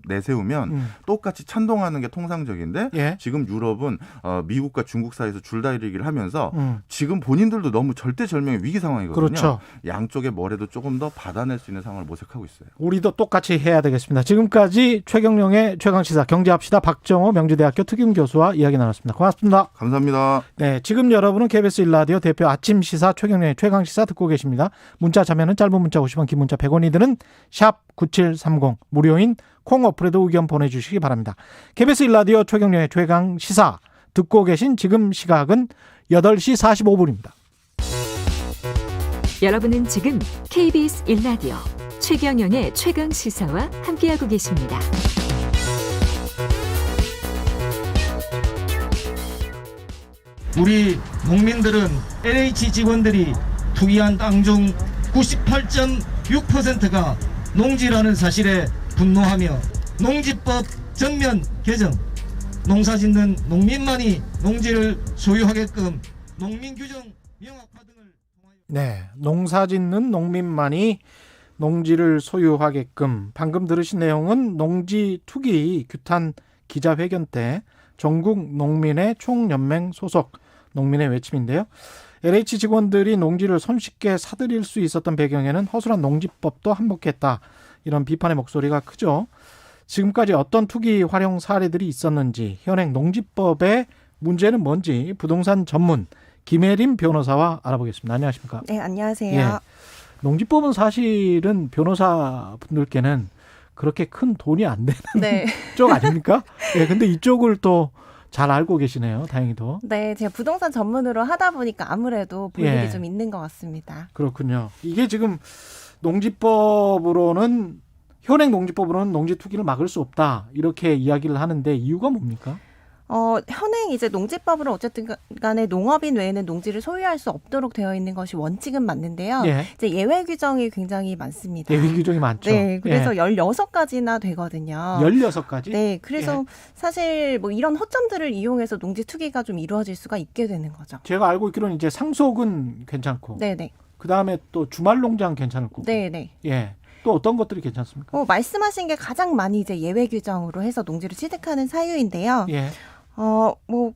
R: 내세우면 똑같이 찬동하는 게 통상적인데 지금 유럽은 미국과 중국 사이에서 줄다리기를 하면서 지금 본인들도 너무 절대절명의 위기 상황이거든요.
B: 그렇죠.
R: 양쪽의 뭐래도 조금 더 받아낼 수 있는 상황을 모색하고 있어요.
B: 우리도 똑같이 해야 되겠습니다. 지금까지 최경영의 최강시사 경제합시다 박정호 명지대학교 특임교수와 이야기 나눴습니다. 고맙습니다.
R: 감사합니다.
B: 네, 지금 여러분은 KBS 1라디오 대표 아침 시사 최경영의 최강시사 듣고 계십니다. 문자 참여는 짧은 문자 50원, 긴 문자 100원이 드는 샵 9730 무료인 콩 어플에도 의견 보내주시기 바랍니다. KBS 1라디오 최경영의 최강시사 듣고 계신 지금 시각은 8시 45분입니다.
C: 여러분은 지금 KBS 1라디오 최경영의 최강시사와 함께하고 계십니다.
S: 우리 국민들은 LH 직원들이 투기한 땅 중 98.6%가 농지라는 사실에 분노하며 농지법 전면 개정, 농사짓는 농민만이 농지를 소유하게끔 농민규정 명확화 등을
B: 네, 농사짓는 농민만이 농지를 소유하게끔. 방금 들으신 내용은 농지 투기 규탄 기자회견 때 전국 농민의 총연맹 소속 농민의 외침인데요. LH 직원들이 농지를 손쉽게 사들일 수 있었던 배경에는 허술한 농지법도 한몫했다. 이런 비판의 목소리가 크죠. 지금까지 어떤 투기 활용 사례들이 있었는지, 현행 농지법의 문제는 뭔지 부동산 전문 김혜림 변호사와 알아보겠습니다. 안녕하십니까?
T: 네, 안녕하세요.
B: 농지법은 사실은 변호사분들께는 그렇게 큰 돈이 안 되는 쪽 아닙니까? 근데 이쪽을 또 잘 알고 계시네요. 다행히도.
T: 네, 제가 부동산 전문으로 하다 보니까 아무래도 볼 일이 좀 있는 것 같습니다.
B: 그렇군요. 이게 지금 농지법으로는, 현행 농지법으로는 농지 투기를 막을 수 없다. 이렇게 이야기를 하는데 이유가 뭡니까?
T: 현행 이제 농지법으로 어쨌든 간에 농업인 외에는 농지를 소유할 수 없도록 되어 있는 것이 원칙은 맞는데요. 이제 예외 규정이 굉장히 많습니다.
B: 예외 규정이 많죠.
T: 네, 그래서 16가지나 되거든요.
B: 16가지?
T: 네, 그래서 사실 뭐 이런 허점들을 이용해서 농지 투기가 좀 이루어질 수가 있게 되는 거죠.
B: 제가 알고 있기로는 이제 상속은 괜찮고.
T: 네네.
B: 그다음에 또 주말 농장 괜찮을 거고.
T: 네네.
B: 또 어떤 것들이 괜찮습니까?
T: 말씀하신 게 가장 많이 이제 예외 규정으로 해서 농지를 취득하는 사유인데요. 뭐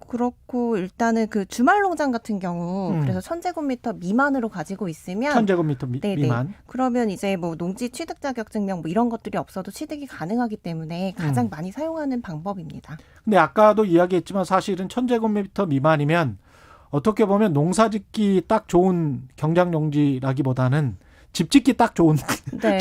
T: 그렇고 일단은 그 주말 농장 같은 경우 그래서 1000제곱미터 미만으로 가지고 있으면
B: 1000제곱미터 미만.
T: 그러면 이제 뭐 농지 취득 자격 증명 뭐 이런 것들이 없어도 취득이 가능하기 때문에 가장 많이 사용하는 방법입니다.
B: 근데 아까도 이야기했지만 사실은 1000제곱미터 미만이면 어떻게 보면 농사짓기 딱 좋은 경작용지라기보다는 집 짓기 딱 좋은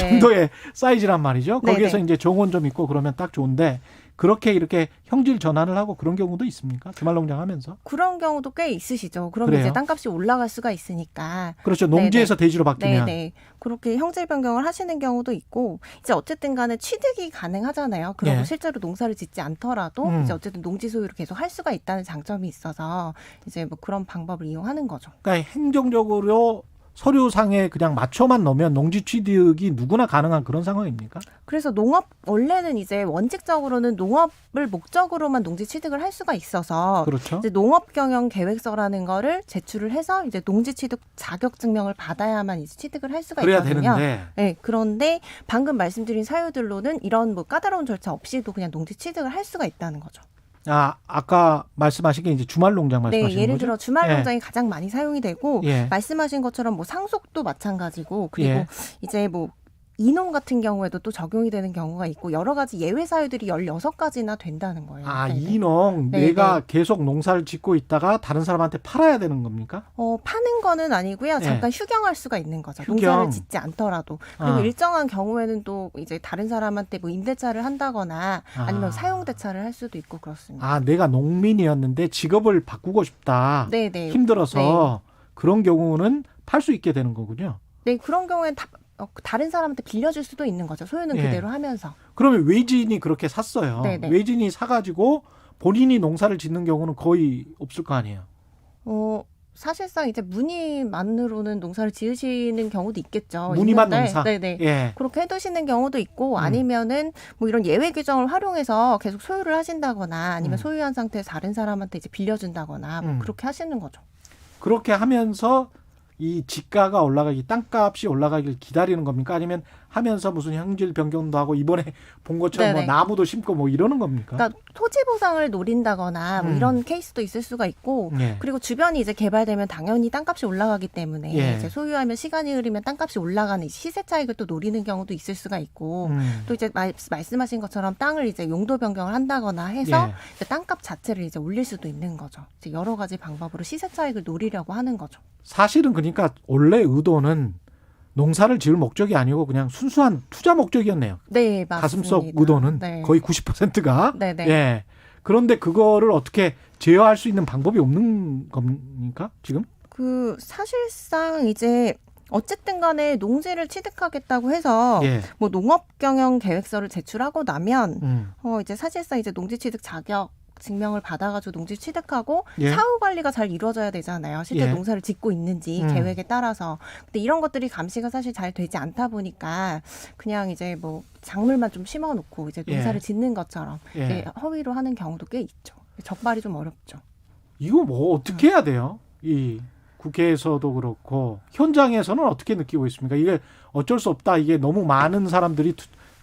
B: 정도의 사이즈란 말이죠. 거기에서 이제 정원 좀 있고 그러면 딱 좋은데 그렇게 이렇게 형질 전환을 하고 그런 경우도 있습니까? 주말농장 하면서?
T: 그런 경우도 꽤 있으시죠. 그러면 이제 땅값이 올라갈 수가 있으니까.
B: 그렇죠. 농지에서 대지로 바뀌면.
T: 네네. 그렇게 형질 변경을 하시는 경우도 있고 이제 어쨌든 간에 취득이 가능하잖아요. 그리고 실제로 농사를 짓지 않더라도 이제 어쨌든 농지 소유를 계속 할 수가 있다는 장점이 있어서 이제 뭐 그런 방법을 이용하는 거죠.
B: 그러니까 행정적으로 서류상에 그냥 맞춰만 넣으면 농지 취득이 누구나 가능한 그런 상황입니까?
T: 그래서 농업 원래는 이제 원칙적으로는 농업을 목적으로만 농지 취득을 할 수가 있어서
B: 그렇죠.
T: 이제 농업 경영 계획서라는 거를 제출을 해서 이제 농지 취득 자격 증명을 받아야만 이제 취득을 할 수가
B: 그래야
T: 있거든요.
B: 되는데.
T: 네, 그런데 방금 말씀드린 사유들로는 이런 뭐 까다로운 절차 없이도 그냥 농지 취득을 할 수가 있다는 거죠.
B: 아까 말씀하신 게 이제 주말 농장 말씀하시는 거죠?
T: 네, 예를 들어 주말
B: 예.
T: 농장이 가장 많이 사용이 되고
B: 예.
T: 말씀하신 것처럼 뭐 상속도 마찬가지고 그리고
B: 예.
T: 이제 뭐 이농 같은 경우에도 또 적용이 되는 경우가 있고 여러 가지 예외 사유들이 16가지나 된다는 거예요. 네네.
B: 이농
T: 네네.
B: 내가 계속 농사를 짓고 있다가 다른 사람한테 팔아야 되는 겁니까?
T: 파는 거는 아니고요.
B: 네.
T: 잠깐 휴경할 수가 있는 거죠.
B: 휴경.
T: 농사를 짓지 않더라도. 그리고
B: 아.
T: 일정한 경우에는 또 이제 다른 사람한테 뭐 임대차를 한다거나 아니면 사용대차를 할 수도 있고 그렇습니다.
B: 내가 농민이었는데 직업을 바꾸고 싶다.
T: 네네.
B: 힘들어서 그런 경우는 팔 수 있게 되는 거군요.
T: 네, 그런 경우에는 다른 사람한테 빌려줄 수도 있는 거죠. 소유는
B: 예.
T: 그대로 하면서.
B: 그러면 외지인이 그렇게 샀어요.
T: 네네.
B: 외지인이 사가지고 본인이 농사를 짓는 경우는 거의 없을 거 아니에요.
T: 사실상 이제 무늬만으로는 농사를 지으시는 경우도 있겠죠.
B: 무늬만
T: 있는데,
B: 농사?
T: 네네.
B: 예.
T: 그렇게 해두시는 경우도 있고 아니면은 뭐 이런 예외 규정을 활용해서 계속 소유를 하신다거나 아니면 소유한 상태에서 다른 사람한테 이제 빌려준다거나 뭐 그렇게 하시는 거죠.
B: 그렇게 하면서 이 지가가 올라가기, 땅값이 올라가길 기다리는 겁니까? 아니면 하면서 무슨 형질 변경도 하고 이번에 본 것처럼 뭐
T: 네네.
B: 나무도 심고 뭐 이러는 겁니까?
T: 그러니까 토지 보상을 노린다거나 뭐 이런 케이스도 있을 수가 있고
B: 예.
T: 그리고 주변이 이제 개발되면 당연히 땅값이 올라가기 때문에
B: 예.
T: 이제 소유하면 시간이 흐르면 땅값이 올라가는 시세 차익을 또 노리는 경우도 있을 수가 있고 또 이제 말씀하신 것처럼 땅을 이제 용도 변경을 한다거나 해서
B: 예.
T: 이제 땅값 자체를 이제 올릴 수도 있는 거죠. 이제 여러 가지 방법으로 시세 차익을 노리려고 하는 거죠.
B: 사실은 그러니까 원래 의도는 농사를 지을 목적이 아니고 그냥 순수한 투자 목적이었네요.
T: 네, 맞습니다.
B: 가슴속 의도는
T: 네.
B: 거의 90%가.
T: 네네.
B: 예. 그런데 그거를 어떻게 제어할 수 있는 방법이 없는 겁니까? 지금?
T: 사실상 이제 어쨌든 간에 농지를 취득하겠다고 해서
B: 예.
T: 뭐 농업 경영 계획서를 제출하고 나면 이제 사실상 이제 농지 취득 자격 증명을 받아가지고 농지 취득하고
B: 예.
T: 사후 관리가 잘 이루어져야 되잖아요. 실제
B: 예.
T: 농사를 짓고 있는지 계획에 따라서. 근데 이런 것들이 감시가 사실 잘 되지 않다 보니까 그냥 이제 뭐 작물만 좀 심어놓고 이제 농사를
B: 예.
T: 짓는 것처럼
B: 예.
T: 이제 허위로 하는 경우도 꽤 있죠. 적발이 좀 어렵죠.
B: 이거 뭐 어떻게 해야 돼요? 이 국회에서도 그렇고 현장에서는 어떻게 느끼고 있습니까? 이게 어쩔 수 없다. 이게 너무 많은 사람들이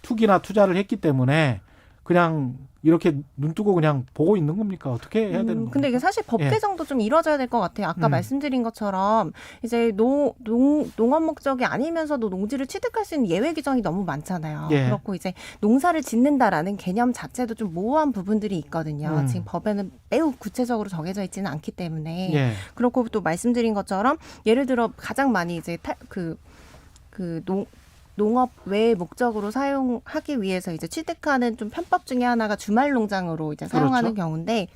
B: 투기나 투자를 했기 때문에 그냥 이렇게 눈 뜨고 그냥 보고 있는 겁니까? 어떻게 해야 되는 겁니까?
T: 근데 이게 사실 법
B: 예.
T: 개정도 좀 이루어져야 될 것 같아요. 아까 말씀드린 것처럼 이제 농업 목적이 아니면서도 농지를 취득할 수 있는 예외 규정이 너무 많잖아요.
B: 예.
T: 그렇고 이제 농사를 짓는다라는 개념 자체도 좀 모호한 부분들이 있거든요. 지금 법에는 매우 구체적으로 정해져 있지는 않기 때문에
B: 예.
T: 그렇고 또 말씀드린 것처럼 예를 들어 가장 많이 이제 농업 외의 목적으로 사용하기 위해서 이제 취득하는 좀 편법 중에 하나가 주말 농장으로 이제 사용하는
B: 그렇죠.
T: 경우인데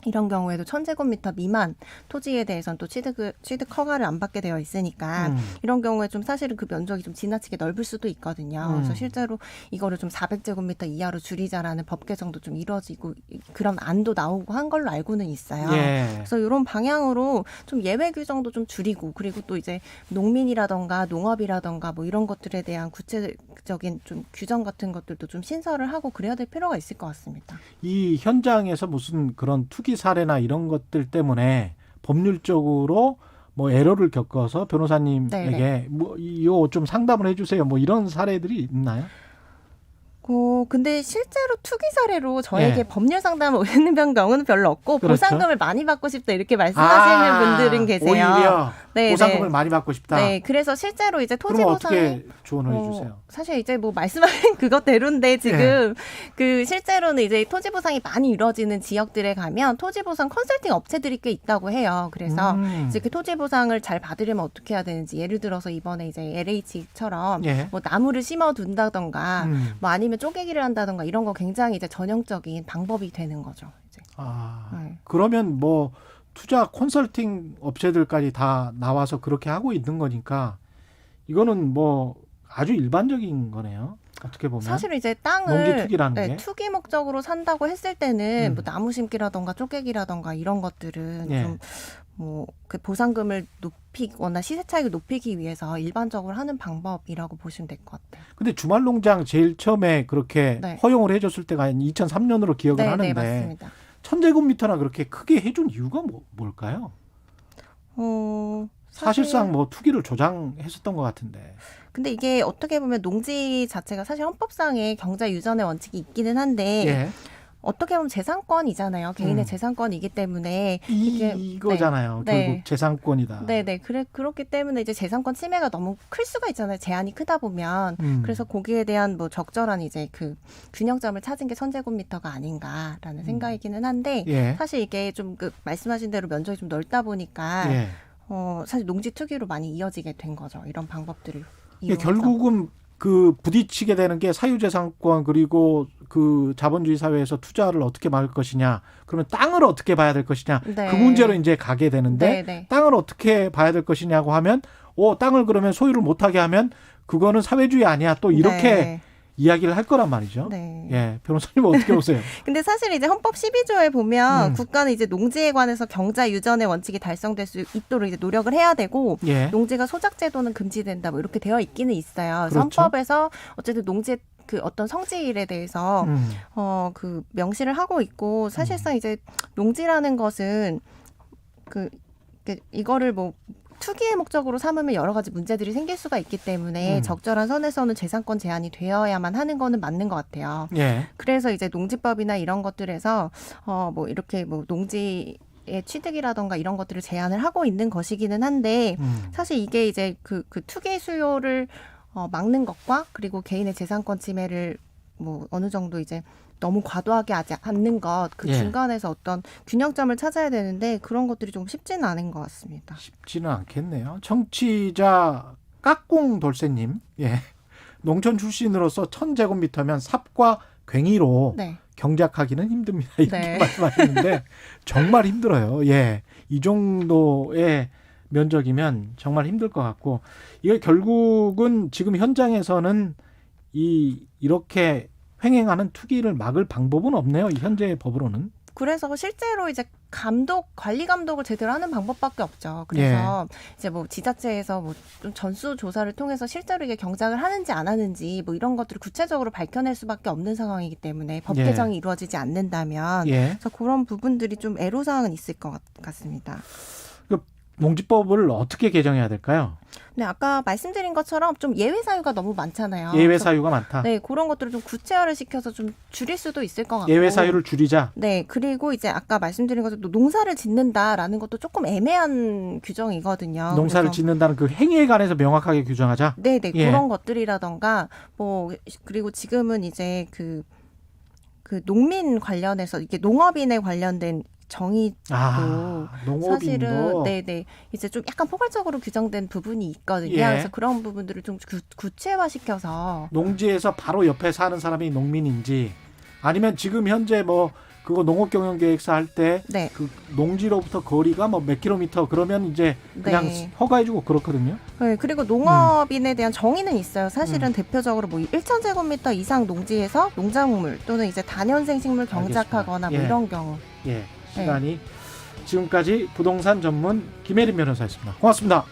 T: 이런 경우에도 1000제곱미터 미만 토지에 대해서는 또 취득 허가를 안 받게 되어 있으니까 이런 경우에 좀 사실은 그 면적이 좀 지나치게 넓을 수도 있거든요. 그래서 실제로 이거를 좀 400제곱미터 이하로 줄이자라는 법 개정도 좀 이루어지고 그런 안도 나오고 한 걸로 알고는 있어요.
B: 예.
T: 그래서 이런 방향으로 좀 예외 규정도 좀 줄이고 그리고 또 이제 농민이라던가 농업이라던가 뭐 이런 것들에 대한 구체적인 좀 규정 같은 것들도 좀 신설을 하고 그래야 될 필요가 있을 것 같습니다.
B: 이 현장에서 무슨 그런 투기 사례나 이런 것들 때문에 법률적으로 뭐 에러를 겪어서 변호사님에게
T: 네네.
B: 뭐 이거 좀 상담을 해주세요. 뭐 이런 사례들이 있나요?
T: 근데 실제로 투기 사례로 저에게
B: 예.
T: 법률 상담을 오는 경우는 별로 없고
B: 그렇죠.
T: 보상금을 많이 받고 싶다 이렇게 말씀하시는 분들은 계세요.
B: 오히려
T: 네,
B: 보상금을
T: 네.
B: 많이 받고 싶다.
T: 네, 그래서 실제로 이제 토지
B: 그럼
T: 보상이
B: 어떻게 조언을 해주세요?
T: 사실 이제 뭐 말씀하신 그것대로인데 지금 실제로는 이제 토지 보상이 많이 이루어지는 지역들에 가면 토지 보상 컨설팅 업체들이 꽤 있다고 해요. 그래서 이제 그 토지 보상을 잘 받으려면 어떻게 해야 되는지 예를 들어서 이번에 이제 LH처럼
B: 예.
T: 뭐 나무를 심어둔다던가 뭐 아니면 쪼개기를 한다던가 이런 거 굉장히 이제 전형적인 방법이 되는 거죠. 이제.
B: 그러면 뭐 투자 컨설팅 업체들까지 다 나와서 그렇게 하고 있는 거니까 이거는 뭐 아주 일반적인 거네요. 어떻게 보면
T: 사실은 이제
B: 농지
T: 땅을
B: 투기라는 게.
T: 투기 목적으로 산다고 했을 때는 뭐 나무 심기라던가 쪼개기라던가 이런 것들은
B: 예.
T: 좀 뭐 그 보상금을 높이거나 시세 차익을 높이기 위해서 일반적으로 하는 방법이라고 보시면 될 것 같아요.
B: 근데 주말 농장 제일 처음에 그렇게
T: 네.
B: 허용을 해줬을 때가 2003년으로 기억을
T: 네,
B: 하는데
T: 네, 맞습니다.
B: 1000제곱미터나 그렇게 크게 해준 이유가 뭘까요? 사실상 뭐 투기를 조장했었던 것 같은데.
T: 근데 이게 어떻게 보면 농지 자체가 사실 헌법상의 경자 유전의 원칙이 있기는 한데
B: 예.
T: 어떻게 보면 재산권이잖아요. 개인의 재산권이기 때문에
B: 이거잖아요.
T: 네.
B: 결국 재산권이다.
T: 네네. 그렇기 때문에 이제 재산권 침해가 너무 클 수가 있잖아요. 제한이 크다 보면. 그래서 거기에 대한 뭐 적절한 이제 그 균형점을 찾은 게 1000제곱미터가 아닌가라는 생각이기는 한데
B: 예.
T: 사실 이게 좀 그 말씀하신 대로 면적이 좀 넓다 보니까
B: 예.
T: 사실 농지 투기로 많이 이어지게 된 거죠. 이런 방법들을
B: 예,
T: 이용해서.
B: 결국은 그 부딪히게 되는 게 사유재산권 그리고 그 자본주의 사회에서 투자를 어떻게 막을 것이냐. 그러면 땅을 어떻게 봐야 될 것이냐.
T: 네.
B: 그 문제로 이제 가게 되는데
T: 네, 네.
B: 땅을 어떻게 봐야 될 것이냐고 하면 땅을 그러면 소유를 못하게 하면 그거는 사회주의 아니야. 또 이렇게
T: 네.
B: 이야기를 할 거란 말이죠.
T: 네.
B: 예, 변호사님 어떻게 보세요?
T: 근데 사실 이제 헌법 12조에 보면 국가는 이제 농지에 관해서 경자 유전의 원칙이 달성될 수 있도록 이제 노력을 해야 되고
B: 예.
T: 농지가 소작제도는 금지된다 뭐 이렇게 되어 있기는 있어요. 그래서
B: 그렇죠.
T: 헌법에서 어쨌든 농지의 그 어떤 성질에 대해서 그 명시를 하고 있고 사실상 이제 농지라는 것은 이거를 뭐 투기의 목적으로 삼으면 여러 가지 문제들이 생길 수가 있기 때문에 적절한 선에서는 재산권 제한이 되어야만 하는 거는 맞는 것 같아요.
B: 예.
T: 그래서 이제 농지법이나 이런 것들에서 뭐 이렇게 뭐 농지의 취득이라던가 이런 것들을 제한을 하고 있는 것이기는 한데 사실 이게 이제 그 투기 수요를 막는 것과 그리고 개인의 재산권 침해를 뭐 어느 정도 이제 너무 과도하게 하지 않는 것, 그
B: 예.
T: 중간에서 어떤 균형점을 찾아야 되는데 그런 것들이 좀 쉽지는 않은 것 같습니다.
B: 쉽지는 않겠네요. 청취자 깍공돌쇠님, 예, 농촌 출신으로서 1000제곱미터면 삽과 괭이로
T: 네.
B: 경작하기는 힘듭니다. 이렇게
T: 네.
B: 말씀하시는데 정말 힘들어요. 예, 이 정도의 면적이면 정말 힘들 것 같고 이게 결국은 지금 현장에서는 이렇게 횡행하는 투기를 막을 방법은 없네요. 현재 법으로는.
T: 그래서 실제로 이제 관리 감독을 제대로 하는 방법밖에 없죠. 그래서 이제 뭐 지자체에서 뭐 좀 전수 조사를 통해서 실제로 이게 경작을 하는지 안 하는지 뭐 이런 것들을 구체적으로 밝혀낼 수밖에 없는 상황이기 때문에 법 개정이 이루어지지 않는다면 그래서 그런 부분들이 좀 애로사항은 있을 것 같습니다.
B: 농지법을 어떻게 개정해야 될까요?
T: 네, 아까 말씀드린 것처럼 좀 예외 사유가 너무 많잖아요.
B: 예외 사유가 많다.
T: 네, 그런 것들을 좀 구체화를 시켜서 좀 줄일 수도 있을 것 같고.
B: 예외 사유를 줄이자.
T: 네, 그리고 이제 아까 말씀드린 것처럼 농사를 짓는다라는 것도 조금 애매한 규정이거든요.
B: 농사를 짓는다는 그 행위에 관해서 명확하게 규정하자.
T: 네, 네, 그런 것들이라던가 뭐 그리고 지금은 이제 그 농민 관련해서 이게 농업인에 관련된 정의도 사실은 네네 이제 좀 약간 포괄적으로 규정된 부분이 있거든요. 그래서 그런 부분들을 좀 구체화시켜서
B: 농지에서 바로 옆에 사는 사람이 농민인지 아니면 지금 현재 뭐 그거 농업경영계획서 할 때 그 농지로부터 거리가 뭐 몇 킬로미터 그러면 이제 그냥 허가해주고 그렇거든요.
T: 네, 그리고 농업인에 대한 정의는 있어요. 사실은 대표적으로 뭐 1000제곱미터 이상 농지에서 농작물 또는 이제 다년생 식물 경작하거나 뭐 이런 경우.
B: 예. 시간이 지금까지 부동산 전문 김혜린 변호사였습니다. 고맙습니다.